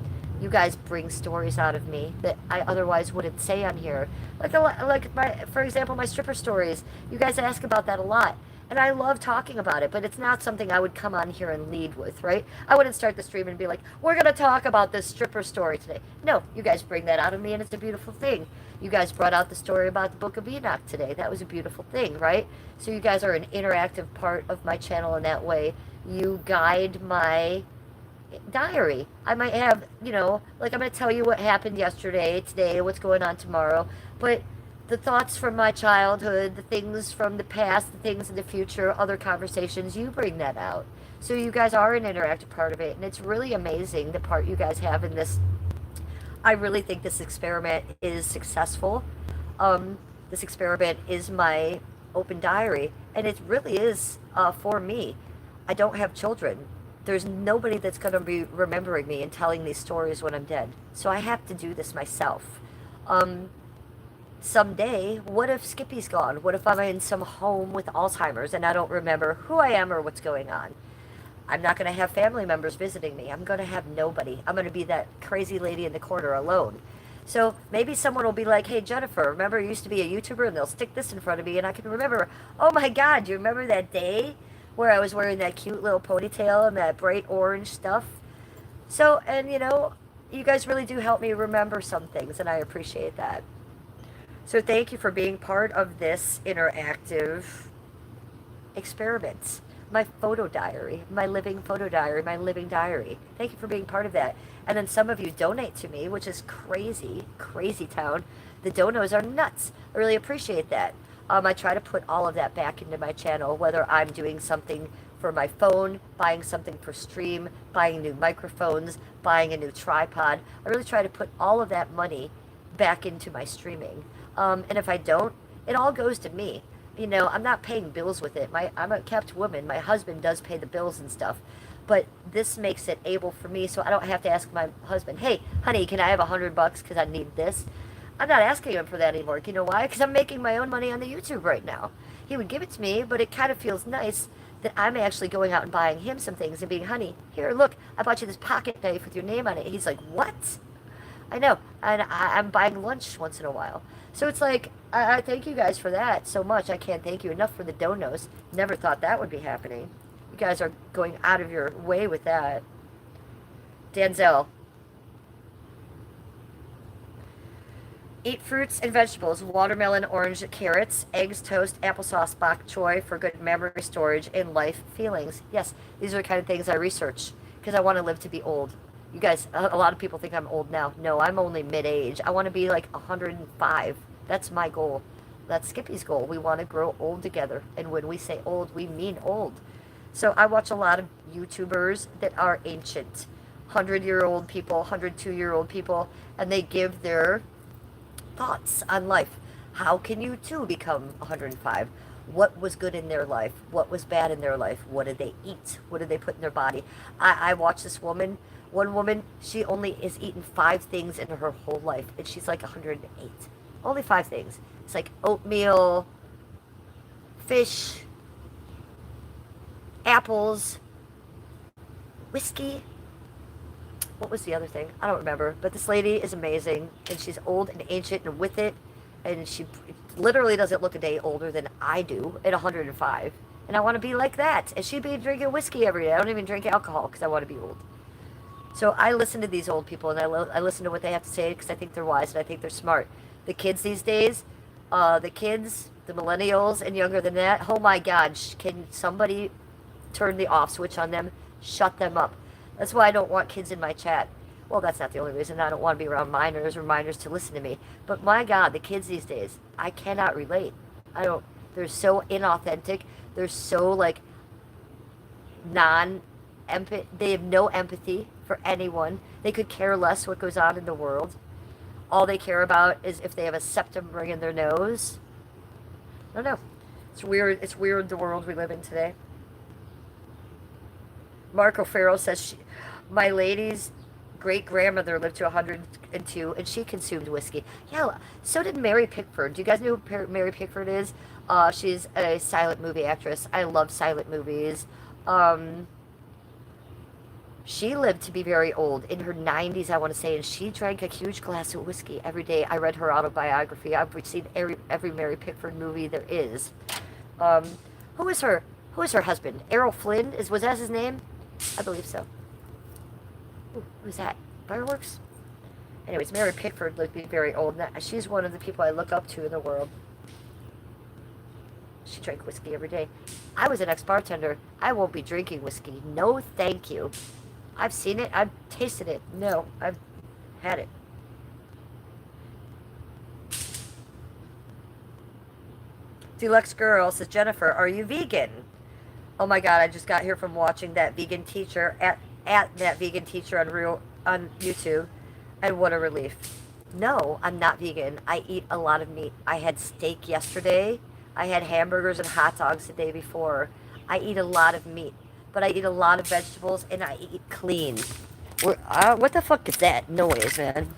you guys bring stories out of me that I otherwise wouldn't say on here. For example, my stripper stories. You guys ask about that a lot. And I love talking about it, but it's not something I would come on here and lead with, right? I wouldn't start the stream and be like, we're going to talk about this stripper story today. No, you guys bring that out of me, and it's a beautiful thing. You guys brought out the story about the Book of Enoch today. That was a beautiful thing, right? So you guys are an interactive part of my channel in that way. You guide my diary. I might have, like I'm going to tell you what happened yesterday, today, what's going on tomorrow, but the thoughts from my childhood, the things from the past, the things in the future, other conversations, you bring that out. So you guys are an interactive part of it, and it's really amazing the part you guys have in this. I really think this experiment is successful. This experiment is my open diary, and it really is for me. I don't have children. There's nobody that's going to be remembering me and telling these stories when I'm dead. So I have to do this myself. Someday, what if Skippy's gone? What if I'm in some home with Alzheimer's and I don't remember who I am or what's going on? I'm not going to have family members visiting me. I'm going to have nobody. I'm going to be that crazy lady in the corner alone. So maybe someone will be like, hey, Jennifer, remember you used to be a YouTuber, and they'll stick this in front of me and I can remember, oh my God, do you remember that day where I was wearing that cute little ponytail and that bright orange stuff? So, and you guys really do help me remember some things, and I appreciate that. So thank you for being part of this interactive experiment. My photo diary, my living photo diary, my living diary. Thank you for being part of that. And then some of you donate to me, which is crazy, crazy town. The donos are nuts. I really appreciate that. I try to put all of that back into my channel, whether I'm doing something for my phone, buying something for stream, buying new microphones, buying a new tripod. I really try to put all of that money back into my streaming. And if I don't, it all goes to me. I'm not paying bills with it. I'm a kept woman. My husband does pay the bills and stuff. But this makes it able for me, so I don't have to ask my husband, hey, honey, can I have $100 because I need this? I'm not asking him for that anymore. You know why? Because I'm making my own money on the YouTube right now. He would give it to me, but it kind of feels nice that I'm actually going out and buying him some things and being, honey, here, look, I bought you this pocket knife with your name on it. He's like, what? I know. And I'm buying lunch once in a while. So it's like, I thank you guys for that so much. I can't thank you enough for the donos. Never thought that would be happening. You guys are going out of your way with that. Denzel. Eat fruits and vegetables, watermelon, orange, carrots, eggs, toast, applesauce, bok choy for good memory storage and life feelings. Yes, these are the kind of things I research because I want to live to be old. You guys, a lot of people think I'm old now. No, I'm only mid-age. I want to be like 105. That's my goal. That's Skippy's goal. We want to grow old together. And when we say old, we mean old. So I watch a lot of YouTubers that are ancient. 100-year-old people, 102-year-old people, and they give their thoughts on life. How can you too become 105? What was good in their life? What was bad in their life? What did they eat? What did they put in their body? I watch this woman. One woman, she only has eaten 5 things in her whole life, and she's like 108. Only 5 things. It's like oatmeal, fish, apples, whiskey. What was the other thing? I don't remember. But this lady is amazing, and she's old and ancient and with it, and she literally doesn't look a day older than I do at 105. And I want to be like that. And she'd be drinking whiskey every day. I don't even drink alcohol because I want to be old. So I listen to these old people, and I listen to what they have to say because I think they're wise and I think they're smart. The kids these days, the millennials and younger than that, oh my God, can somebody turn the off switch on them? Shut them up. That's why I don't want kids in my chat. Well, that's not the only reason. I don't want to be around minors or minors to listen to me. But my God, the kids these days, I cannot relate. They're so inauthentic. They're so like they have no empathy for anyone. They could care less what goes on in the world. All they care about is if they have a septum ring in their nose. I don't know. It's weird. It's weird the world we live in today. Marco Farrell says, my lady's great-grandmother lived to 102, and she consumed whiskey. Yeah, so did Mary Pickford. Do you guys know who Mary Pickford is? She's a silent movie actress. I love silent movies. She lived to be very old, in her 90s, I want to say, and she drank a huge glass of whiskey every day. I read her autobiography. I've seen every Mary Pickford movie there is. Um, who is her? Who is her husband? Errol Flynn? Was that his name? I believe so. Ooh, who's that? Fireworks? Anyways, Mary Pickford lived to be very old. She's one of the people I look up to in the world. She drank whiskey every day. I was an ex-bartender. I won't be drinking whiskey. No, thank you. I've seen it. I've tasted it. No, I've had it. Deluxe Girl says, Jennifer, are you vegan? Oh my God, I just got here from watching that vegan teacher at that vegan teacher on YouTube, and what a relief. No, I'm not vegan. I eat a lot of meat. I had steak yesterday. I had hamburgers and hot dogs the day before. I eat a lot of meat, but I eat a lot of vegetables, and I eat clean. What the fuck is that noise, man?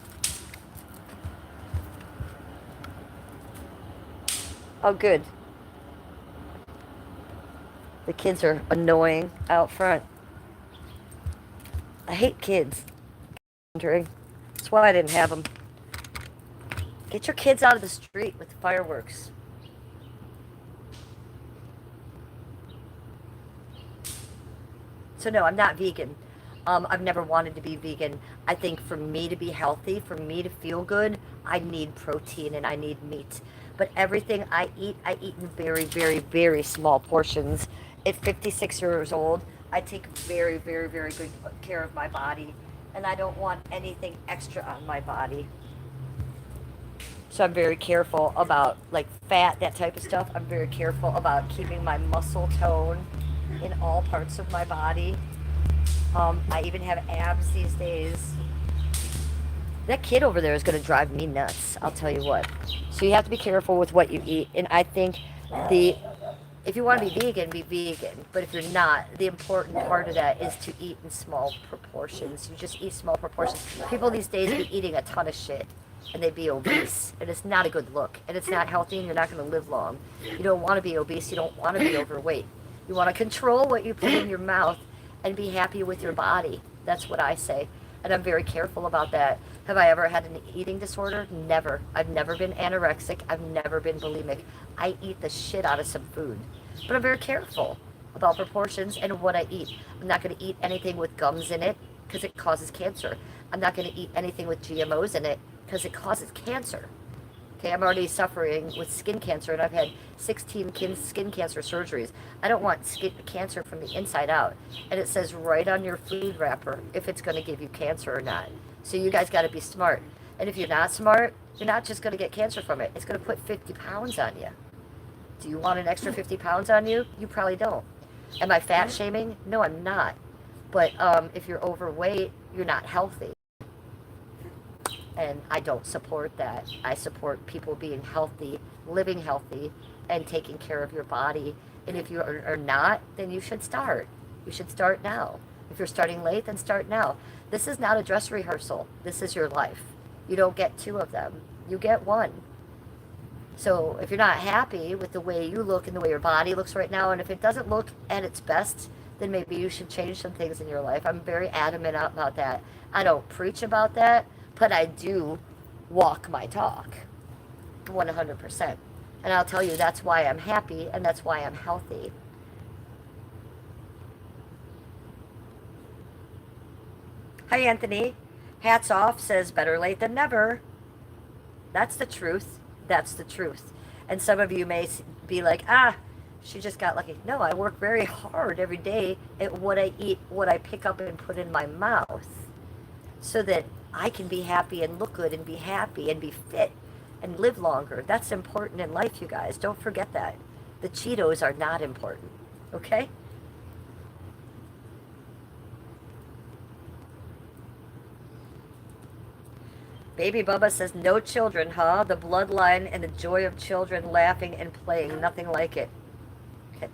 Oh, good. The kids are annoying out front. I hate kids. That's why I didn't have them. Get your kids out of the street with the fireworks. So no, I'm not vegan. I've never wanted to be vegan. I think for me to be healthy, for me to feel good, I need protein and I need meat. But everything I eat in very, very, very small portions. At 56 years old, I take very, very, very good care of my body. And I don't want anything extra on my body. So I'm very careful about like fat, that type of stuff. I'm very careful about keeping my muscle tone in all parts of my body. I even have abs these days. That kid over there is going to drive me nuts, I'll tell you what. So you have to be careful with what you eat. And I think if you want to be vegan. But if you're not, the important part of that is to eat in small proportions. You just eat small proportions. People these days be eating a ton of shit, and they'd be obese. And it's not a good look. And it's not healthy, and you're not going to live long. You don't want to be obese. You don't want to be overweight. You want to control what you put in your mouth and be happy with your body. That's what I say. And I'm very careful about that. Have I ever had an eating disorder? Never. I've never been anorexic. I've never been bulimic. I eat the shit out of some food. But I'm very careful about proportions and what I eat. I'm not going to eat anything with gums in it because it causes cancer. I'm not going to eat anything with GMOs in it because it causes cancer. Okay, I'm already suffering with skin cancer, and I've had 16 skin cancer surgeries. I don't want skin cancer from the inside out. And it says right on your food wrapper if it's going to give you cancer or not. So you guys got to be smart. And if you're not smart, you're not just going to get cancer from it. It's going to put 50 pounds on you. Do you want an extra 50 pounds on you? You probably don't. Am I fat shaming? No, I'm not. But if you're overweight, you're not healthy. And I don't support that. I support people being healthy, living healthy, and taking care of your body. And if you are not, then you should start. You should start now. If you're starting late, then start now. This is not a dress rehearsal. This is your life. You don't get two of them. You get one. So if you're not happy with the way you look and the way your body looks right now, and if it doesn't look at its best, then maybe you should change some things in your life. I'm very adamant about that. I don't preach about that, but I do walk my talk 100%. And I'll tell you, that's why I'm happy and that's why I'm healthy. Hi, Anthony. Hats off says better late than never. That's the truth. That's the truth. And some of you may be like, she just got lucky. No, I work very hard every day at what I eat, what I pick up and put in my mouth, so that I can be happy and look good and be happy and be fit and live longer. That's important in life, you guys. Don't forget that. The Cheetos are not important, okay? Baby Bubba says, no children, huh? The bloodline and the joy of children laughing and playing. Nothing like it. Okay.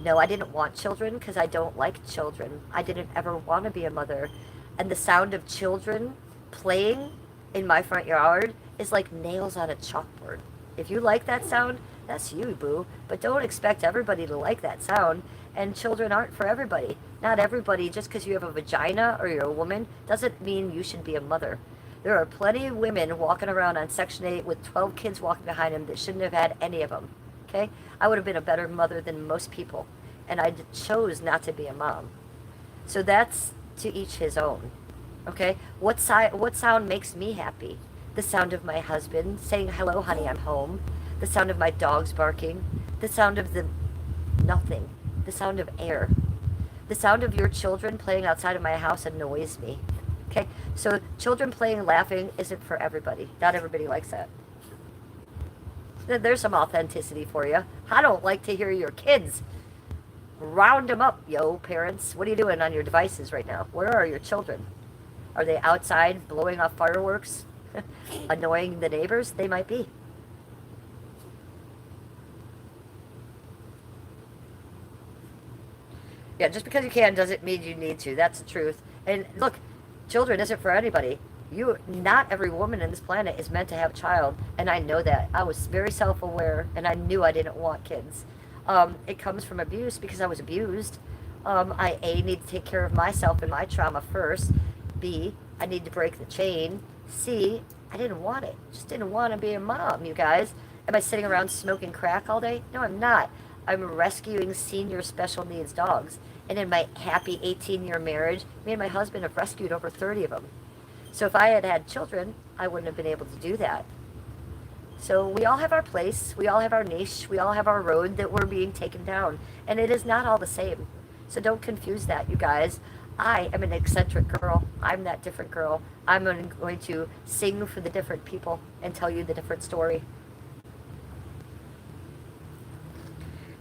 No, I didn't want children because I don't like children. I didn't ever want to be a mother. And the sound of children playing in my front yard is like nails on a chalkboard. If you like that sound, That's you, boo. But don't expect everybody to like that sound. And children aren't for everybody. Not everybody, just because you have a vagina or you're a woman, doesn't mean you should be a mother. There are plenty of women walking around on Section 8 with 12 kids walking behind them that shouldn't have had any of them. Okay? I would have been a better mother than most people. And I chose not to be a mom. So that's to each his own. Okay? What sound makes me happy? The sound of my husband saying, "Hello, honey, I'm home." The sound of my dogs barking. The sound of the nothing. The sound of air. The sound of your children playing outside of my house annoys me. Okay? So children playing and laughing isn't for everybody. Not everybody likes that. There's some authenticity for you. I don't like to hear your kids. Round them up, yo, parents. What are you doing on your devices right now? Where are your children? Are they outside blowing off fireworks? Annoying the neighbors? They might be. Yeah, just because you can doesn't mean you need to. That's the truth. And look, children isn't for anybody. Not every woman in this planet is meant to have a child, and I know that. I was very self-aware, and I knew I didn't want kids. It comes from abuse because I was abused. I need to take care of myself and my trauma first. B, I need to break the chain. C, I didn't want it. Just didn't want to be a mom, you guys. Am I sitting around smoking crack all day? No, I'm not. I'm rescuing senior special needs dogs. And in my happy 18-year marriage, me and my husband have rescued over 30 of them. So if I had had children, I wouldn't have been able to do that. So we all have our place, we all have our niche, we all have our road that we're being taken down. And it is not all the same. So don't confuse that, you guys. I am an eccentric girl. I'm that different girl. I'm going to sing for the different people and tell you the different story.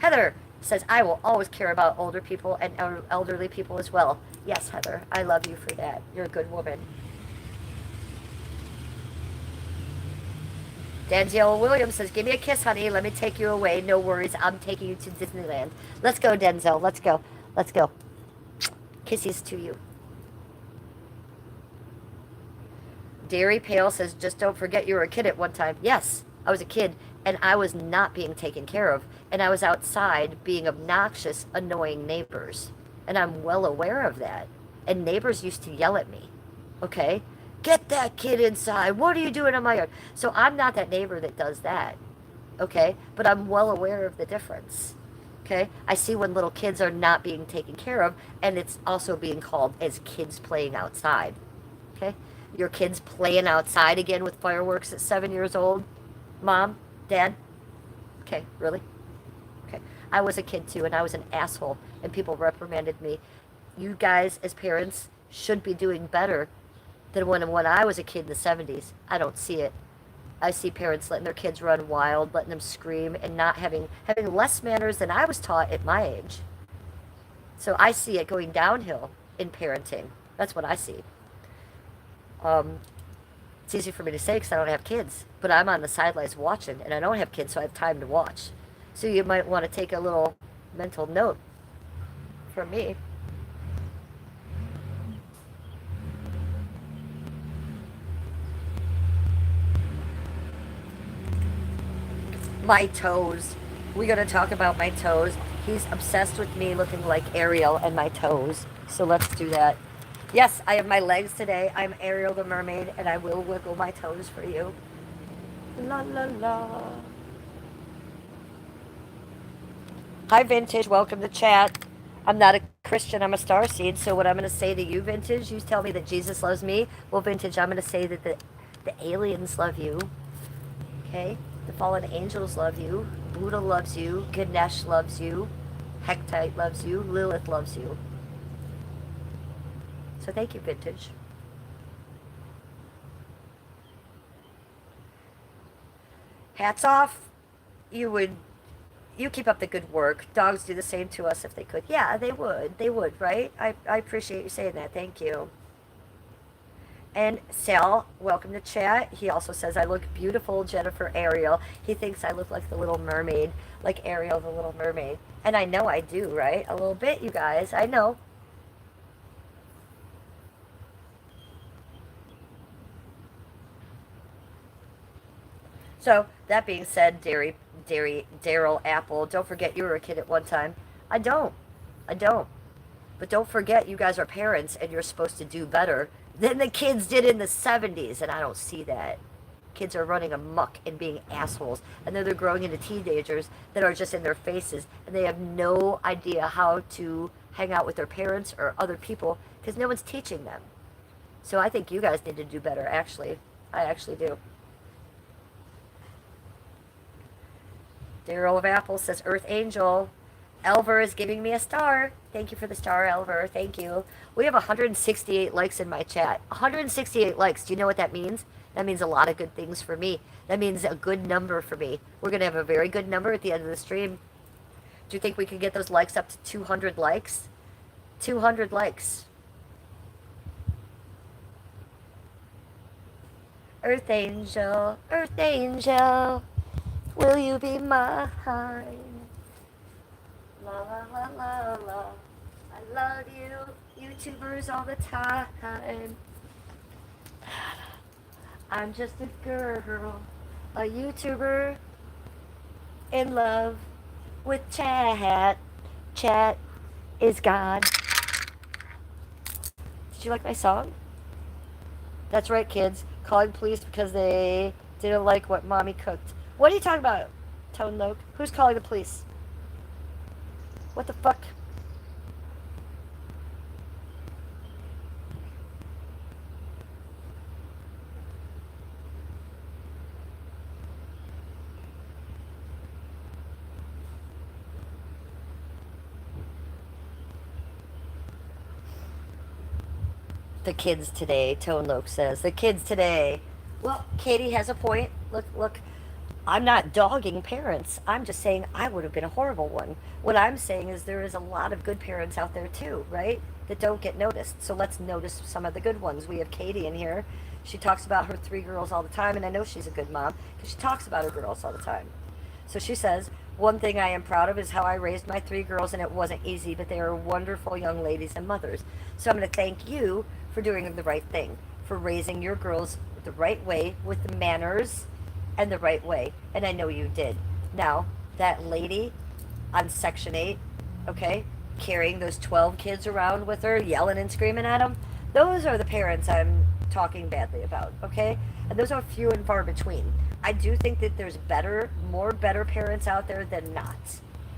Heather says, I will always care about older people and elderly people as well. Yes, Heather, I love you for that. You're a good woman. Denzel Williams says, give me a kiss, honey. Let me take you away. No worries. I'm taking you to Disneyland. Let's go, Denzel. Let's go. Let's go. Kisses to you. Dairy Pale says, just don't forget you were a kid at one time. Yes, I was a kid, and I was not being taken care of. And I was outside being obnoxious, annoying neighbors. And I'm well aware of that. And neighbors used to yell at me. Okay? Get that kid inside. What are you doing in my yard? So I'm not that neighbor that does that. Okay? But I'm well aware of the difference. Okay? I see when little kids are not being taken care of, and it's also being called as kids playing outside. Okay? Your kids playing outside again with fireworks at 7 years old? Mom? Dad? Okay, really? Okay. I was a kid too, and I was an asshole, and people reprimanded me. You guys, as parents, should be doing better than when I was a kid in the 70s. I don't see it. I see parents letting their kids run wild, letting them scream, and not having less manners than I was taught at my age. So I see it going downhill in parenting. That's what I see. It's easy for me to say because I don't have kids, but I'm on the sidelines watching, and I don't have kids, so I have time to watch. So you might want to take a little mental note from me. My toes. We're going to talk about my toes. He's obsessed with me looking like Ariel and my toes. So let's do that. Yes, I have my legs today. I'm Ariel the mermaid, and I will wiggle my toes for you. La la la. Hi, Vintage. Welcome to chat. I'm not a Christian. I'm a starseed. So what I'm going to say to you, Vintage, you tell me that Jesus loves me. Well, Vintage, I'm going to say that the aliens love you. Okay? The fallen angels love you. Buddha loves you. Ganesh loves you. Hecate loves you. Lilith loves you. So thank you, Vintage. Hats off. You keep up the good work. Dogs do the same to us if they could. Yeah, they would. They would, right? I appreciate you saying that. Thank you. And Sal, welcome to chat. He also says, I look beautiful, Jennifer Ariel. He thinks I look like the Little Mermaid, like Ariel the Little Mermaid. And I know I do, right? A little bit, you guys. I know. So that being said, Daryl Apple, don't forget you were a kid at one time. I don't. I don't. But don't forget you guys are parents and you're supposed to do better than the kids did in the 70s, and I don't see that. Kids are running amok and being assholes, and then they're growing into teenagers that are just in their faces, and they have no idea how to hang out with their parents or other people because no one's teaching them. So I think you guys need to do better, actually. I actually do. Daryl of Apple says, Earth Angel. Elver is giving me a star. Thank you for the star, Elver. Thank you. We have 168 likes in my chat. 168 likes. Do you know what that means? That means a lot of good things for me. That means a good number for me. We're going to have a very good number at the end of the stream. Do you think we can get those likes up to 200 likes? 200 likes. Earth Angel, will you be mine? La la la la la. I love you, YouTubers all the time. I'm just a girl, a YouTuber in love with chat. Chat is God. Did you like my song? That's right, kids. Calling police because they didn't like what mommy cooked. What are you talking about, Tone Loke? Who's calling the police? What the fuck? The kids today, Tone Loke says. The kids today. Well, Katie has a point. Look, I'm not dogging parents. I'm just saying I would have been a horrible one. What I'm saying is there is a lot of good parents out there too, right? That don't get noticed. So let's notice some of the good ones. We have Katie in here. She talks about her 3 girls all the time, and I know she's a good mom because she talks about her girls all the time. So she says, one thing I am proud of is how I raised my 3 girls, and it wasn't easy, but they are wonderful young ladies and mothers. So I'm going to thank you for doing the right thing, for raising your girls the right way, with the manners and the right way. And I know you did. Now, that lady on Section 8, okay, carrying those 12 kids around with her, yelling and screaming at them, those are the parents I'm talking badly about, okay? And those are few and far between. I do think that there's more better parents out there than not,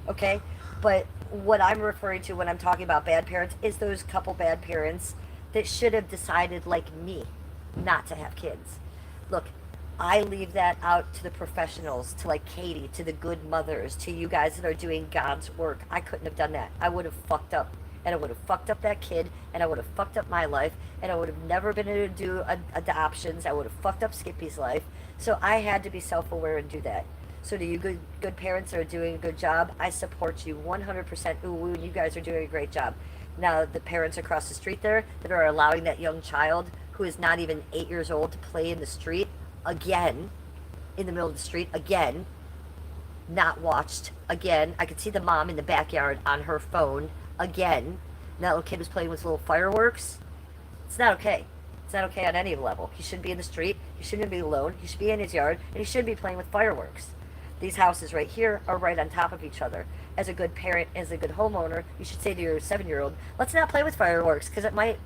okay? But what I'm referring to when I'm talking about bad parents is those couple bad parents that should have decided, like me, not to have kids. Look, I leave that out to the professionals, to like Katie, to the good mothers, to you guys that are doing God's work. I couldn't have done that. I would have fucked up. And I would have fucked up that kid, and I would have fucked up my life, and I would have never been able to do adoptions. I would have fucked up Skippy's life. So I had to be self-aware and do that. So to you good parents that are doing a good job, I support you 100%. Ooh, you guys are doing a great job. Now, the parents across the street there that are allowing that young child who is not even 8 years old to play in the street again, in the middle of the street again, not watched again. I could see the mom in the backyard on her phone again. That little kid was playing with little fireworks. It's not okay. It's not okay on any level. He shouldn't be in the street. He shouldn't be alone. He should be in his yard, and he shouldn't be playing with fireworks. These houses right here are right on top of each other. As a good parent, as a good homeowner, you should say to your 7-year-old, let's not play with fireworks because it might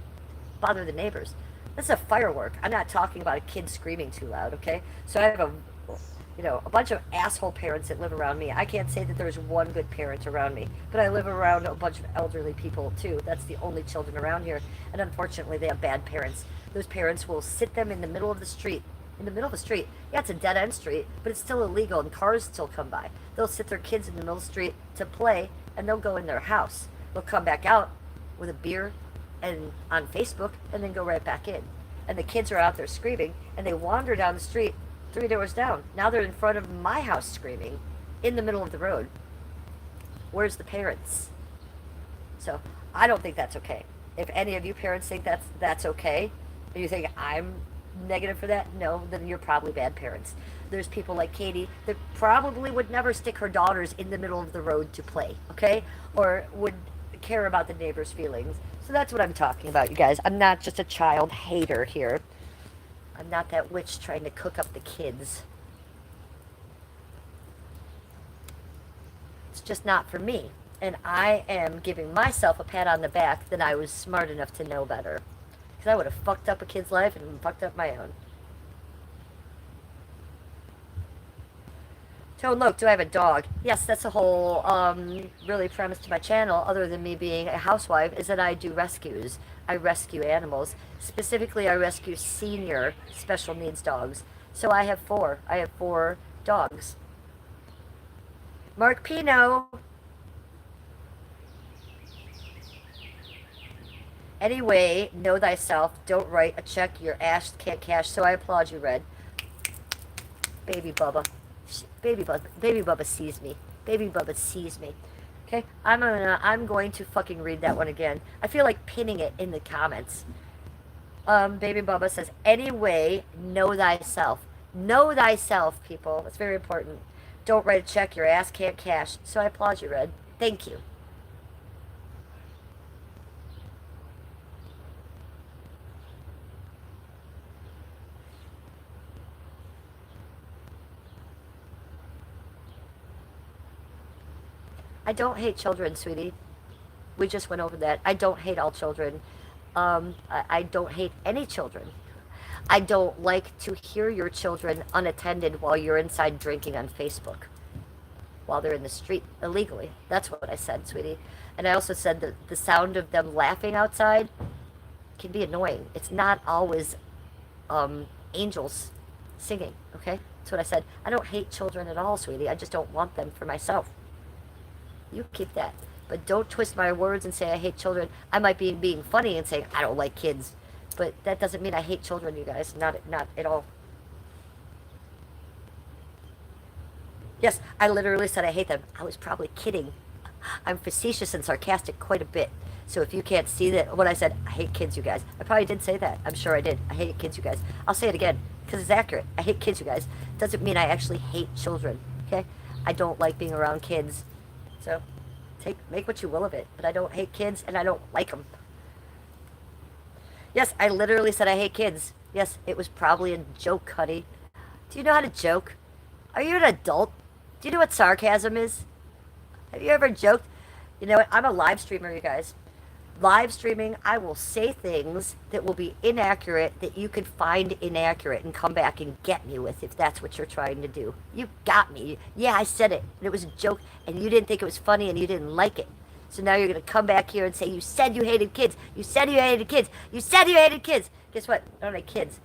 bother the neighbors. This is a firework. I'm not talking about a kid screaming too loud, okay? So I have a bunch of asshole parents that live around me. I can't say that there's one good parent around me, but I live around a bunch of elderly people too. That's the only children around here, and unfortunately they have bad parents. Those parents will sit them in the middle of the street. In the middle of the street. Yeah, it's a dead-end street, but it's still illegal and cars still come by. They'll sit their kids in the middle of the street to play, and they'll go in their house. They'll come back out with a beer and on Facebook, and then go right back in. And the kids are out there screaming, and they wander down the street 3 doors down. Now they're in front of my house screaming in the middle of the road. Where's the parents? So I don't think that's okay. If any of you parents think that's okay, and you think I'm negative for that, no, then you're probably bad parents. There's people like Katie that probably would never stick her daughters in the middle of the road to play, okay? Or would care about the neighbor's feelings. So that's what I'm talking about, you guys. I'm not just a child hater here. I'm not that witch trying to cook up the kids. It's just not for me. And I am giving myself a pat on the back that I was smart enough to know better. Because I would have fucked up a kid's life and fucked up my own. Tone, look, do I have a dog? Yes, that's the whole really premise to my channel, other than me being a housewife, is that I do rescues. I rescue animals. Specifically, I rescue senior special needs dogs. So I have four. I have 4 dogs. Mark Pino. Anyway, know thyself. Don't write a check your ass can't cash. So I applaud you, Red. Baby Bubba. Baby Bubba sees me. Baby Bubba sees me. Okay, I'm going to fucking read that one again. I feel like pinning it in the comments. Baby Bubba says, anyway, know thyself. Know thyself, people. That's very important. Don't write a check your ass can't cash. So I applaud you, Red. Thank you. I don't hate children, sweetie. We just went over that. I don't hate all children. I don't hate any children. I don't like to hear your children unattended while you're inside drinking on Facebook, while they're in the street illegally. That's what I said, sweetie. And I also said that the sound of them laughing outside can be annoying. It's not always angels singing, okay? That's what I said. I don't hate children at all, sweetie. I just don't want them for myself. You keep that. But don't twist my words and say I hate children. I might be being funny and saying I don't like kids. But that doesn't mean I hate children, you guys. Not at all. Yes, I literally said I hate them. I was probably kidding. I'm facetious and sarcastic quite a bit. So if you can't see that, what I said, I hate kids, you guys. I probably did say that. I'm sure I did. I hate kids, you guys. I'll say it again because it's accurate. I hate kids, you guys. Doesn't mean I actually hate children, okay? I don't like being around kids. So make what you will of it. But I don't hate kids and I don't like them. Yes, I literally said I hate kids. Yes, it was probably a joke, honey. Do you know how to joke? Are you an adult? Do you know what sarcasm is? Have you ever joked? You know what? I'm a live streamer, you guys. Live streaming, I will say things that will be inaccurate that you could find inaccurate and come back and get me with if that's what you're trying to do. You got me. Yeah, I said it. And it was a joke and you didn't think it was funny and you didn't like it. So now you're going to come back here and say, you said you hated kids. You said you hated kids. You said you hated kids. Guess what? I don't like kids.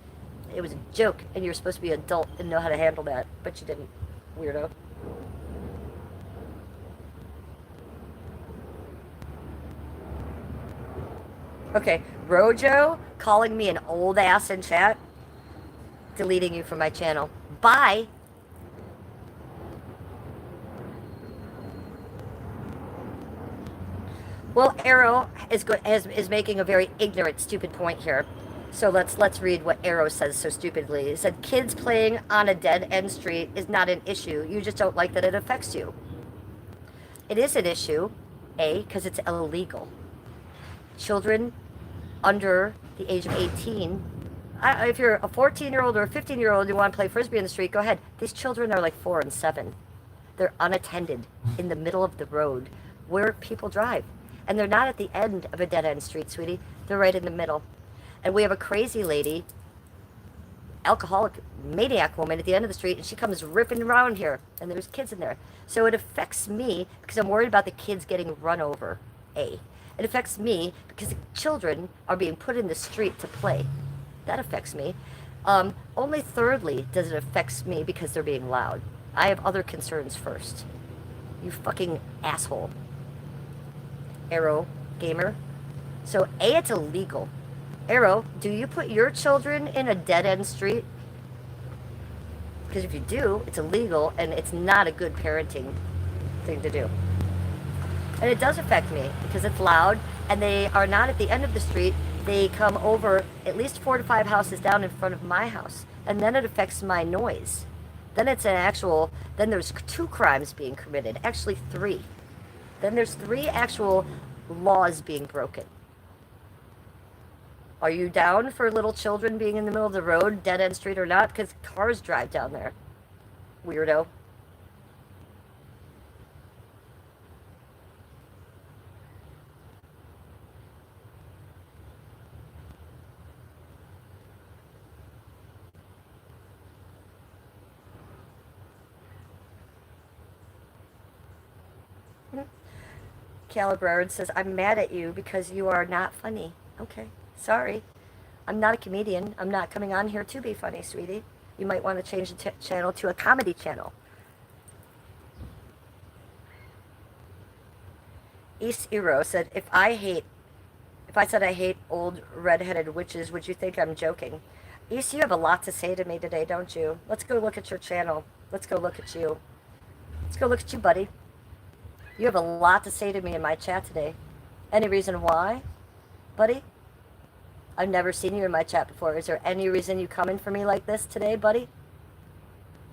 It was a joke and you're supposed to be an adult and know how to handle that. But you didn't, weirdo. Okay, Rojo calling me an old ass in chat. Deleting you from my channel. Bye. Well, Arrow is making a very ignorant, stupid point here. So let's read what Arrow says so stupidly. It said, kids playing on a dead-end street is not an issue. You just don't like that it affects you. It is an issue, A, because it's illegal. Children under the age of 18, if you're a 14-year-old or a 15-year-old and you want to play Frisbee in the street, go ahead. These children are like 4 and 7. They're unattended in the middle of the road where people drive. And they're not at the end of a dead-end street, sweetie. They're right in the middle. And we have a crazy lady, alcoholic maniac woman at the end of the street, and she comes ripping around here, and there's kids in there. So it affects me because I'm worried about the kids getting run over, A. It affects me because the children are being put in the street to play. That affects me. Only thirdly does it affect me because they're being loud. I have other concerns first. You fucking asshole. Arrow gamer. So A, it's illegal. Arrow, do you put your children in a dead-end street? Because if you do, it's illegal and it's not a good parenting thing to do. And it does affect me because it's loud and they are not at the end of the street. They come over at least 4 to 5 houses down in front of my house. And then it affects my noise. Then it's an actual, then there's 2 crimes being committed, actually 3. Then there's 3 actual laws being broken. Are you down for little children being in the middle of the road, dead-end street or not? Because cars drive down there. Weirdo. Calibrard says, I'm mad at you because you are not funny. Okay, sorry. I'm not a comedian. I'm not coming on here to be funny, sweetie. You might want to change the channel to a comedy channel. East Ero said, if I said I hate old redheaded witches, would you think I'm joking? East, you have a lot to say to me today, don't you? Let's go look at your channel. Let's go look at you. Let's go look at you, buddy. You have a lot to say to me in my chat today. Any reason why, buddy? I've never seen you in my chat before. Is there any reason you coming for me like this today, buddy?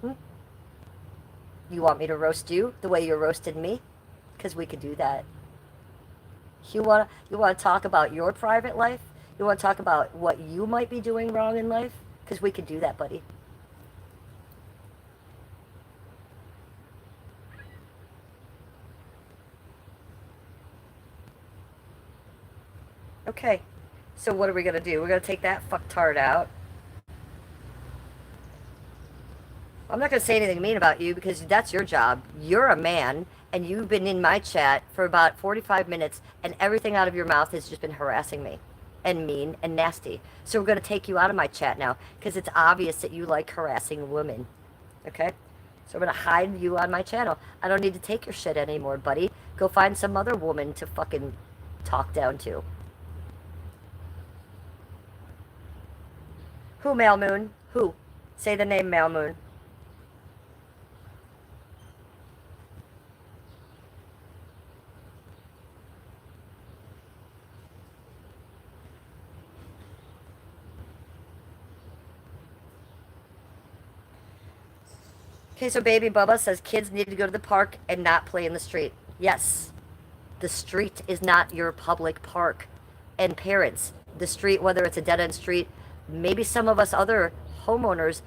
You want me to roast you the way you roasted me? Because we could do that. You want to talk about your private life? You want to talk about what you might be doing wrong in life? Because we could do that, buddy. Okay, so what are we going to do? We're going to take that fucktard out. I'm not going to say anything mean about you because that's your job. You're a man, and you've been in my chat for about 45 minutes, and everything out of your mouth has just been harassing me and mean and nasty. So we're going to take you out of my chat now because it's obvious that you like harassing women. Okay? So I'm going to hide you on my channel. I don't need to take your shit anymore, buddy. Go find some other woman to fucking talk down to. Who, Malmoon? Who? Say the name, Malmoon. Okay, so Baby Bubba says kids need to go to the park and not play in the street. Yes, the street is not your public park. And parents, the street, whether it's a dead-end street, maybe some of us other homeowners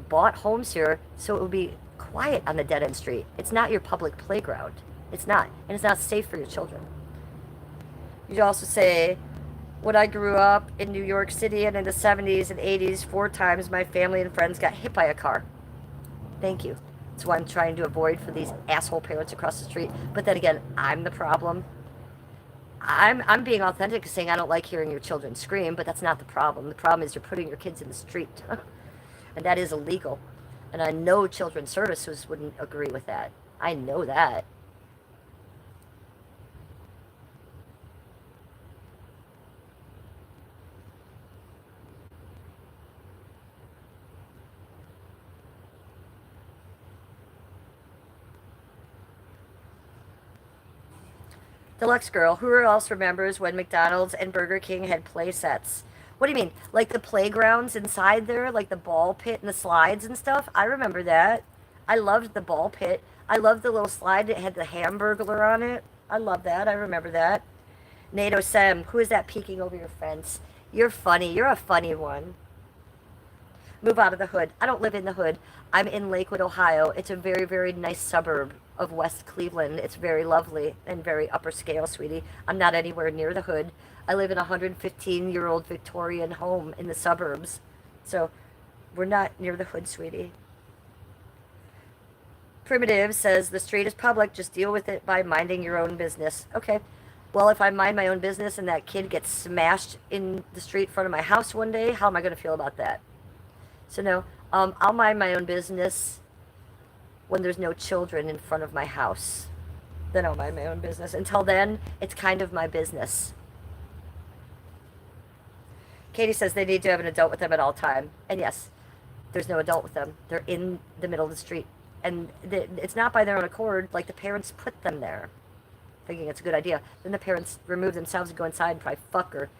bought homes here so it would be quiet on the dead-end street. It's not your public playground. It's not. And it's not safe for your children. You also say, when I grew up in New York City and in the 70s and 80s, 4 times my family and friends got hit by a car. Thank you. That's what I'm trying to avoid for these asshole parents across the street. But then again, I'm the problem. I'm being authentic, saying I don't like hearing your children scream, but that's not the problem. The problem is you're putting your kids in the street. And that is illegal. And I know children's services wouldn't agree with that. I know that. Deluxe Girl, who else remembers when McDonald's and Burger King had play sets? What do you mean? Like the playgrounds inside there? Like the ball pit and the slides and stuff? I remember that. I loved the ball pit. I loved the little slide that had the Hamburglar on it. I love that. I remember that. NATO Sem, who is that peeking over your fence? You're funny. You're a funny one. Move out of the hood. I don't live in the hood. I'm in Lakewood, Ohio. It's a very, very nice suburb of West Cleveland. It's very lovely and very upper scale, sweetie. I'm not anywhere near the hood. I live in a 115-year-old Victorian home in the suburbs. So we're not near the hood, sweetie. Primitive says, the street is public. Just deal with it by minding your own business. Okay. Well, if I mind my own business and that kid gets smashed in the street in front of my house one day, how am I going to feel about that? So no, I'll mind my own business when there's no children in front of my house. Then I'll mind my own business. Until then, it's kind of my business. Katie says they need to have an adult with them at all time. And yes, there's no adult with them. They're in the middle of the street. And it's not by their own accord, like the parents put them there, thinking it's a good idea. Then the parents remove themselves and go inside and probably fuck or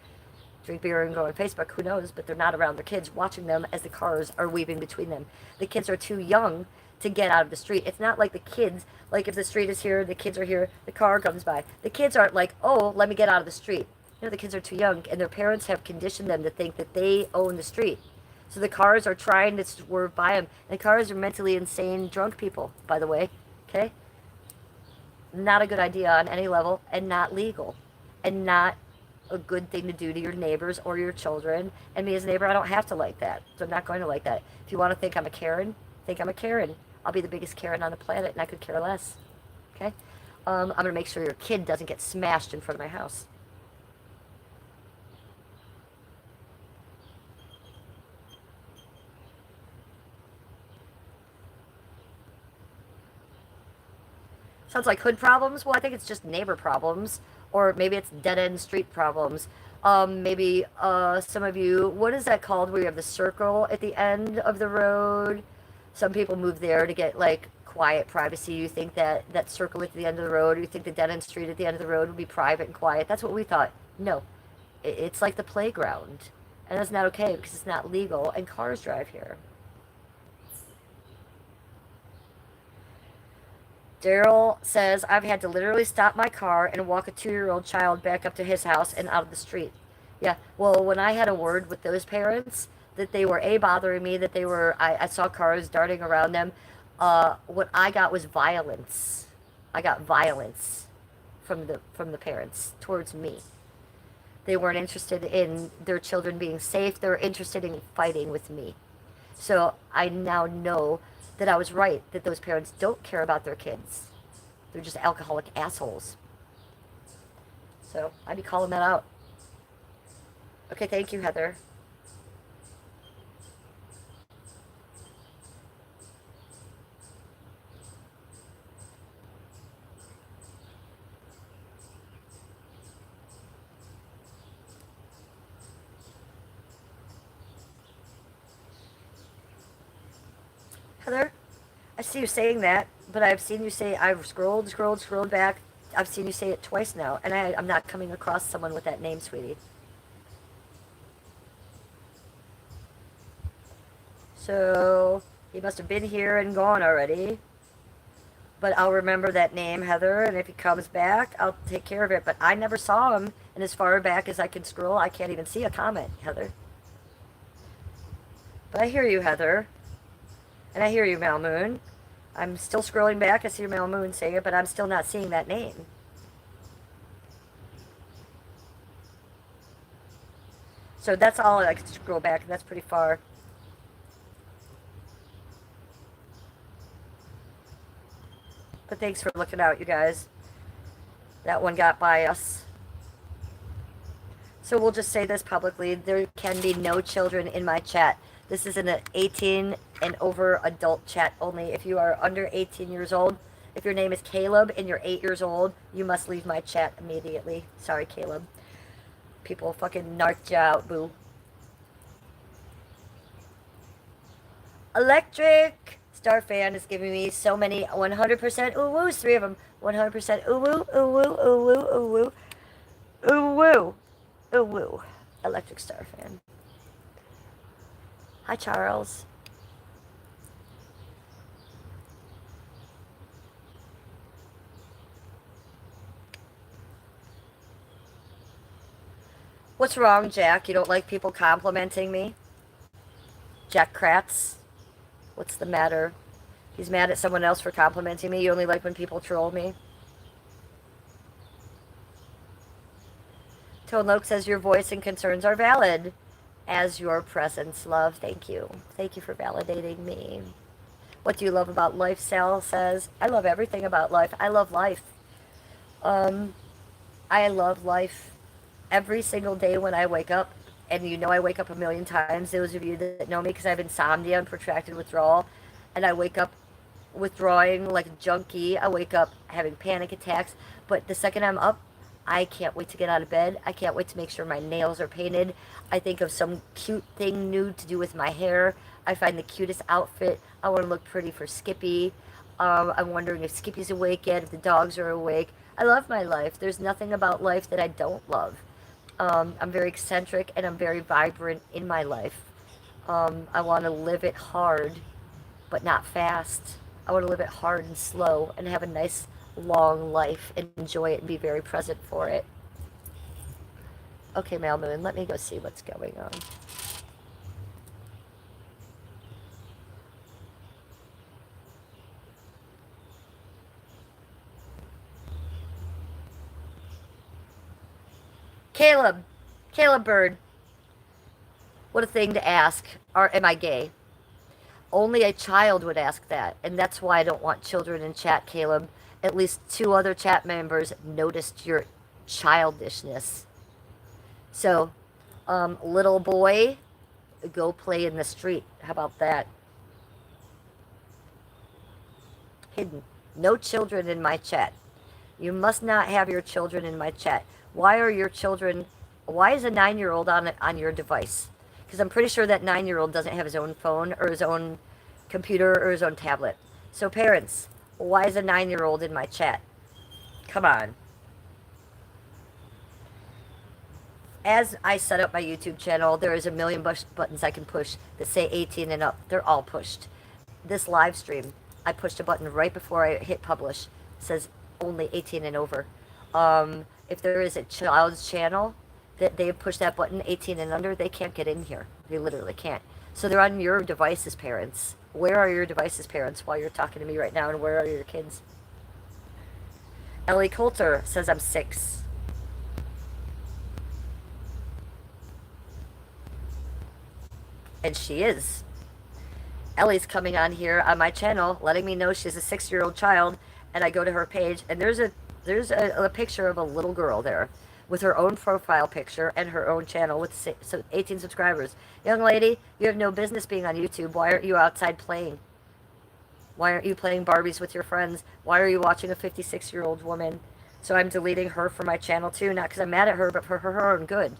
drink beer and go on Facebook, who knows, but they're not around their kids, watching them as the cars are weaving between them. The kids are too young to get out of the street. It's not like the kids, like if the street is here, the kids are here, the car comes by. The kids aren't like, oh, let me get out of the street. You know, the kids are too young, and their parents have conditioned them to think that they own the street. So the cars are trying to swerve by them. And the cars are mentally insane, drunk people, by the way, okay? Not a good idea on any level, and not legal, and not a good thing to do to your neighbors or your children. And me as a neighbor, I don't have to like that. So I'm not going to like that. If you want to think I'm a Karen, think I'm a Karen. I'll be the biggest Karen on the planet, and I could care less. Okay? I'm going to make sure your kid doesn't get smashed in front of my house. Sounds like hood problems. Well, I think it's just neighbor problems, or maybe it's dead end street problems. Maybe some of you, what is that called? Where you have the circle at the end of the road. Some people move there to get like quiet privacy. You think that that circle at the end of the road, or you think the dead end street at the end of the road would be private and quiet. That's what we thought. No, it's like the playground, and that's not okay because it's not legal, and cars drive here. Daryl says, I've had to literally stop my car and walk a 2 year old child back up to his house and out of the street. Yeah, well, when I had a word with those parents, that they were A, bothering me, that they were, I saw cars darting around them. What I got was violence. I got violence from the parents towards me. They weren't interested in their children being safe. They were interested in fighting with me. So I now know that I was right, that those parents don't care about their kids. They're just alcoholic assholes. So I'd be calling that out. Okay, thank you, Heather. Heather, I see you saying that, but I've seen you say, I've scrolled back. I've seen you say it twice now, and I'm not coming across someone with that name, sweetie. So he must have been here and gone already. But I'll remember that name, Heather, and if he comes back, I'll take care of it. But I never saw him, and as far back as I can scroll, I can't even see a comment, Heather. But I hear you, Heather, and I hear you, Malmoon. I'm still scrolling back. I see your Malmoon saying it, but I'm still not seeing that name. So that's all I can scroll back, and that's pretty far. But thanks for looking out, you guys. That one got by us. So we'll just say this publicly. There can be no children in my chat. This is an 18 and over adult chat only. If you are under 18 years old, if your name is Caleb and you're 8 years old, you must leave my chat immediately. Sorry, Caleb. People fucking narked you out, boo. Electric Star Fan is giving me so many 100% ooh woos. 3 of them. 100% ooh woo, ooh woo, ooh woo, ooh woo, ooh woo, ooh woo. Electric Star Fan. Hi, Charles. What's wrong, Jack? You don't like people complimenting me? Jack Kratz? What's the matter? He's mad at someone else for complimenting me. You only like when people troll me. Tone Loke says your voice and concerns are valid. As your presence, love. Thank you. Thank you for validating me. What do you love about life? Sal says, I love everything about life. I love life. Um, I love life every single day when I wake up. And you know I wake up a million times. Those of you that know me, because I have insomnia and protracted withdrawal. And I wake up withdrawing like a junkie. I wake up having panic attacks. But the second I'm up, I can't wait to get out of bed. I can't wait to make sure my nails are painted. I think of some cute thing new to do with my hair. I find the cutest outfit. I want to look pretty for Skippy. I'm wondering if Skippy's awake yet, if the dogs are awake. I love my life. There's nothing about life that I don't love. I'm very eccentric and I'm very vibrant in my life. I want to live it hard, but not fast. I want to live it hard and slow and have a nice long life and enjoy it and be very present for it. Okay, Malmoon, let me go see what's going on. Caleb Bird. What a thing to ask. Am I gay? Only a child would ask that, and that's why I don't want children in chat, Caleb. At least 2 other chat members noticed your childishness. So, little boy, go play in the street. How about that? Hidden. No children in my chat. You must not have your children in my chat. Why are your children... Why is a 9-year-old on your device? Because I'm pretty sure that 9-year-old doesn't have his own phone or his own computer or his own tablet. So parents, why is a 9-year-old in my chat? Come on. As I set up my YouTube channel, there is a million buttons I can push that say 18 and up. They're all pushed. This live stream, I pushed a button right before I hit publish. It says only 18 and over. If there is a child's channel that they push that button 18 and under, they can't get in here. They literally can't. So they're on your devices, parents. Where are your devices, parents, while you're talking to me right now, and where are your kids? Ellie Coulter says I'm 6. And she is. Ellie's coming on here on my channel, letting me know she's a 6-year-old child, and I go to her page, and there's a picture of a little girl there with her own profile picture and her own channel with 18 subscribers. Young lady, you have no business being on YouTube. Why aren't you outside playing? Why aren't you playing Barbies with your friends? Why are you watching a 56-year-old woman? So I'm deleting her from my channel too, not because I'm mad at her, but for her own good.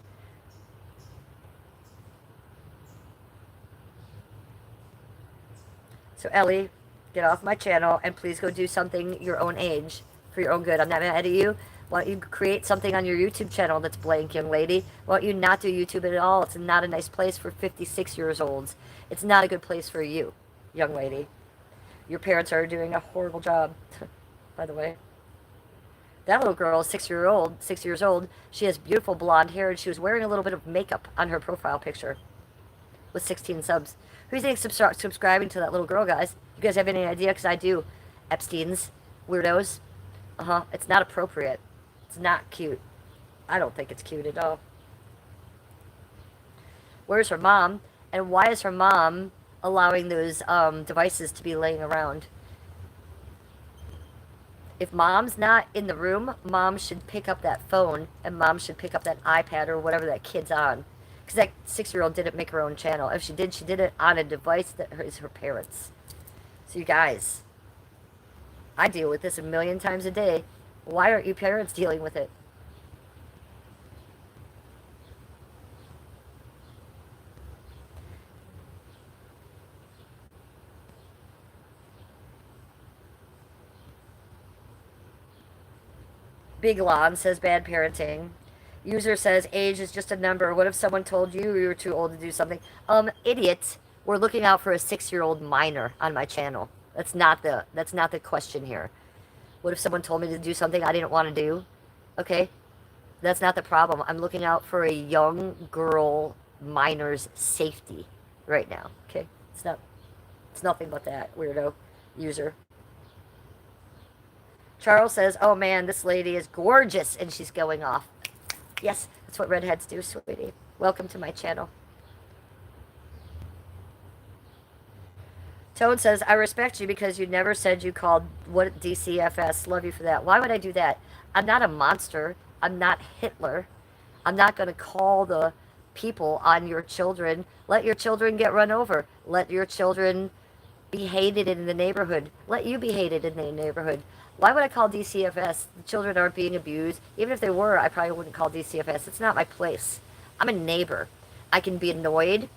So Ellie, get off my channel and please go do something your own age for your own good. I'm not mad at you. Why don't you create something on your YouTube channel that's blank, young lady? Why don't you not do YouTube at all? It's not a nice place for 56-year-olds. It's not a good place for you, young lady. Your parents are doing a horrible job, by the way. That little girl is 6 years old. She has beautiful blonde hair, and she was wearing a little bit of makeup on her profile picture with 16 subs. Who do you think subscribing to that little girl, guys? You guys have any idea? Because I do. Epstein's. Weirdos. It's not appropriate. It's not cute. I don't think it's cute at all. Where's her mom? And why is her mom allowing those devices to be laying around? If mom's not in the room, mom should pick up that phone, and mom should pick up that iPad or whatever that kid's on. Because that 6-year-old didn't make her own channel. If she did it on a device that is her parents'. So you guys, I deal with this a million times a day. Why aren't you parents dealing with it? Big Lon says bad parenting. User says age is just a number. What if someone told you you were too old to do something? Idiot. We're looking out for a 6-year-old minor on my channel. That's not the question here. What if someone told me to do something I didn't want to do? Okay? That's not the problem. I'm looking out for a young girl minor's safety right now. Okay? It's nothing but that, weirdo user. Charles says, oh man, this lady is gorgeous, and she's going off. Yes, that's what redheads do, sweetie. Welcome to my channel. Toad says, I respect you because you never said you called what DCFS. Love you for that. Why would I do that? I'm not a monster. I'm not Hitler. I'm not going to call the people on your children. Let your children get run over. Let your children be hated in the neighborhood. Let you be hated in the neighborhood. Why would I call DCFS? The children aren't being abused. Even if they were, I probably wouldn't call DCFS. It's not my place. I'm a neighbor. I can be annoyed.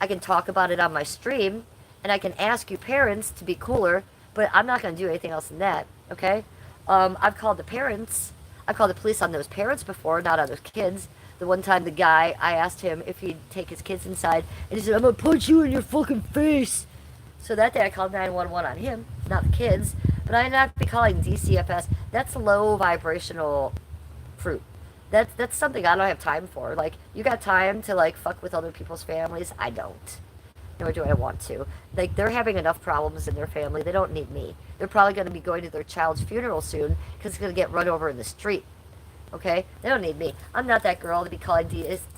I can talk about it on my stream. And I can ask you parents to be cooler. But I'm not going to do anything else than that. Okay? I've called the parents. I've called the police on those parents before, not on those kids. The one time the guy, I asked him if he'd take his kids inside. And he said, I'm going to punch you in your fucking face. So that day I called 911 on him, not the kids. But I'd not be calling DCFS. That's low vibrational fruit. That's something I don't have time for. Like, you got time to, like, fuck with other people's families? I don't. Nor do I want to. Like, they're having enough problems in their family. They don't need me. They're probably going to be going to their child's funeral soon because it's going to get run over in the street. Okay? They don't need me. I'm not that girl to be calling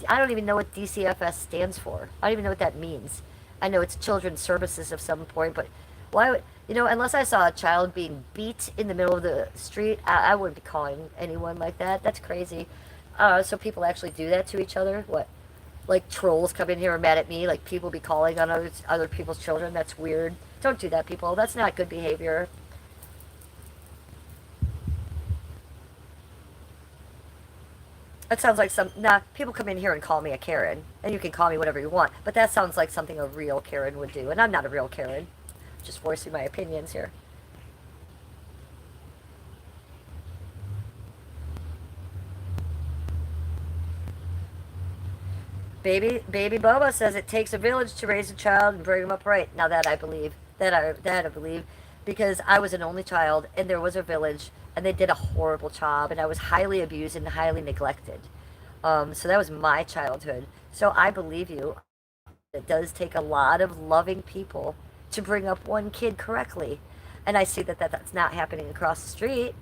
I don't even know what DCFS stands for. I don't even know what that means. I know it's children's services of some point, but why would, unless I saw a child being beat in the middle of the street, I wouldn't be calling anyone like that. That's crazy. So people actually do that to each other? What? Like trolls come in here and mad at me, like people be calling on other people's children? That's weird. Don't do that, people. That's not good behavior. That sounds like people come in here and call me a Karen, and you can call me whatever you want, but that sounds like something a real Karen would do, and I'm not a real Karen. Just voicing my opinions here. Baby Bubba says it takes a village to raise a child and bring him up right. Now that I believe, that I believe, because I was an only child and there was a village and they did a horrible job and I was highly abused and highly neglected. So that was my childhood. So I believe you. It does take a lot of loving people to bring up one kid correctly, and I see that's not happening across the street.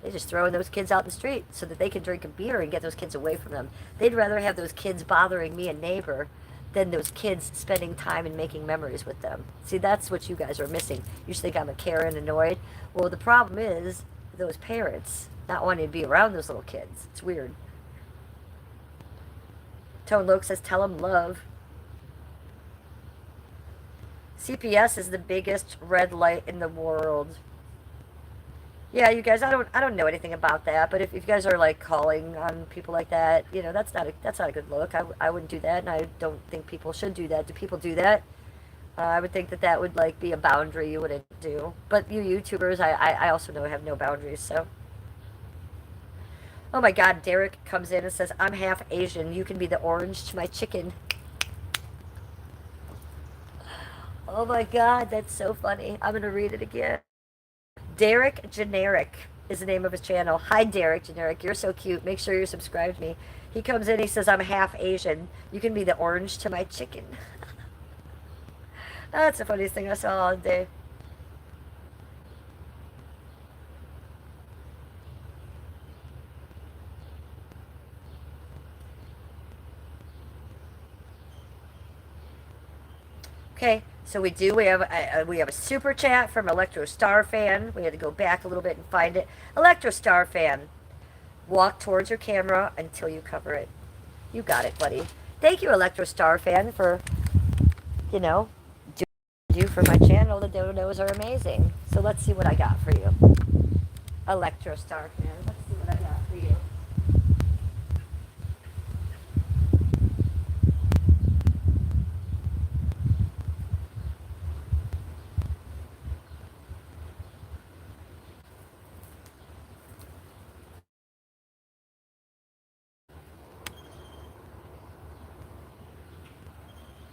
They're just throwing those kids out in the street so that they can drink a beer and get those kids away from them. They'd rather have those kids bothering me, a neighbor, than those kids spending time and making memories with them. See, that's what you guys are missing. You just think I'm a Karen, annoyed. Well, the problem is those parents not wanting to be around those little kids. It's weird. Tone Loke says, tell them love. CPS is the biggest red light in the world. Yeah, you guys, I don't know anything about that, but if you guys are like calling on people like that, that's not a good look. I wouldn't do that, and I don't think people should do that. Do people do that? I would think that would like be a boundary you wouldn't do. But you YouTubers, I also know have no boundaries. So, oh my God, Derek comes in and says, "I'm half Asian. You can be the orange to my chicken." Oh my God, that's so funny. I'm gonna read it again. Derek Generic is the name of his channel. Hi, Derek Generic. You're so cute. Make sure you're subscribed to me. He comes in, he says, I'm half Asian. You can be the orange to my chicken. That's the funniest thing I saw all day. Okay, so we have a super chat from Electro Star Fan. We had to go back a little bit and find it. Electro Star Fan, walk towards your camera until you cover it. You got it, buddy. Thank you, Electro Star Fan, for doing you for my channel. The dodos are amazing. So let's see what I got for you, Electro Star Fan. Let's see what I got for you.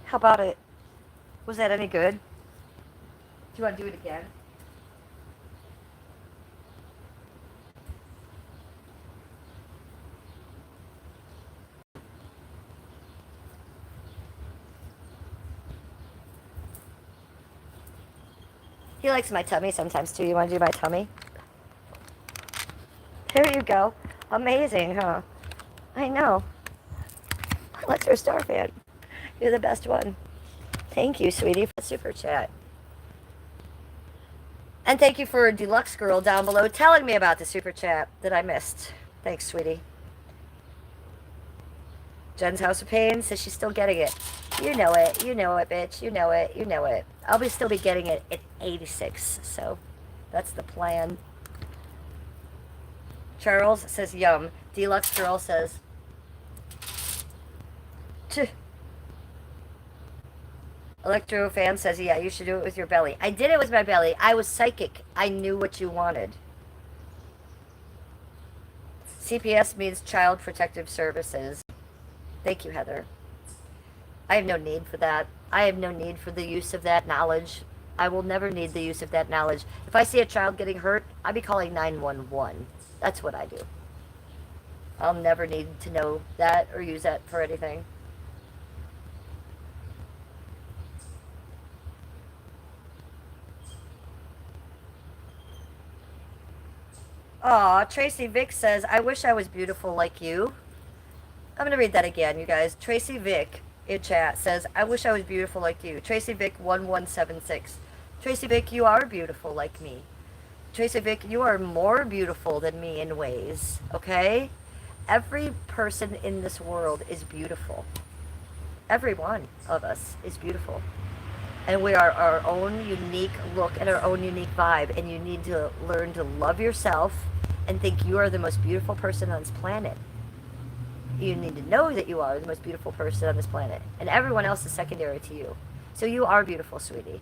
How about it? Was that any good? Do you want to do it again? He likes my tummy sometimes too. You want to do my tummy? There you go. Amazing, huh? I know. Let's your star fan. You're the best one. Thank you, sweetie, for the super chat. And thank you for Deluxe Girl down below telling me about the super chat that I missed. Thanks, sweetie. Jen's House of Pain says she's still getting it. You know it. You know it, bitch. You know it. You know it. I'll still be getting it at 86, so that's the plan. Charles says, yum. Deluxe Girl says, Tch. Electro Fan says, yeah, you should do it with your belly. I did it with my belly. I was psychic. I knew what you wanted. CPS means Child Protective Services. Thank you, Heather. I have no need for that. I have no need for the use of that knowledge. I will never need the use of that knowledge. If I see a child getting hurt, I'll be calling 911. That's what I do. I'll never need to know that or use that for anything. Aw, Tracy Vick says, I wish I was beautiful like you. I'm going to read that again, you guys. Tracy Vick in chat says, I wish I was beautiful like you. Tracy Vic 1176. Tracy Vic, you are beautiful like me. Tracy Vic, you are more beautiful than me in ways, okay? Every person in this world is beautiful. Every one of us is beautiful. And we are our own unique look and our own unique vibe. And you need to learn to love yourself and think you are the most beautiful person on this planet. You need to know that you are the most beautiful person on this planet. And everyone else is secondary to you. So you are beautiful, sweetie.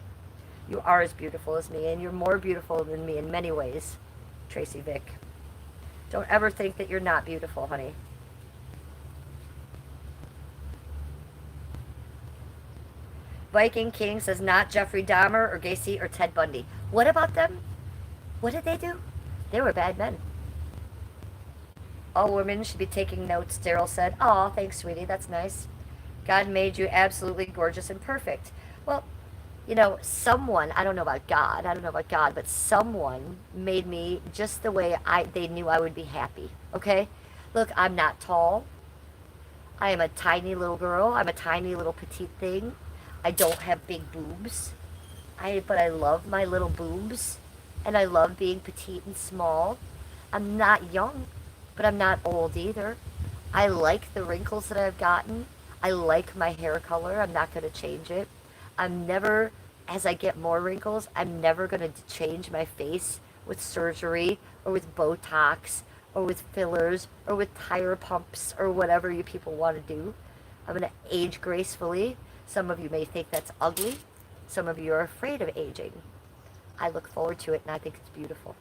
You are as beautiful as me, and you're more beautiful than me in many ways, Tracy Vic. Don't ever think that you're not beautiful, honey. Viking King says, not Jeffrey Dahmer or Gacy or Ted Bundy. What about them? What did they do? They were bad men. All women should be taking notes, Daryl said. Aw, thanks, sweetie. That's nice. God made you absolutely gorgeous and perfect. Well, you know, someone, I don't know about God, but someone made me just the way they knew I would be happy, okay? Look, I'm not tall. I am a tiny little girl. I'm a tiny little petite thing. I don't have big boobs. But I love my little boobs, and I love being petite and small. I'm not young, but I'm not old either. I like the wrinkles that I've gotten. I like my hair color. I'm not going to change it. I'm never, as I get more wrinkles, I'm never going to change my face with surgery or with Botox or with fillers or with tire pumps or whatever you people want to do. I'm going to age gracefully. Some of you may think that's ugly. Some of you are afraid of aging. I look forward to it, and I think it's beautiful.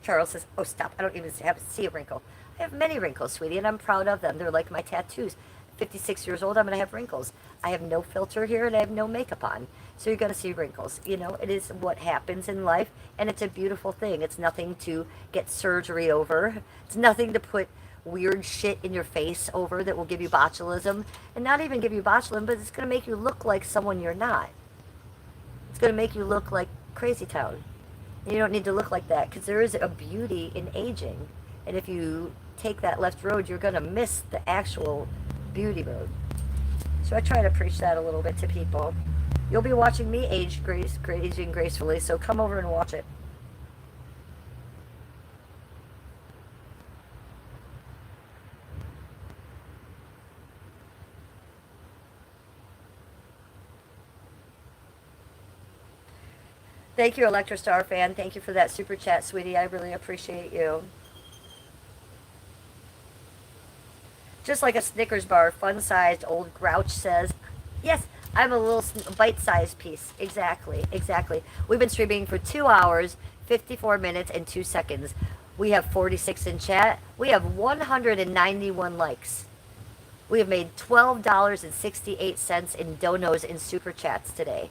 Charles says, oh, stop. I don't even see a wrinkle. I have many wrinkles, sweetie, and I'm proud of them. They're like my tattoos. 56 years old, I'm going to have wrinkles. I have no filter here, and I have no makeup on. So you're going to see wrinkles. You know, it is what happens in life, and it's a beautiful thing. It's nothing to get surgery over. It's nothing to put weird shit in your face over that will give you botulism. And not even give you botulism, but it's going to make you look like someone you're not. It's going to make you look like Crazy Town. And you don't need to look like that, because there is a beauty in aging. And if you take that left road, you're going to miss the actual beauty road. So I try to preach that a little bit to people. You'll be watching me aging gracefully, so come over and watch it. Thank you, Electrostar fan. Thank you for that super chat, sweetie. I really appreciate you. Just like a Snickers bar, fun-sized, old Grouch says. Yes, I'm a little bite-sized piece. Exactly, exactly. We've been streaming for 2 hours, 54 minutes, and 2 seconds. We have 46 in chat. We have 191 likes. We have made $12.68 in donos in super chats today.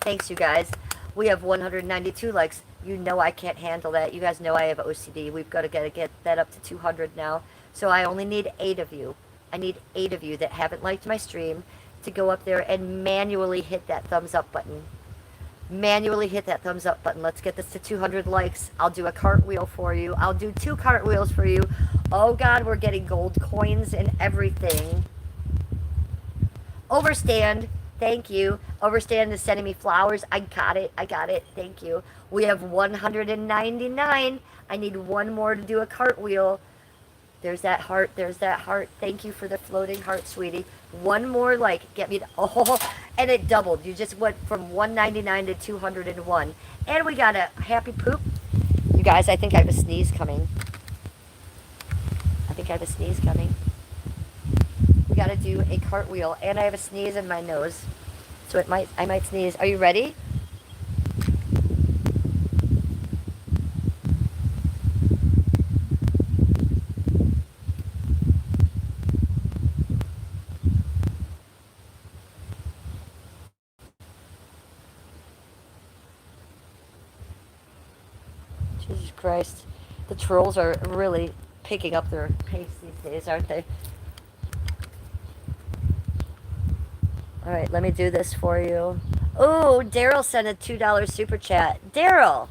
Thanks, you guys. We have 192 likes. You know I can't handle that. You guys know I have OCD. We've got to get that up to 200 now. So I only need 8 of you. I need 8 of you that haven't liked my stream to go up there and manually hit that thumbs up button. Manually hit that thumbs up button. Let's get this to 200 likes. I'll do a cartwheel for you. I'll do 2 cartwheels for you. Oh God, we're getting gold coins and everything. Overstand. Thank you. Overstand is sending me flowers. I got it. I got it. Thank you. We have 199. I need 1 more to do a cartwheel. There's that heart. There's that heart. Thank you for the floating heart, sweetie. 1 more like. Get me to, oh, and it doubled. You just went from 199 to 201. And we got a happy poop. You guys, I think I have a sneeze coming. I think I have a sneeze coming. We got to do a cartwheel, and I have a sneeze in my nose, so I might sneeze. Are you ready? Jesus Christ, the trolls are really picking up their pace these days, aren't they? All right, let me do this for you. Oh, Daryl sent a $2 super chat. Daryl!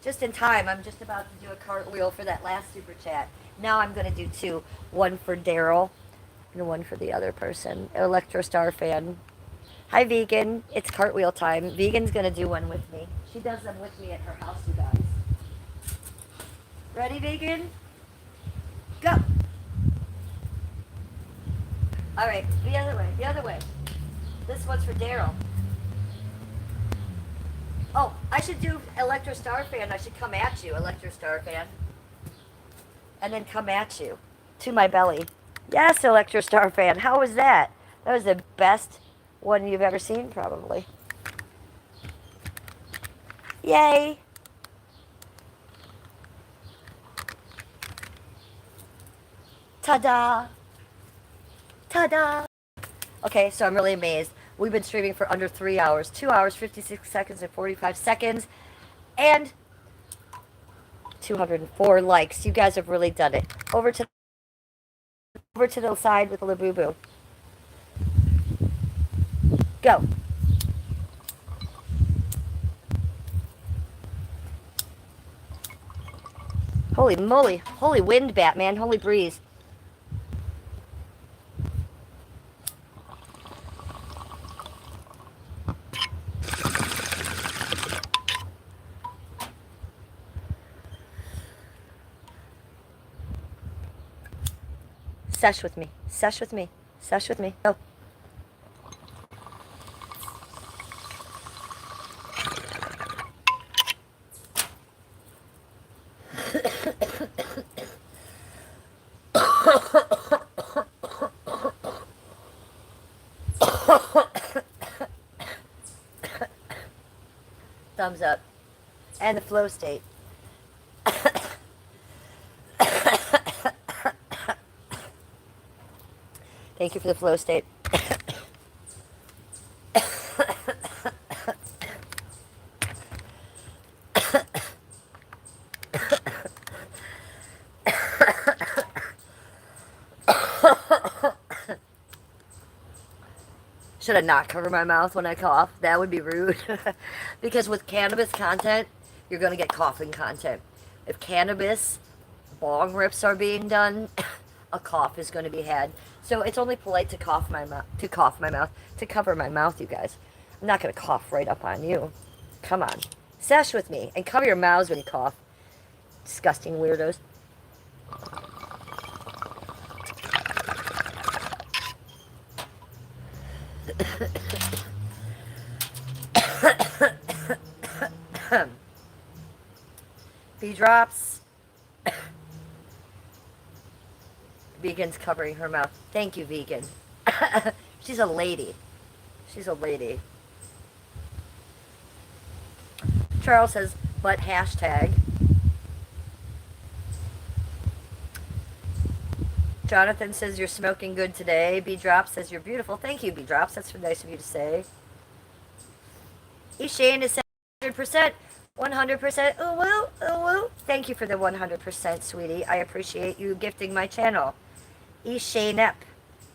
Just in time. I'm just about to do a cartwheel for that last super chat. Now I'm going to do two. One for Daryl and one for the other person. Electro Star fan. Hi, Vegan. It's cartwheel time. Vegan's going to do one with me. She does them with me at her house, you guys. Ready, Vegan? Go. All right, the other way, the other way. This one's for Daryl. Oh, I should do Electro Star fan. I should come at you, Electro Star fan. And then come at you. To my belly. Yes, Electro Star fan. How was that? That was the best one you've ever seen, probably. Yay. Ta-da. Ta-da. Okay, so I'm really amazed. We've been streaming for under 3 hours. 2 hours, 56 seconds, and 45 seconds. And 204 likes. You guys have really done it. Over to the side with the Labubu. Go. Holy moly. Holy wind, Batman. Holy breeze. Sesh with me. Sesh with me. Sesh with me. Go. Thumbs up. And the flow state. Thank you for the flow state. Should I not cover my mouth when I cough? That would be rude. Because with cannabis content, you're going to get coughing content. If cannabis bong rips are being done, a cough is going to be had. So it's only polite to cover my mouth, you guys. I'm not going to cough right up on you. Come on. Sesh with me and cover your mouths when you cough. Disgusting weirdos. B drops. Vegan's covering her mouth. Thank you, Vegan. She's a lady. She's a lady. Charles says, but hashtag. Jonathan says, you're smoking good today. B Drops says, you're beautiful. Thank you, B Drops. That's nice of you to say. Shane is 100%. 100%. Ooh, woo, ooh, woo. Thank you for the 100%, sweetie. I appreciate you gifting my channel. Ishaynep.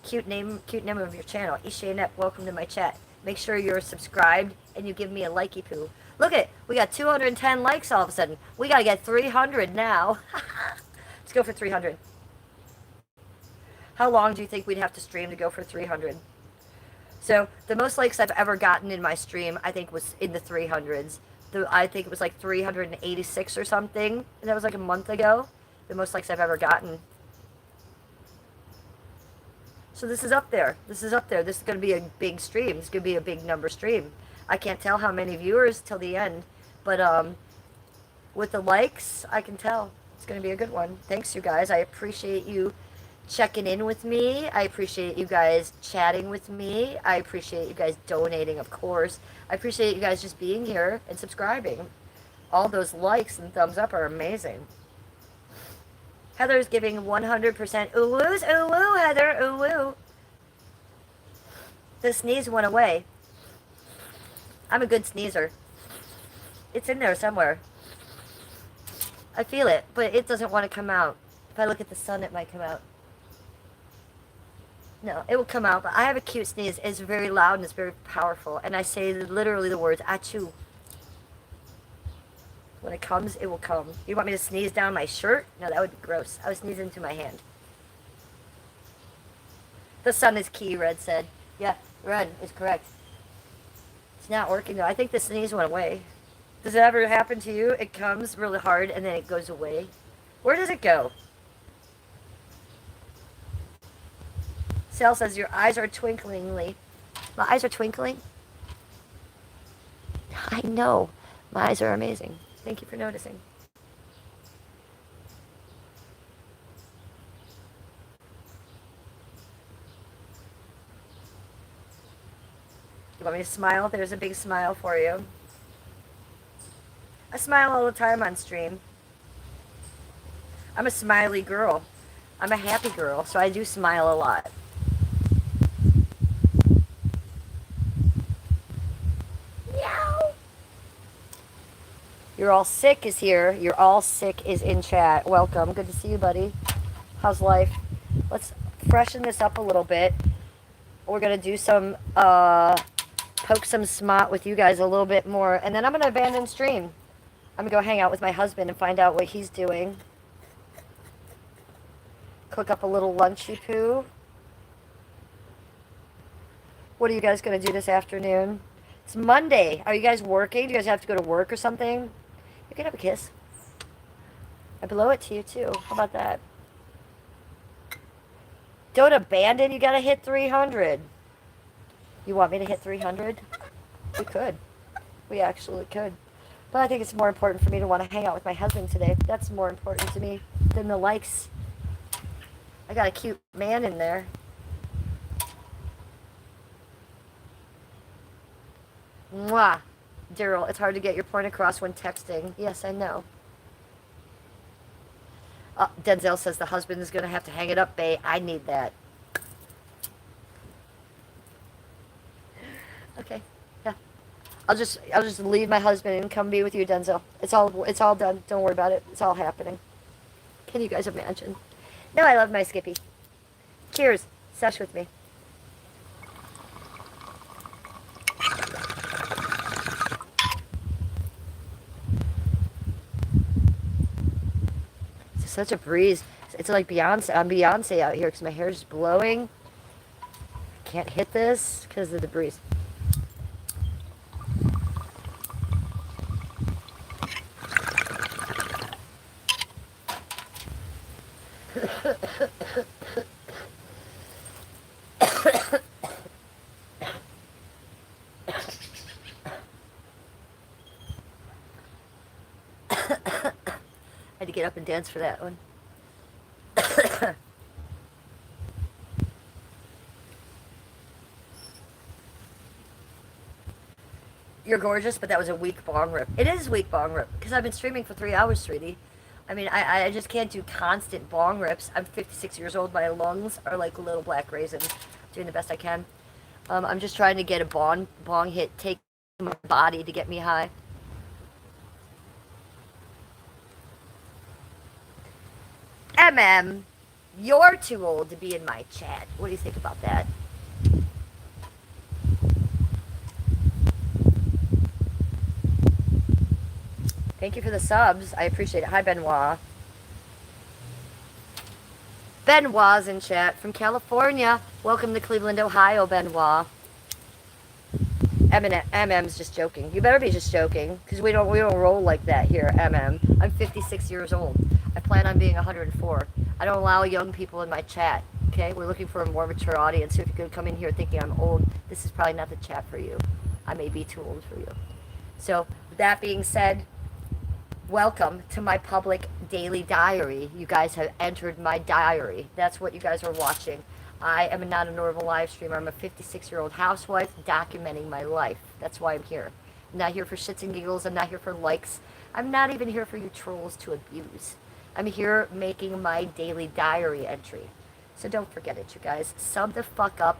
Cute name of your channel. Ishaynep, welcome to my chat. Make sure you're subscribed and you give me a likey poo. Look at, we got 210 likes all of a sudden. We got to get 300 now. Let's go for 300. How long do you think we'd have to stream to go for 300? So the most likes I've ever gotten in my stream, I think, was in the 300s. I think it was like 386 or something. And that was like a month ago. The most likes I've ever gotten. So this is up there. This is up there. This is going to be a big stream. This is going to be a big number stream. I can't tell how many viewers till the end. But with the likes, I can tell. It's going to be a good one. Thanks, you guys. I appreciate you checking in with me. I appreciate you guys chatting with me. I appreciate you guys donating, of course. I appreciate you guys just being here and subscribing. All those likes and thumbs up are amazing. Heather's giving 100% ooh-woos. Ooh-woo, Heather. Ooh-woo. The sneeze went away. I'm a good sneezer. It's in there somewhere. I feel it, but it doesn't want to come out. If I look at the sun, it might come out. No, it will come out, but I have a cute sneeze. It's very loud and it's very powerful. And I say literally the words, achoo. When it comes, it will come. You want me to sneeze down my shirt? No, that would be gross. I was sneezing into my hand. The sun is key, Red said. Yeah, Red is correct. It's not working though. I think the sneeze went away. Does it ever happen to you? It comes really hard and then it goes away. Where does it go? Sal says, your eyes are twinklingly. My eyes are twinkling? I know. My eyes are amazing. Thank you for noticing. You want me to smile? There's a big smile for you. I smile all the time on stream. I'm a smiley girl. I'm a happy girl, so I do smile a lot. Meow. You're all sick is here. You're all sick is in chat. Welcome. Good to see you, buddy. How's life? Let's freshen this up a little bit. We're going to do some, poke some smut with you guys a little bit more. And then I'm going to abandon stream. I'm going to go hang out with my husband and find out what he's doing. Cook up a little lunchy poo. What are you guys going to do this afternoon? It's Monday. Are you guys working? Do you guys have to go to work or something? You can have a kiss. I blow it to you too. How about that? Don't abandon. You got to hit 300. You want me to hit 300? We could. We actually could. But I think it's more important for me to want to hang out with my husband today. That's more important to me than the likes. I got a cute man in there. Mwah. Daryl, it's hard to get your point across when texting. Yes, I know. Denzel says the husband is going to have to hang it up, bae. I need that. Okay. Yeah. I'll just leave my husband and come be with you, Denzel. It's all done. Don't worry about it. It's all happening. Can you guys imagine? No, I love my Skippy. Cheers. Sesh with me. It's such a breeze. It's like Beyonce. I'm Beyonce out here because my hair is blowing. Can't hit this because of the breeze. I had to get up and dance for that one. You're gorgeous, but that was a weak bong rip. It is weak bong rip because I've been streaming for 3 hours, sweetie. I mean, I just can't do constant bong rips. I'm 56 years old. My lungs are like little black raisins. Doing the best I can. I'm just trying to get a bong hit, take my body to get me high. You're too old to be in my chat. What do you think about that? Thank you for the subs. I appreciate it. Hi, Benoit. Benoit's in chat from California. Welcome to Cleveland, Ohio, Benoit. MM's just joking. You better be just joking, because we don't roll like that here, MM. I'm 56 years old. I plan on being 104. I don't allow young people in my chat, okay? We're looking for a more mature audience, so if you could come in here thinking I'm old, this is probably not the chat for you. I may be too old for you. So, with that being said, welcome to my public daily diary. You guys have entered my diary. That's what you guys are watching. I am not a normal live streamer. I'm a 56-year-old housewife documenting my life. That's why I'm here. I'm not here for shits and giggles. I'm not here for likes. I'm not even here for you trolls to abuse. I'm here making my daily diary entry. So don't forget it, you guys. Sub the fuck up,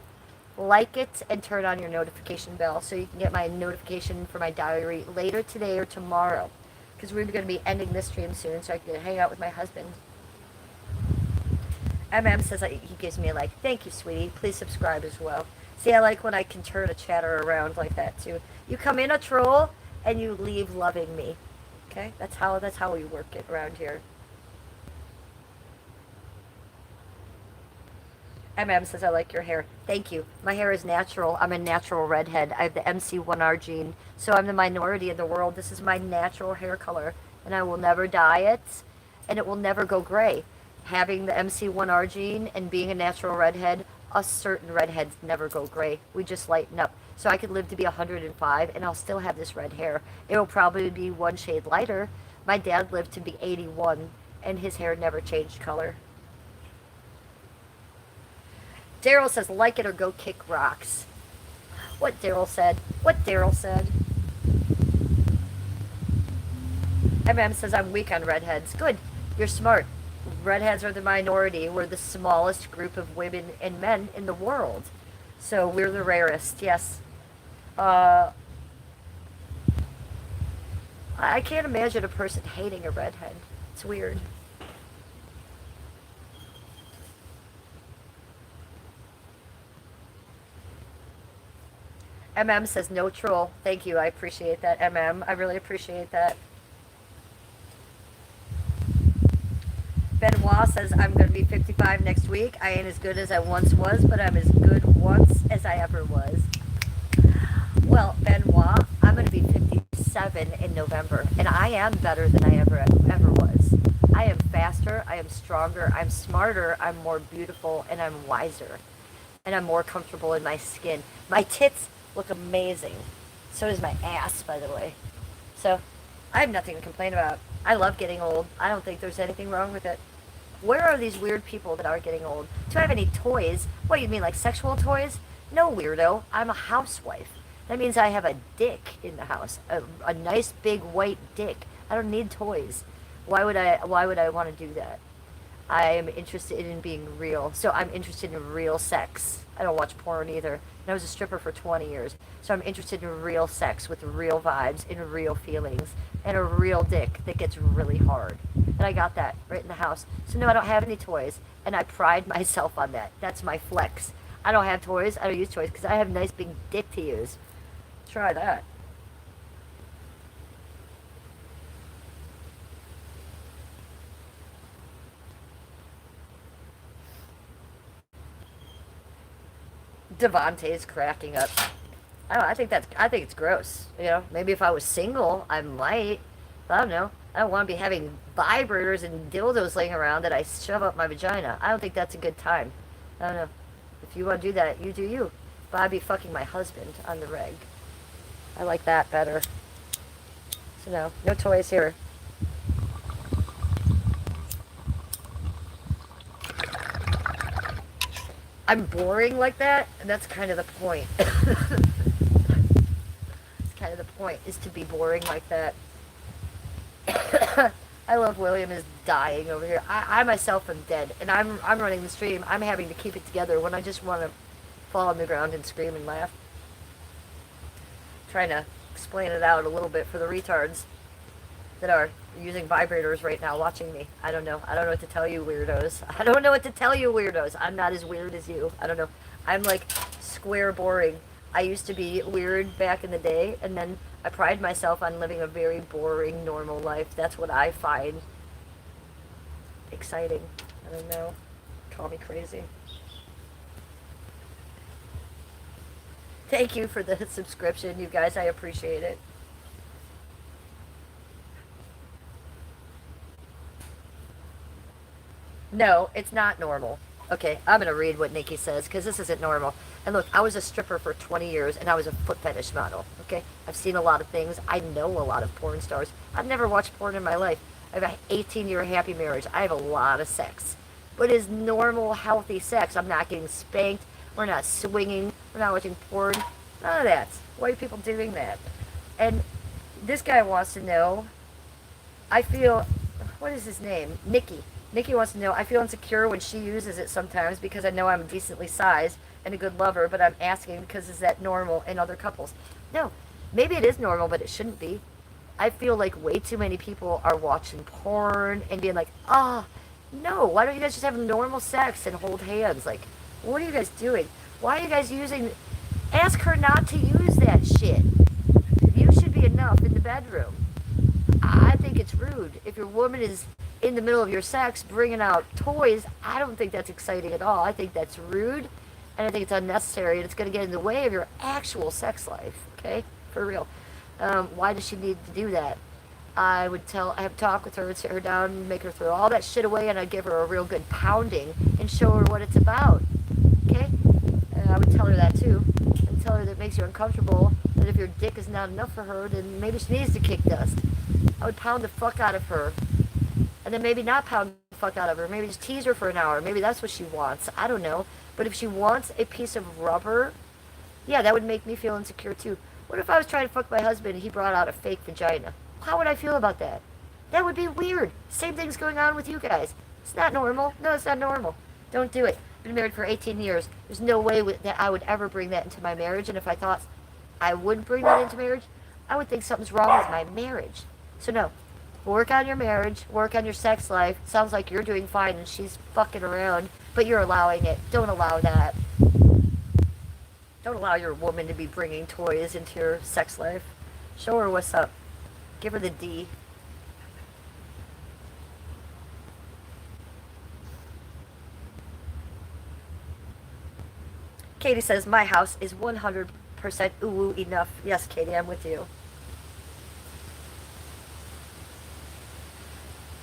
like it, and turn on your notification bell so you can get my notification for my diary later today or tomorrow. Because we're going to be ending this stream soon so I can hang out with my husband. MM says he gives me a like. Thank you, sweetie. Please subscribe as well. See, I like when I can turn a chatter around like that, too. You come in a troll, and you leave loving me. Okay, that's how we work it around here. MM says I like your hair. Thank you. My hair is natural. I'm a natural redhead. I have the MC1R gene, so I'm the minority in the world. This is my natural hair color, and I will never dye it, and it will never go gray. Having the MC1R gene and being a natural redhead, us certain redheads never go gray. We just lighten up. So I could live to be 105, and I'll still have this red hair. It will probably be one shade lighter. My dad lived to be 81, and his hair never changed color. Daryl says, like it or go kick rocks. What Daryl said. What Daryl said. MM says, I'm weak on redheads. Good. You're smart. Redheads are the minority. We're the smallest group of women and men in the world. So we're the rarest, yes. Uh, I can't imagine a person hating a redhead. It's weird. MM says no troll. Thank you. I appreciate that, MM. I really appreciate that. Benoit says I'm going to be 55 next week. I ain't as good as I once was, but I'm as good once as I ever was. Well, Benoit, I'm going to be 57 in November, and I am better than I ever was. I am faster, I am stronger, I'm smarter, I'm more beautiful, and I'm wiser. And I'm more comfortable in my skin. My tits look amazing. So does my ass, by the way. So, I have nothing to complain about. I love getting old. I don't think there's anything wrong with it. Where are these weird people that are getting old? Do I have any toys? What do you mean, like sexual toys? No, weirdo. I'm a housewife. That means I have a dick in the house. A nice big white dick. I don't need toys. Why would I want to do that? I am interested in being real. So I'm interested in real sex. I don't watch porn either. And I was a stripper for 20 years. So I'm interested in real sex with real vibes and real feelings and a real dick that gets really hard. And I got that right in the house. So no, I don't have any toys. And I pride myself on that. That's my flex. I don't have toys. I don't use toys because I have a nice big dick to use. Try that. Devontae's cracking up. I don't know, I think it's gross. You know, maybe if I was single, I might. But I don't know. I don't want to be having vibrators and dildos laying around that I shove up my vagina. I don't think that's a good time. I don't know. If you want to do that, you do you. But I'd be fucking my husband on the reg. I like that better. So no, no toys here. I'm boring like that, and that's kind of the point. It's kind of the point, is to be boring like that. I love William is dying over here. I myself am dead, and I'm running the stream. I'm having to keep it together when I just want to fall on the ground and scream and laugh. Trying to explain it out a little bit for the retards that are using vibrators right now watching me. I don't know. I don't know what to tell you, weirdos. I don't know what to tell you, weirdos. I'm not as weird as you. I don't know. I'm like square boring. I used to be weird back in the day, and then I pride myself on living a very boring, normal life. That's what I find exciting. I don't know. Call me crazy. Thank you for the subscription, you guys. I appreciate it. No, it's not normal. Okay, I'm gonna read what Nikki says because this isn't normal. And look, I was a stripper for 20 years and I was a foot fetish model. Okay, I've seen a lot of things. I know a lot of porn stars. I've never watched porn in my life. I have an 18-year happy marriage. I have a lot of sex, but it's normal, healthy sex. I'm not getting spanked. We're not swinging. We're not watching porn. None of that. Why are people doing that? And this guy wants to know. I feel. What is his name? Nikki. Nikki wants to know, I feel insecure when she uses it sometimes because I know I'm decently sized and a good lover, but I'm asking because is that normal in other couples? No, maybe it is normal, but it shouldn't be. I feel like way too many people are watching porn and being like, ah, oh, no, why don't you guys just have normal sex and hold hands? Like, what are you guys doing? Why are you guys using, ask her not to use that shit. You should be enough in the bedroom. I think rude. If your woman is in the middle of your sex bringing out toys, I don't think that's exciting at all. I think that's rude, and I think it's unnecessary, and it's going to get in the way of your actual sex life. Okay, for real. Why does she need to do that? I have a talk with her, sit her down, make her throw all that shit away, and I'd give her a real good pounding and show her what it's about. Okay? And I would tell her that too. And tell her that it makes you uncomfortable, that if your dick is not enough for her, then maybe she needs to kick dust. I would pound the fuck out of her. And then maybe not pound the fuck out of her. Maybe just tease her for an hour. Maybe that's what she wants. I don't know. But if she wants a piece of rubber, yeah, that would make me feel insecure too. What if I was trying to fuck my husband and he brought out a fake vagina? How would I feel about that? That would be weird. Same thing's going on with you guys. It's not normal. No, it's not normal. Don't do it. I've been married for 18 years. There's no way that I would ever bring that into my marriage. And if I thought I would bring that into marriage, I would think something's wrong with my marriage. So no. Work on your marriage. Work on your sex life. Sounds like you're doing fine and she's fucking around. But you're allowing it. Don't allow that. Don't allow your woman to be bringing toys into your sex life. Show her what's up. Give her the D. Katie says, my house is 100% ooh enough. Yes, Katie, I'm with you.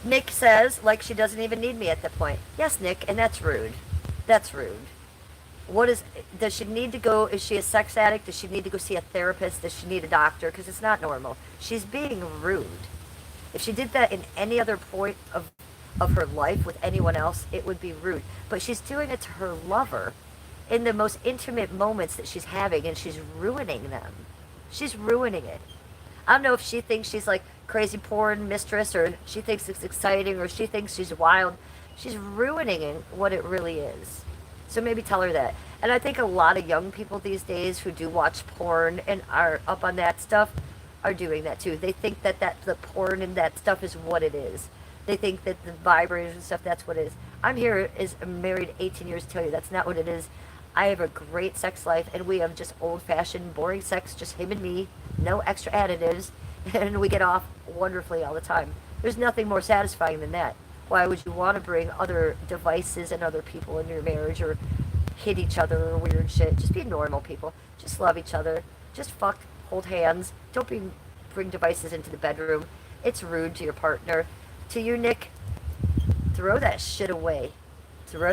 Nick says, like she doesn't even need me at that point. Yes, Nick, and that's rude. That's rude. Does she need to go, is she a sex addict? Does she need to go see a therapist? Does she need a doctor? Because it's not normal. She's being rude. If she did that in any other point of her life with anyone else, it would be rude. But she's doing it to her lover in the most intimate moments that she's having, and she's ruining them. She's ruining it. I don't know if she thinks she's like crazy porn mistress, or she thinks it's exciting, or she thinks she's wild. She's ruining what it really is. So maybe tell her that. And I think a lot of young people these days who do watch porn and are up on that stuff are doing that too. They think that the porn and that stuff is what it is. They think that the vibrators and stuff, that's what it is. I'm here as married 18 years to tell you that's not what it is. I have a great sex life, and we have just old-fashioned, boring sex, just him and me, no extra additives, and we get off wonderfully all the time. There's nothing more satisfying than that. Why would you want to bring other devices and other people into your marriage, or hit each other or weird shit? Just be normal people. Just love each other. Just fuck, hold hands. Don't bring devices into the bedroom. It's rude to your partner. To you, Nick, throw that shit away.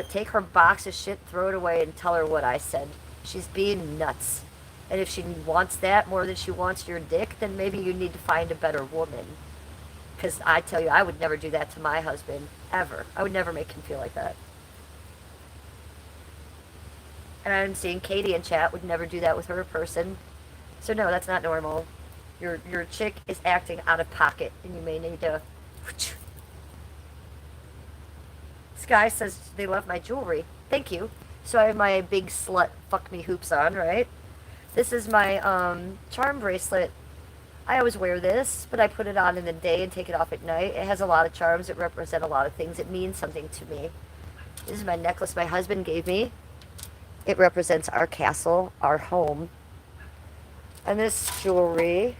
Take her box of shit, throw it away, and tell her what I said. She's being nuts. And if she wants that more than she wants your dick, then maybe you need to find a better woman. Because I tell you, I would never do that to my husband, ever. I would never make him feel like that. And I'm seeing Katie in chat would never do that with her person. So no, that's not normal. Your chick is acting out of pocket, and you may need to... Sky says they love my jewelry. Thank you. So I have my big slut fuck me hoops on, right? This is my charm bracelet. I always wear this, but I put it on in the day and take it off at night. It has a lot of charms. It represents a lot of things. It means something to me. This is my necklace my husband gave me. It represents our castle, our home. And this jewelry,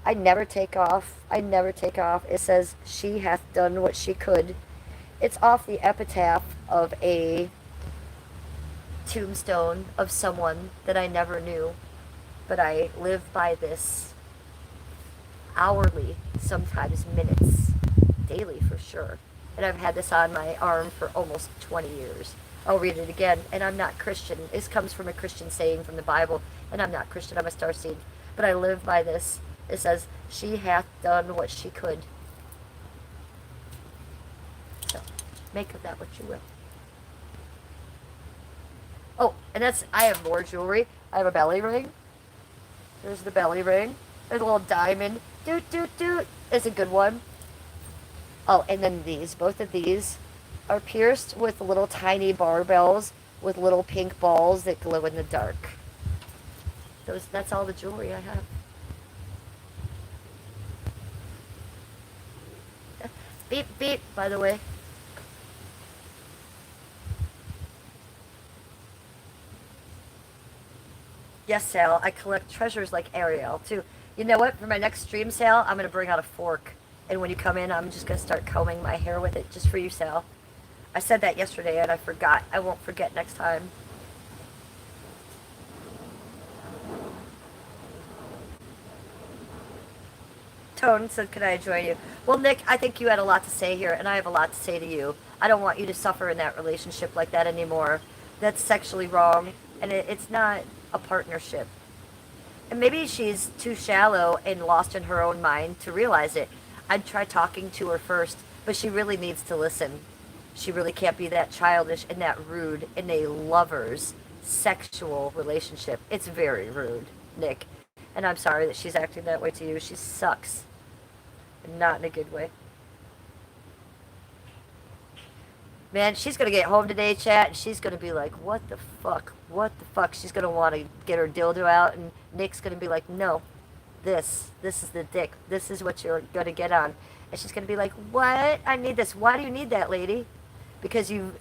I never take off. I never take off. It says, she hath done what she could. It's off the epitaph of a tombstone of someone that I never knew. But I live by this hourly, sometimes minutes, daily for sure. And I've had this on my arm for almost 20 years. I'll read it again. And I'm not Christian. This comes from a Christian saying from the Bible. And I'm not Christian. I'm a starseed. But I live by this. It says, she hath done what she could. So, make of that what you will. Oh, and I have more jewelry. I have a belly ring. There's the belly ring. There's a little diamond. Doot, doot, doot. It's a good one. Oh, and then these. Both of these are pierced with little tiny barbells with little pink balls that glow in the dark. That's all the jewelry I have. Beep, beep, by the way. Yes, Sal, I collect treasures like Ariel, too. You know what? For my next stream sale, I'm going to bring out a fork. And when you come in, I'm just going to start combing my hair with it just for you, Sal. I said that yesterday and I forgot. I won't forget next time. Tone said, "Can I join you?" Well, Nick, I think you had a lot to say here, and I have a lot to say to you. I don't want you to suffer in that relationship like that anymore. That's sexually wrong, and it's not a partnership. And maybe she's too shallow and lost in her own mind to realize it. I'd try talking to her first, but she really needs to listen. She really can't be that childish and that rude in a lover's sexual relationship. It's very rude, Nick. And I'm sorry that she's acting that way to you. She sucks. Not in a good way. Man, she's going to get home today, chat, and she's going to be like, what the fuck? What the fuck? She's going to want to get her dildo out, and Nick's going to be like, no, this is the dick. This is what you're going to get on. And she's going to be like, what? I need this. Why do you need that, lady? Because you've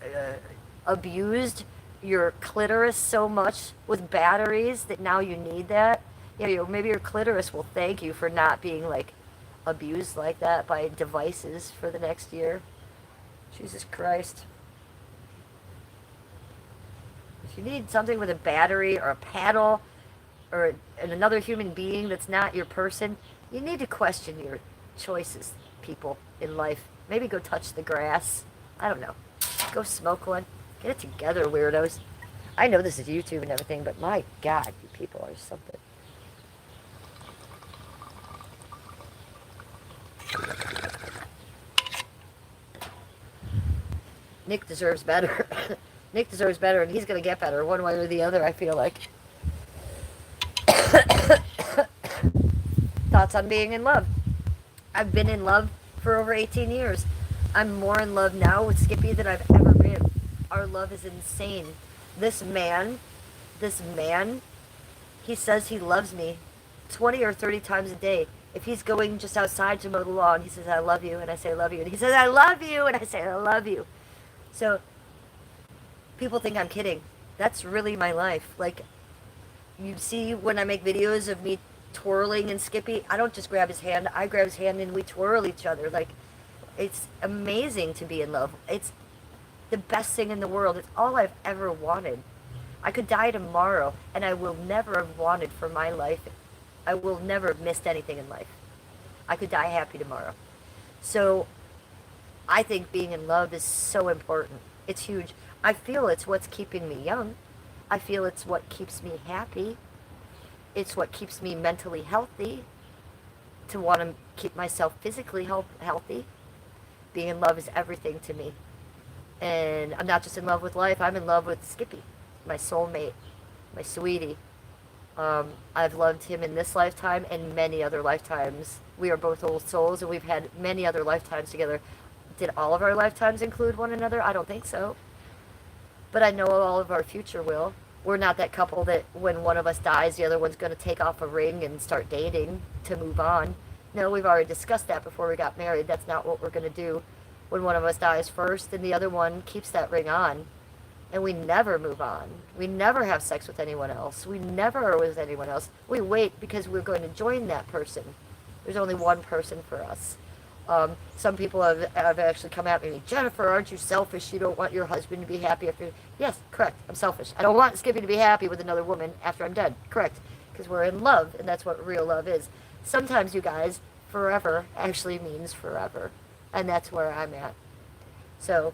abused your clitoris so much with batteries that now you need that? Yeah, maybe your clitoris will thank you for not being, like, abused like that by devices for the next year. Jesus Christ. If you need something with a battery or a paddle or another human being that's not your person, you need to question your choices, people, in life. Maybe go touch the grass. I don't know. Go smoke one. Get it together, weirdos. I know this is YouTube and everything, but my God, you people are something. Nick deserves better. Nick deserves better, and he's going to get better one way or the other, I feel like. Thoughts on being in love? I've been in love for over 18 years. I'm more in love now with Skippy than I've ever been. Our love is insane. This man, he says he loves me 20 or 30 times a day. If he's going just outside to mow the lawn, he says, I love you, and I say, I love you. And he says, I love you, and I say, I love you. So people think I'm kidding. That's really my life. Like, you see when I make videos of me twirling and Skippy, I don't just grab his hand. I grab his hand and we twirl each other. Like, it's amazing to be in love. It's the best thing in the world. It's all I've ever wanted. I could die tomorrow, and I will never have wanted for my life. I will never have missed anything in life. I could die happy tomorrow. So I think being in love is so important. It's huge. I feel it's what's keeping me young. I feel it's what keeps me happy. It's what keeps me mentally healthy, to want to keep myself physically healthy. Being in love is everything to me. And I'm not just in love with life, I'm in love with Skippy, my soulmate, my sweetie. I've loved him in this lifetime and many other lifetimes. We are both old souls, and we've had many other lifetimes together. Did all of our lifetimes include one another? I don't think so. But I know all of our future will. We're not that couple that when one of us dies, the other one's going to take off a ring and start dating to move on. No, we've already discussed that before we got married. That's not what we're going to do. When one of us dies first, and the other one keeps that ring on. And we never move on. We never have sex with anyone else. We never are with anyone else. We wait because we're going to join that person. There's only one person for us. Some people have actually come at me, Jennifer, aren't you selfish? You don't want your husband to be happy after... Yes, correct. I'm selfish. I don't want Skippy to be happy with another woman after I'm dead. Correct. Because we're in love, and that's what real love is. Sometimes, you guys, forever actually means forever. And that's where I'm at. So,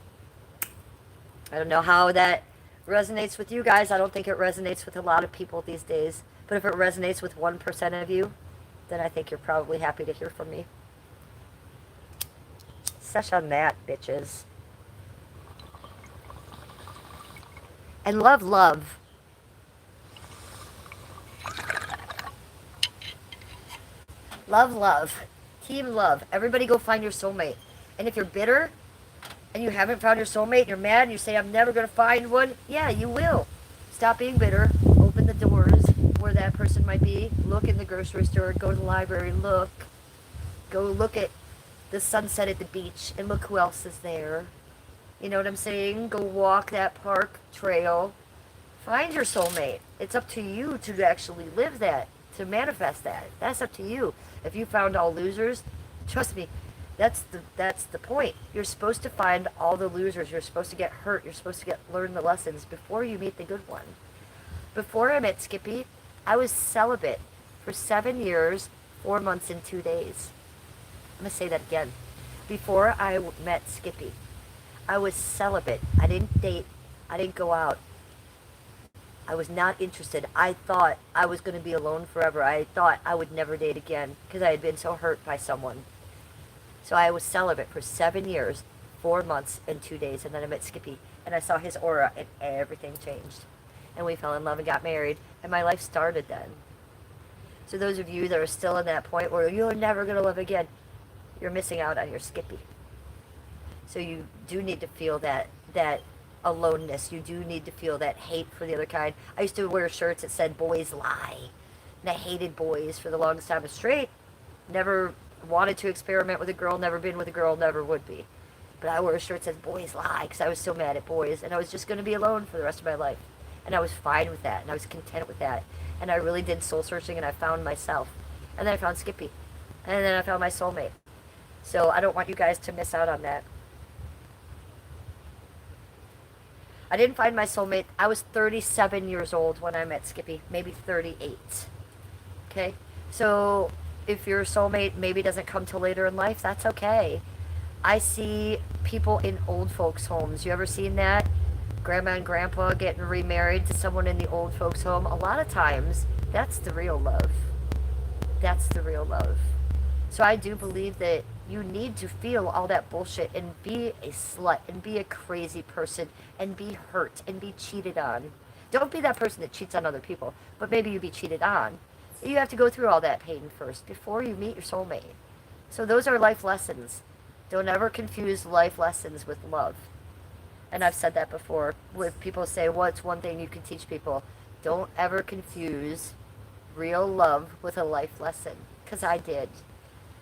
I don't know how that resonates with you guys. I don't think it resonates with a lot of people these days. But if it resonates with 1% of you, then I think you're probably happy to hear from me. Such on that, bitches. And love, love. Love, love. Team love. Everybody go find your soulmate. And if you're bitter and you haven't found your soulmate and you're mad and you say, I'm never going to find one, yeah, you will. Stop being bitter. Open the doors where that person might be. Look in the grocery store. Go to the library. Look. Go look at the sunset at the beach and look who else is there. You know what I'm saying? Go walk that park trail. Find your soulmate. It's up to you to actually live that, to manifest that. That's up to you. If you found all losers, trust me, That's the point. You're supposed to find all the losers. You're supposed to get hurt. You're supposed to get learn the lessons before you meet the good one. Before I met Skippy, I was celibate for 7 years, 4 months, and 2 days. I'm gonna say that again. Before I met Skippy, I was celibate. I didn't date. I didn't go out. I was not interested. I thought I was going to be alone forever. I thought I would never date again because I had been so hurt by someone. So I was celibate for 7 years, 4 months, and 2 days, and then I met Skippy, and I saw his aura, and everything changed. And we fell in love and got married, and my life started then. So those of you that are still in that point where you're never going to love again, you're missing out on your Skippy. So you do need to feel that aloneness. You do need to feel that hate for the other kind. I used to wear shirts that said "boys lie," and I hated boys for the longest time. I was straight, never wanted to experiment with a girl, never been with a girl, never would be. But I wore a shirt that said "boys lie" because I was so mad at boys, and I was just going to be alone for the rest of my life. And I was fine with that, and I was content with that. And I really did soul searching, and I found myself. And then I found Skippy, and then I found my soulmate. So I don't want you guys to miss out on that. I didn't find my soulmate. I was 37 years old when I met Skippy, maybe 38. Okay? So if your soulmate maybe doesn't come till later in life, that's okay. I see people in old folks' homes. You ever seen that? Grandma and grandpa getting remarried to someone in the old folks' home. A lot of times, that's the real love. That's the real love. So I do believe that you need to feel all that bullshit and be a slut and be a crazy person and be hurt and be cheated on. Don't be that person that cheats on other people, but maybe you be cheated on. You have to go through all that pain first before you meet your soulmate. So those are life lessons. Don't ever confuse life lessons with love. And I've said that before. When people say, what's one thing you can teach people? Don't ever confuse real love with a life lesson. Because I did.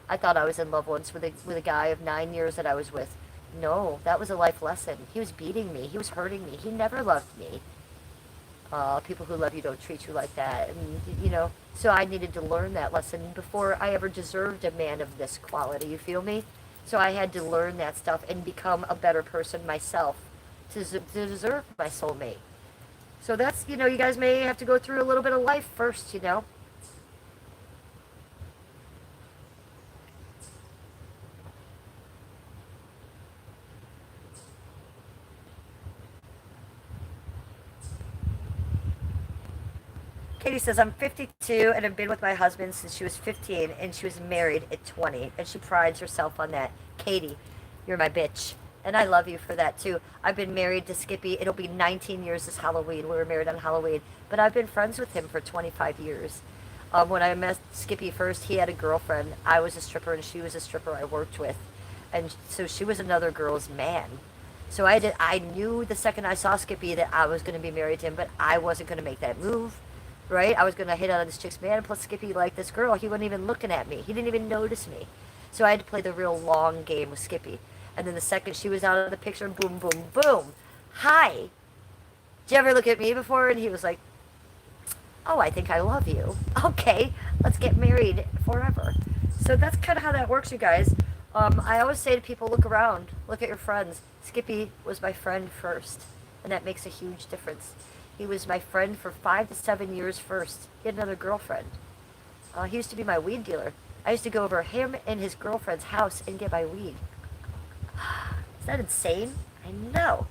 I thought I was in love once with a guy of 9 years that I was with. No, that was a life lesson. He was beating me. He was hurting me. He never loved me. People who love you don't treat you like that. And, so I needed to learn that lesson before I ever deserved a man of this quality. You feel me? So I had to learn that stuff and become a better person myself to deserve my soulmate. So that's, you guys may have to go through a little bit of life first. Katie says, I'm 52 and have been with my husband since she was 15 and she was married at 20 and she prides herself on that. Katie, you're my bitch. And I love you for that too. I've been married to Skippy. It'll be 19 years this Halloween. We were married on Halloween. But I've been friends with him for 25 years. When I met Skippy first, he had a girlfriend. I was a stripper and she was a stripper I worked with. And so she was another girl's man. So I knew the second I saw Skippy that I was going to be married to him, but I wasn't going to make that move. Right? I was going to hit on this chick's man. Plus Skippy liked this girl. He wasn't even looking at me. He didn't even notice me. So I had to play the real long game with Skippy. And then the second she was out of the picture, boom, boom, boom. Hi. Did you ever look at me before? And he was like, oh, I think I love you. Okay, let's get married forever. So that's kind of how that works, you guys. I always say to people, look around. Look at your friends. Skippy was my friend first. And that makes a huge difference. He was my friend for 5 to 7 years first. He had another girlfriend. He used to be my weed dealer. I used to go over him and his girlfriend's house and get my weed. Is that insane? I know.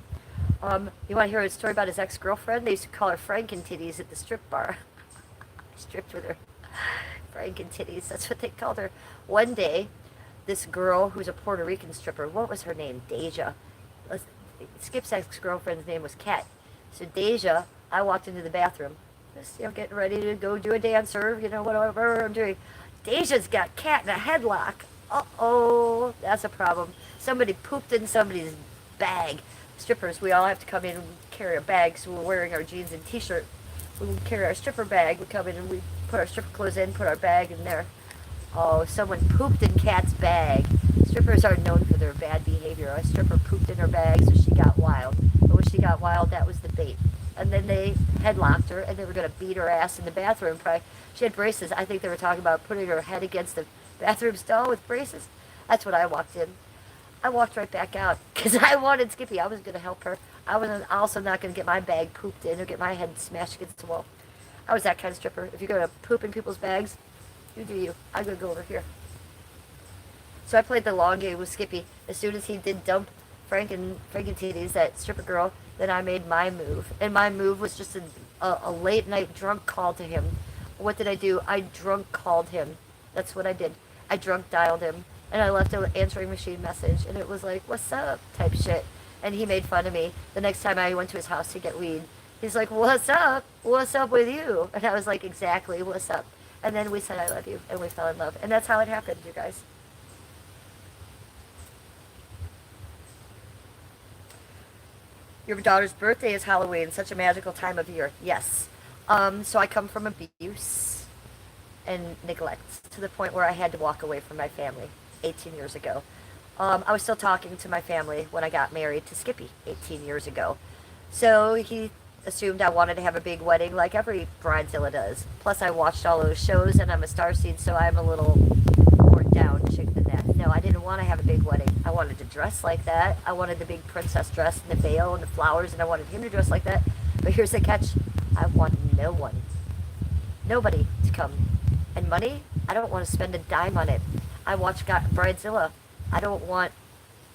You want to hear a story about his ex-girlfriend? They used to call her Franken Titties at the strip bar. I stripped with her. Franken Titties, that's what they called her. One day, this girl who's a Puerto Rican stripper, what was her name? Deja. Skip's ex-girlfriend's name was Kat. So Deja, I walked into the bathroom, just getting ready to go do a dance or whatever I'm doing. Deja's got Kat in a headlock. Uh-oh, that's a problem. Somebody pooped in somebody's bag. Strippers, we all have to come in and carry our bags. So we're wearing our jeans and t-shirt. We carry our stripper bag. We come in and we put our stripper clothes in, put our bag in there. Oh, someone pooped in Kat's bag. Strippers are known for their bad behavior. A stripper pooped in her bag, so she got wild. But when she got wild, that was the bait. And then they headlocked her, and they were going to beat her ass in the bathroom. She had braces. I think they were talking about putting her head against the bathroom stall with braces. That's what I walked in. I walked right back out because I wanted Skippy. I was going to help her. I was also not going to get my bag pooped in or get my head smashed against the wall. I was that kind of stripper. If you're going to poop in people's bags, you do you. I'm going to go over here. So I played the long game with Skippy. As soon as he did dump Frank and Titties, that stripper girl, then I made my move. And my move was just a late night drunk call to him. What did I do? I drunk called him. That's what I did. I drunk dialed him. And I left an answering machine message. And it was like, what's up? Type shit. And he made fun of me. The next time I went to his house to get weed, he's like, what's up? What's up with you? And I was like, exactly, what's up? And then we said, I love you. And we fell in love. And that's how it happened, you guys. Your daughter's birthday is Halloween, such a magical time of year. Yes. So I come from abuse and neglect to the point where I had to walk away from my family 18 years ago. I was still talking to my family when I got married to Skippy 18 years ago. So he assumed I wanted to have a big wedding like every bridezilla does. Plus I watched all those shows and I'm a starseed, so I'm a little more down chick than that. No, I didn't want to have a big wedding. I wanted to dress like that. I wanted the big princess dress and the veil and the flowers, and I wanted him to dress like that. But here's the catch. I want no one. Nobody to come. And money? I don't want to spend a dime on it. I watch Bridezilla. I don't want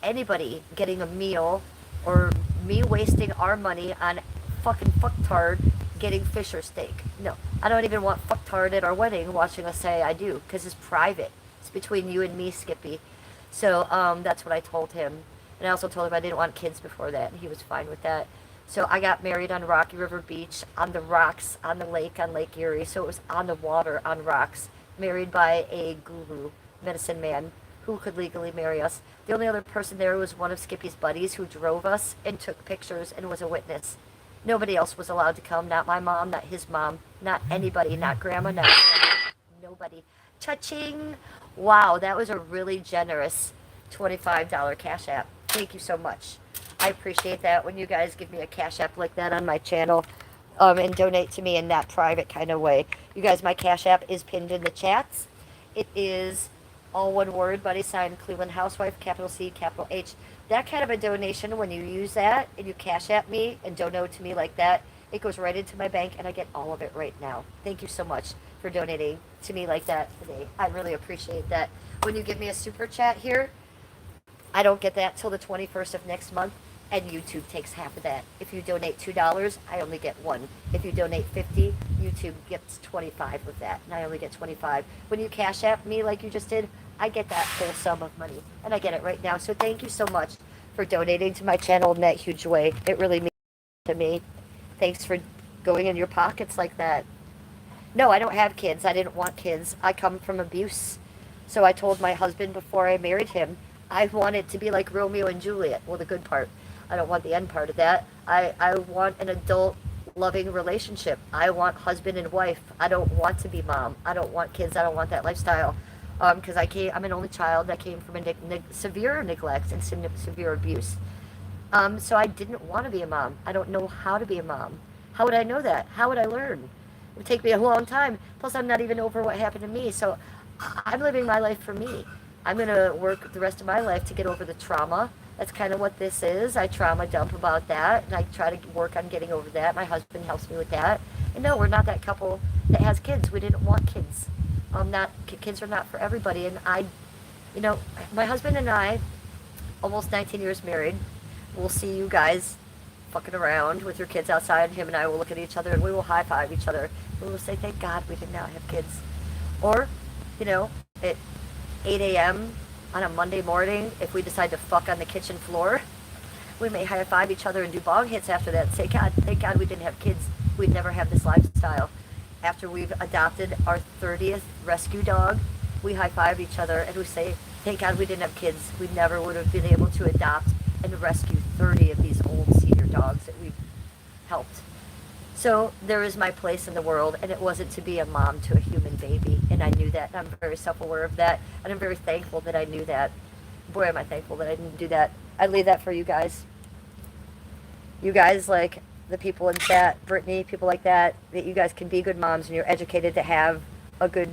anybody getting a meal or me wasting our money on fucking fucktard getting fish or steak. No, I don't even want fucktard at our wedding watching us say I do, because it's private. It's between you and me, Skippy. So that's what I told him. And I also told him I didn't want kids before that, and he was fine with that. So I got married on Rocky River Beach, on the rocks, on the lake, on Lake Erie. So it was on the water, on rocks, married by a guru, medicine man, who could legally marry us. The only other person there was one of Skippy's buddies who drove us and took pictures and was a witness. Nobody else was allowed to come, not my mom, not his mom, not anybody, not grandma, not grandma, nobody. Cha-ching! Wow, that was a really generous $25 Cash App. Thank you so much. I appreciate that when you guys give me a Cash App like that on my channel and donate to me in that private kind of way. You guys, my Cash App is pinned in the chats. It is all one word, buddy sign Cleveland Housewife, capital C, capital H. That kind of a donation, when you use that and you Cash App me and donate to me like that, it goes right into my bank and I get all of it right now. Thank you so much for donating to me like that today. I really appreciate that. When you give me a super chat here, I don't get that till the 21st of next month, and YouTube takes half of that. If you donate $2, I only get $1. If you donate $50, YouTube gets $25 with that, and I only get $25. When you Cash App me like you just did, I get that whole sum of money, and I get it right now. So thank you so much for donating to my channel in that huge way. It really means to me. Thanks for going in your pockets like that. No, I don't have kids. I didn't want kids. I come from abuse. So I told my husband before I married him, I want it to be like Romeo and Juliet. Well, the good part. I don't want the end part of that. I want an adult, loving relationship. I want husband and wife. I don't want to be mom. I don't want kids. I don't want that lifestyle. Because I'm an only child that came from a severe neglect and severe abuse. So I didn't want to be a mom. I don't know how to be a mom. How would I know that? How would I learn? It would take me a long time. Plus, I'm not even over what happened to me. So I'm living my life for me. I'm going to work the rest of my life to get over the trauma. That's kind of what this is. I trauma dump about that, and I try to work on getting over that. My husband helps me with that. And no, we're not that couple that has kids. We didn't want kids. Kids are not for everybody. And my husband and I, almost 19 years married, we'll see you guys fucking around with your kids outside. Him and I will look at each other, and we will high-five each other. We will say, thank God we did not have kids. Or, at 8 a.m. on a Monday morning, if we decide to fuck on the kitchen floor, we may high-five each other and do bong hits after that and say, God, thank God we didn't have kids. We'd never have this lifestyle. After we've adopted our 30th rescue dog, we high-five each other and we say, thank God we didn't have kids. We never would have been able to adopt and rescue 30 of these old senior dogs that we've helped. So there is my place in the world, and it wasn't to be a mom to a human baby, and I knew that, and I'm very self-aware of that, and I'm very thankful that I knew that. Boy, am I thankful that I didn't do that. I leave that for you guys. You guys, like the people in chat, Brittany, people like that you guys can be good moms, and you're educated to have a good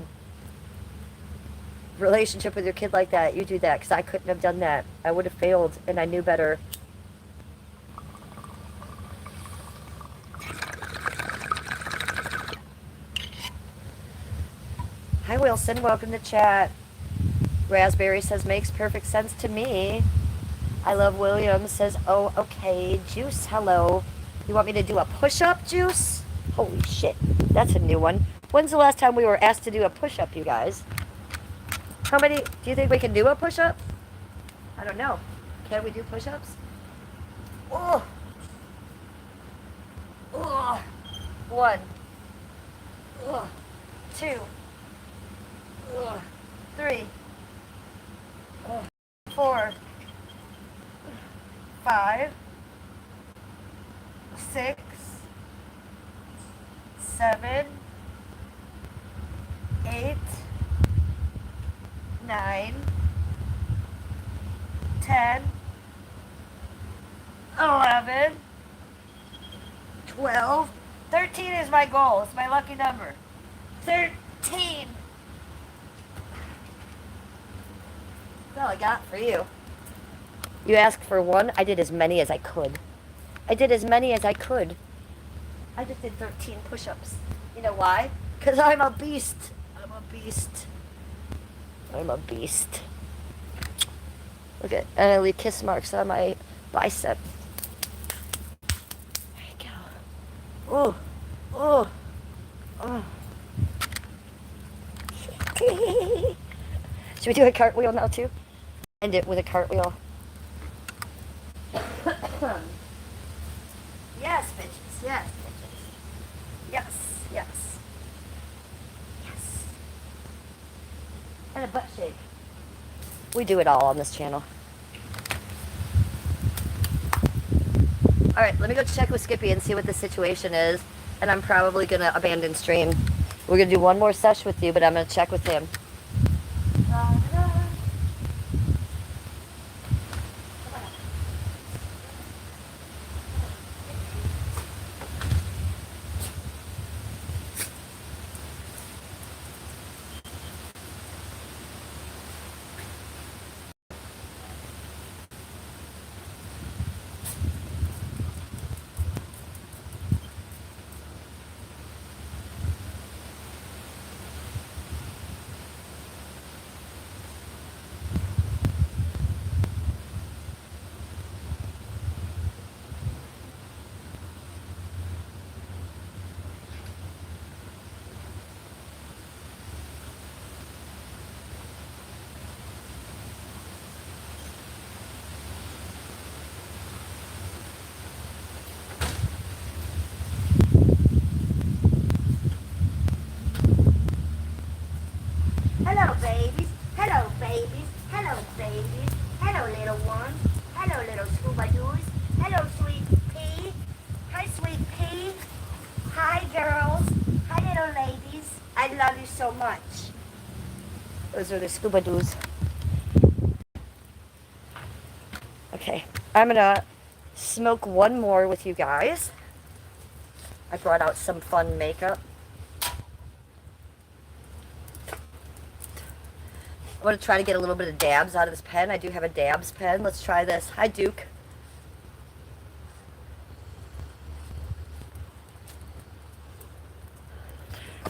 relationship with your kid like that, you do that, because I couldn't have done that. I would have failed, and I knew better. Hi, Wilson. Welcome to chat. Raspberry says, makes perfect sense to me. I love William says, oh, okay. Juice, hello. You want me to do a push-up, Juice? Holy shit. That's a new one. When's the last time we were asked to do a push-up, you guys? How many? Do you think we can do a push-up? I don't know. Can we do push-ups? Oh. Oh. 1. 2. 3. 4. 5. 6. 7. 8. 9. 10. 11. 12. 13 is my goal. It's my lucky number. 13. That's all I got for you. You asked for one. I did as many as I could. I did as many as I could. I just did 13 push-ups. You know why? Because I'm a beast. I'm a beast. I'm a beast. Look at, and I leave kiss marks on my bicep. There you go. Oh. Should we do a cartwheel now too? End it with a cartwheel. Yes, bitches. Yes, bitches. Yes. And a butt shake. We do it all on this channel. Alright, let me go check with Skippy and see what the situation is. And I'm probably going to abandon stream. We're going to do one more sesh with you, but I'm going to check with him. Hello, babies. Hello, babies. Hello, babies. Hello, little ones. Hello, little scuba doos. Hello, sweet pea. Hi, sweet pea. Hi, girls. Hi, little ladies. I love you so much. Those are the scuba doos. Okay, I'm gonna smoke one more with you guys. I brought out some fun makeup. I'm going to try to get a little bit of dabs out of this pen. I do have a dabs pen. Let's try this. Hi, Duke.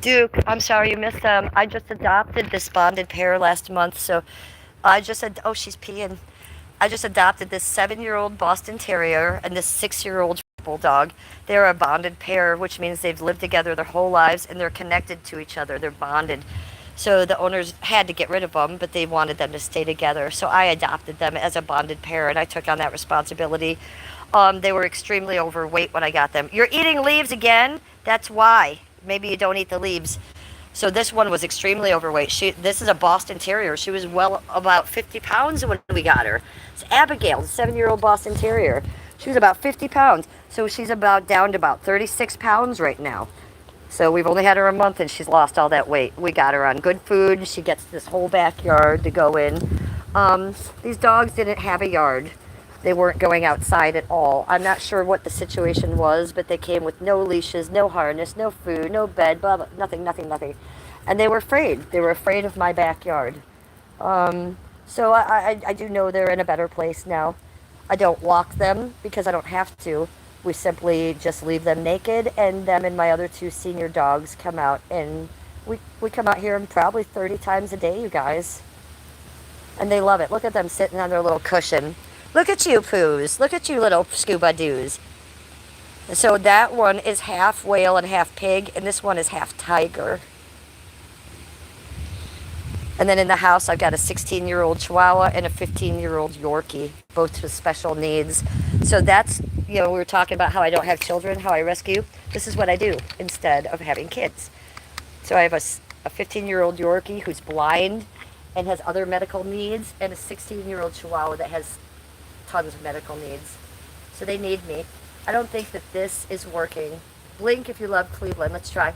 Duke, I'm sorry you missed them. I just adopted this bonded pair last month, so I just said, oh, she's peeing. I just adopted this 7-year-old Boston Terrier and this 6-year-old Bulldog. They're a bonded pair, which means they've lived together their whole lives and they're connected to each other. They're bonded. So the owners had to get rid of them, but they wanted them to stay together. So I adopted them as a bonded pair, and I took on that responsibility. They were extremely overweight when I got them. You're eating leaves again? That's why. Maybe you don't eat the leaves. So this one was extremely overweight. This is a Boston Terrier. She was well about 50 pounds when we got her. It's Abigail, the 7-year-old Boston Terrier. She was about 50 pounds. So she's about down to about 36 pounds right now. So we've only had her a month and she's lost all that weight. We got her on good food. She gets this whole backyard to go in. These dogs didn't have a yard. They weren't going outside at all. I'm not sure what the situation was, but they came with no leashes, no harness, no food, no bed, blah, blah, nothing. And they were afraid. They were afraid of my backyard. So I do know they're in a better place now. I don't walk them because I don't have to. We simply just leave them naked, and them and my other two senior dogs come out, and we come out here and probably 30 times a day, you guys. And they love it. Look at them sitting on their little cushion. Look at you, poos. Look at you, little scuba doos. So that one is half whale and half pig, and this one is half tiger. And then in the house, I've got a 16-year-old Chihuahua and a 15-year-old Yorkie, both with special needs. So that's, we were talking about how I don't have children, how I rescue. This is what I do instead of having kids. So I have a 15-year-old Yorkie who's blind and has other medical needs, and a 16-year-old Chihuahua that has tons of medical needs. So they need me. I don't think that this is working. Blink if you love Cleveland. Let's try.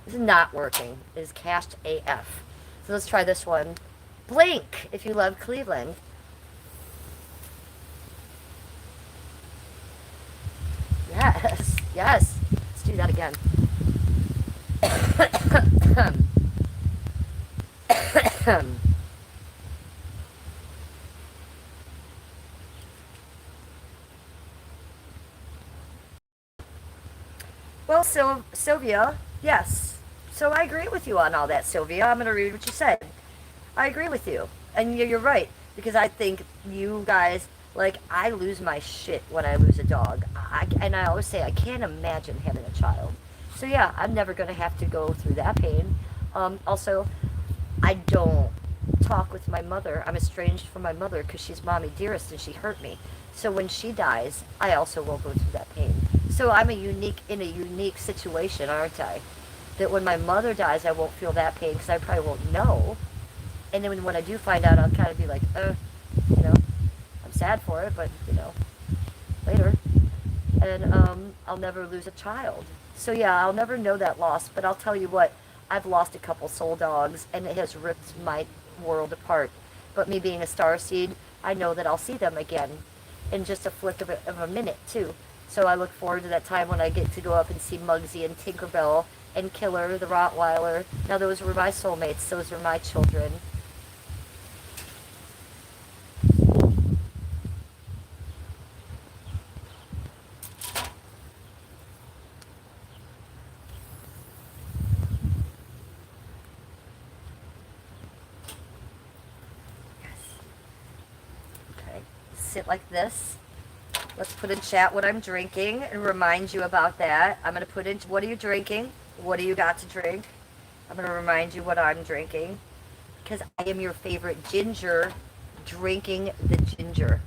This is not working. It is cached AF. So let's try this one. Blink if you love Cleveland. Yes, yes. Let's do that again. Well, Sylvia, yes. So I agree with you on all that, Sylvia. I'm going to read what you said. I agree with you. And you're right. Because I think you guys, like, I lose my shit when I lose a dog. And I always say I can't imagine having a child. So yeah, I'm never going to have to go through that pain. Also, I don't talk with my mother. I'm estranged from my mother because she's mommy dearest and she hurt me. So when she dies, I also will go through that pain. So I'm in a unique situation, aren't I? That when my mother dies, I won't feel that pain because I probably won't know. And then when I do find out, I'll kind of be like, I'm sad for it, but, later. And I'll never lose a child. So yeah, I'll never know that loss, but I'll tell you what, I've lost a couple soul dogs, and it has ripped my world apart. But me being a starseed, I know that I'll see them again in just a flick of a minute, too. So I look forward to that time when I get to go up and see Muggsy and Tinkerbell and Killer, the Rottweiler. Now those were my soulmates. Those are my children. Okay. Sit like this. Let's put in chat what I'm drinking and remind you about that. I'm going to put in, what are you drinking? What do you got to drink? I'm going to remind you what I'm drinking. Because I am your favorite ginger, drinking the ginger.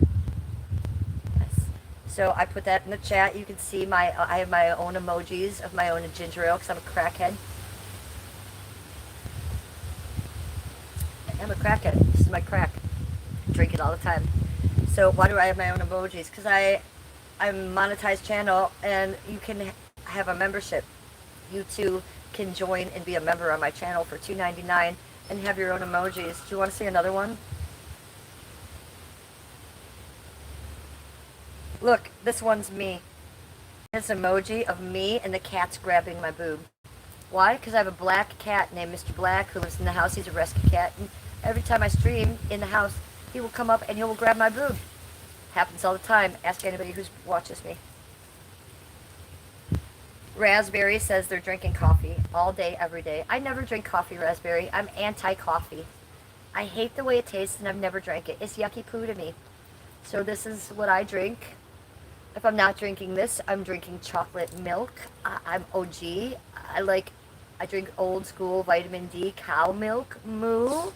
Yes. So I put that in the chat. You can see I have my own emojis of my own ginger ale because I'm a crackhead. I'm a crackhead. This is my crack. I drink it all the time. So why do I have my own emojis? Because I'm a monetized channel, and you can have a membership. You too can join and be a member on my channel for $2.99 and have your own emojis. Do you want to see another one? Look, this one's me. It's an emoji of me and the cat's grabbing my boob. Why? Because I have a black cat named Mr. Black who lives in the house. He's a rescue cat. And every time I stream in the house, he will come up and he will grab my boob. Happens all the time. Ask anybody who watches me. Raspberry says they're drinking coffee all day, every day. I never drink coffee, Raspberry. I'm anti-coffee. I hate the way it tastes, and I've never drank it. It's yucky poo to me. So this is what I drink. If I'm not drinking this, I'm drinking chocolate milk. I'm OG. I drink old school vitamin D cow milk. Moo.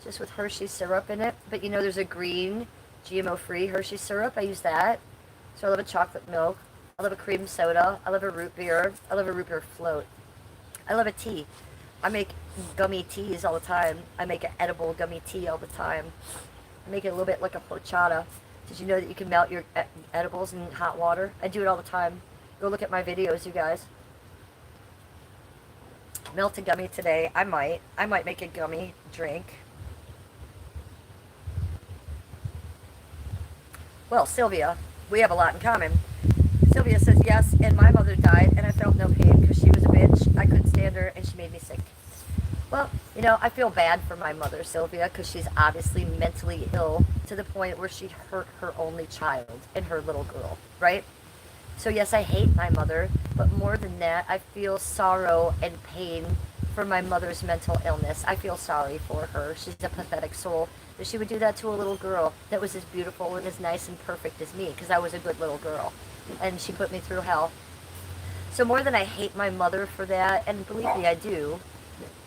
Just with Hershey syrup in it. But there's a green, GMO-free Hershey syrup. I use that. So I love a chocolate milk. I love a cream soda. I love a root beer. I love a root beer float. I love a tea. I make gummy teas all the time. I make an edible gummy tea all the time. I make it a little bit like a horchata. Did you know that you can melt your edibles in hot water? I do it all the time. Go look at my videos, you guys. Melt a gummy today. I might make a gummy drink. Well, Sylvia, we have a lot in common. Sylvia says, yes, and my mother died, and I felt no pain because she was a bitch. I couldn't stand her, and she made me sick. Well, I feel bad for my mother, Sylvia, because she's obviously mentally ill to the point where she hurt her only child and her little girl, right? So, yes, I hate my mother, but more than that, I feel sorrow and pain for my mother's mental illness. I feel sorry for her. She's a pathetic soul that she would do that to a little girl that was as beautiful and as nice and perfect as me, because I was a good little girl. And she put me through hell. So, more than I hate my mother for that, and believe me, I do,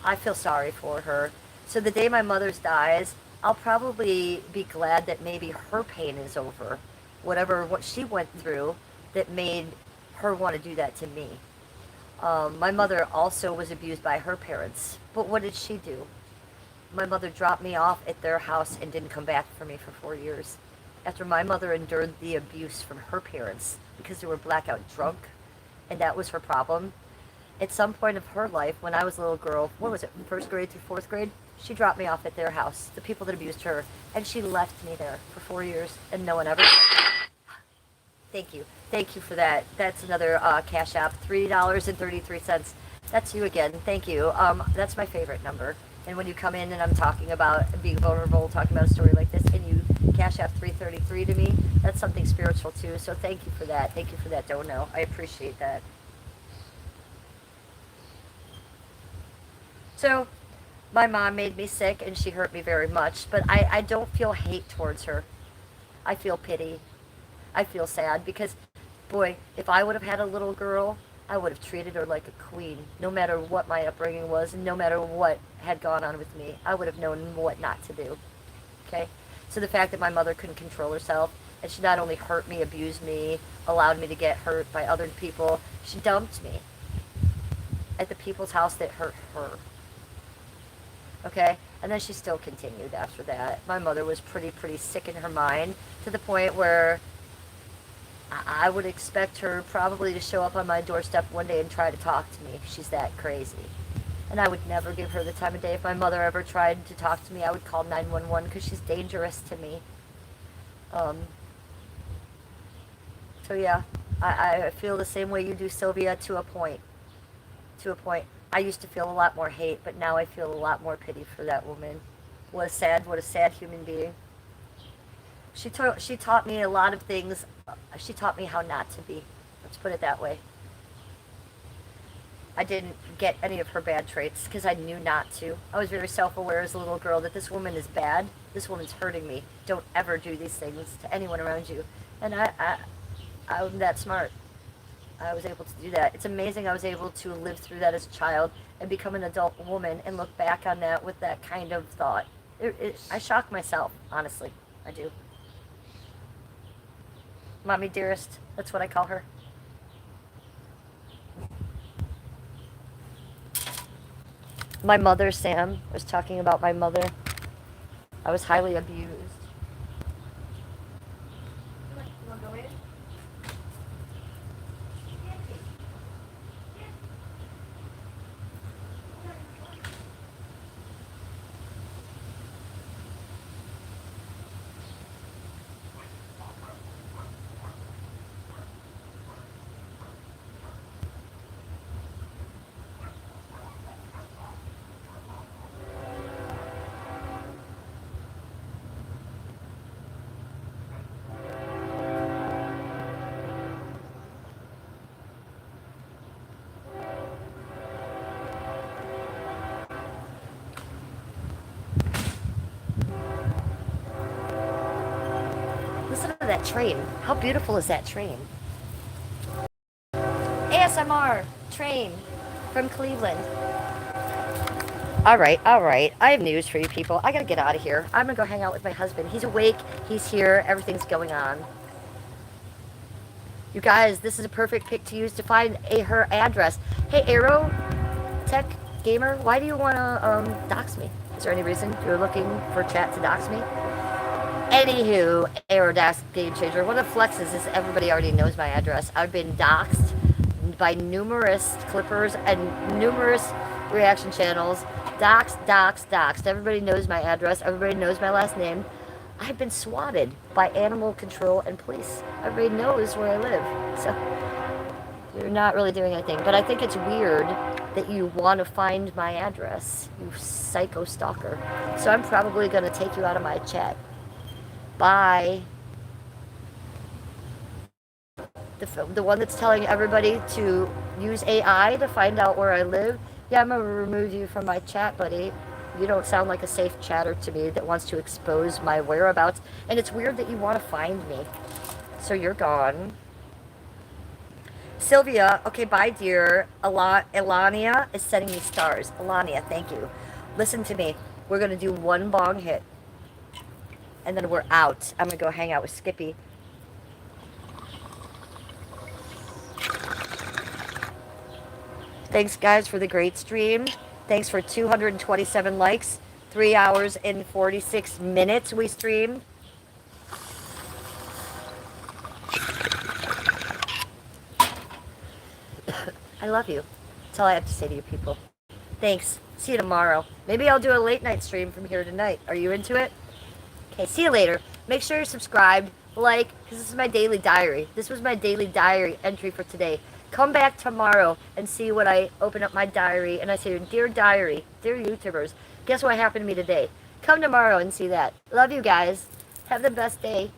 I feel sorry for her. So the day my mother's dies, I'll probably be glad that maybe her pain is over. What she went through that made her want to do that to me. My mother also was abused by her parents. But what did she do? My mother dropped me off at their house and didn't come back for me for 4 years. After my mother endured the abuse from her parents because they were blackout drunk, and that was her problem. At some point of her life, when I was a little girl, what was it, from first grade through fourth grade, she dropped me off at their house, the people that abused her, and she left me there for 4 years, and no one ever. Thank you. Thank you for that. That's another Cash App, $3.33. That's you again. Thank you. That's my favorite number. And when you come in and I'm talking about being vulnerable, talking about a story like this, and you Cash App 333 to me, that's something spiritual too. So thank you for that. Thank you for that, Dono. I appreciate that. So, my mom made me sick and she hurt me very much, but I don't feel hate towards her. I feel pity. I feel sad because, boy, if I would have had a little girl, I would have treated her like a queen. No matter what my upbringing was, and no matter what had gone on with me, I would have known what not to do. Okay? So the fact that my mother couldn't control herself, and she not only hurt me, abused me, allowed me to get hurt by other people, she dumped me at the people's house that hurt her. Okay? And then she still continued after that. My mother was pretty sick in her mind to the point where I would expect her probably to show up on my doorstep one day and try to talk to me. She's that crazy. And I would never give her the time of day. If my mother ever tried to talk to me, I would call 911 because she's dangerous to me. So yeah, I feel the same way you do, Sylvia, to a point. To a point. I used to feel a lot more hate, but now I feel a lot more pity for that woman. What a sad human being. She taught me a lot of things. She taught me how not to be. Let's put it that way. I didn't get any of her bad traits because I knew not to. I was very self-aware as a little girl that this woman is bad. This woman's hurting me. Don't ever do these things to anyone around you. And I'm that smart. I was able to do that. It's amazing I was able to live through that as a child and become an adult woman and look back on that with that kind of thought. I shock myself, honestly. I do. Mommy dearest, that's what I call her. My mother, Sam, was talking about my mother. I was highly abused. You want to go in? Listen to that train. How beautiful is that train? ASMR train from Cleveland. All right. I have news for you people. I gotta get out of here. I'm gonna go hang out with my husband. He's awake. He's here. Everything's going on. You guys, this is a perfect pick to use to find her address. Hey, Aero Tech Gamer, why do you want to dox me? Is there any reason you're looking for chat to dox me? Anywho, Aerodax Game Changer. One of the flexes is everybody already knows my address. I've been doxxed by numerous clippers and numerous reaction channels. Doxxed. Everybody knows my address. Everybody knows my last name. I've been swatted by animal control and police. Everybody knows where I live. So, you're not really doing anything. But I think it's weird that you want to find my address, you psycho stalker. So I'm probably going to take you out of my chat. Bye. The one that's telling everybody to use AI to find out where I live. Yeah, I'm going to remove you from my chat, buddy. You don't sound like a safe chatter to me that wants to expose my whereabouts. And it's weird that you want to find me. So you're gone. Sylvia, okay, bye, dear. Elania is sending me stars. Elania, thank you. Listen to me. We're going to do one bong hit. And then we're out. I'm going to go hang out with Skippy. Thanks, guys, for the great stream. Thanks for 227 likes. 3 hours and 46 minutes we streamed. I love you. That's all I have to say to you people. Thanks. See you tomorrow. Maybe I'll do a late night stream from here tonight. Are you into it? Okay, see you later. Make sure you're subscribed, like, because this is my daily diary. This was my daily diary entry for today. Come back tomorrow and see what I open up my diary and I say, dear diary, dear YouTubers, guess what happened to me today? Come tomorrow and see that. Love you guys. Have the best day.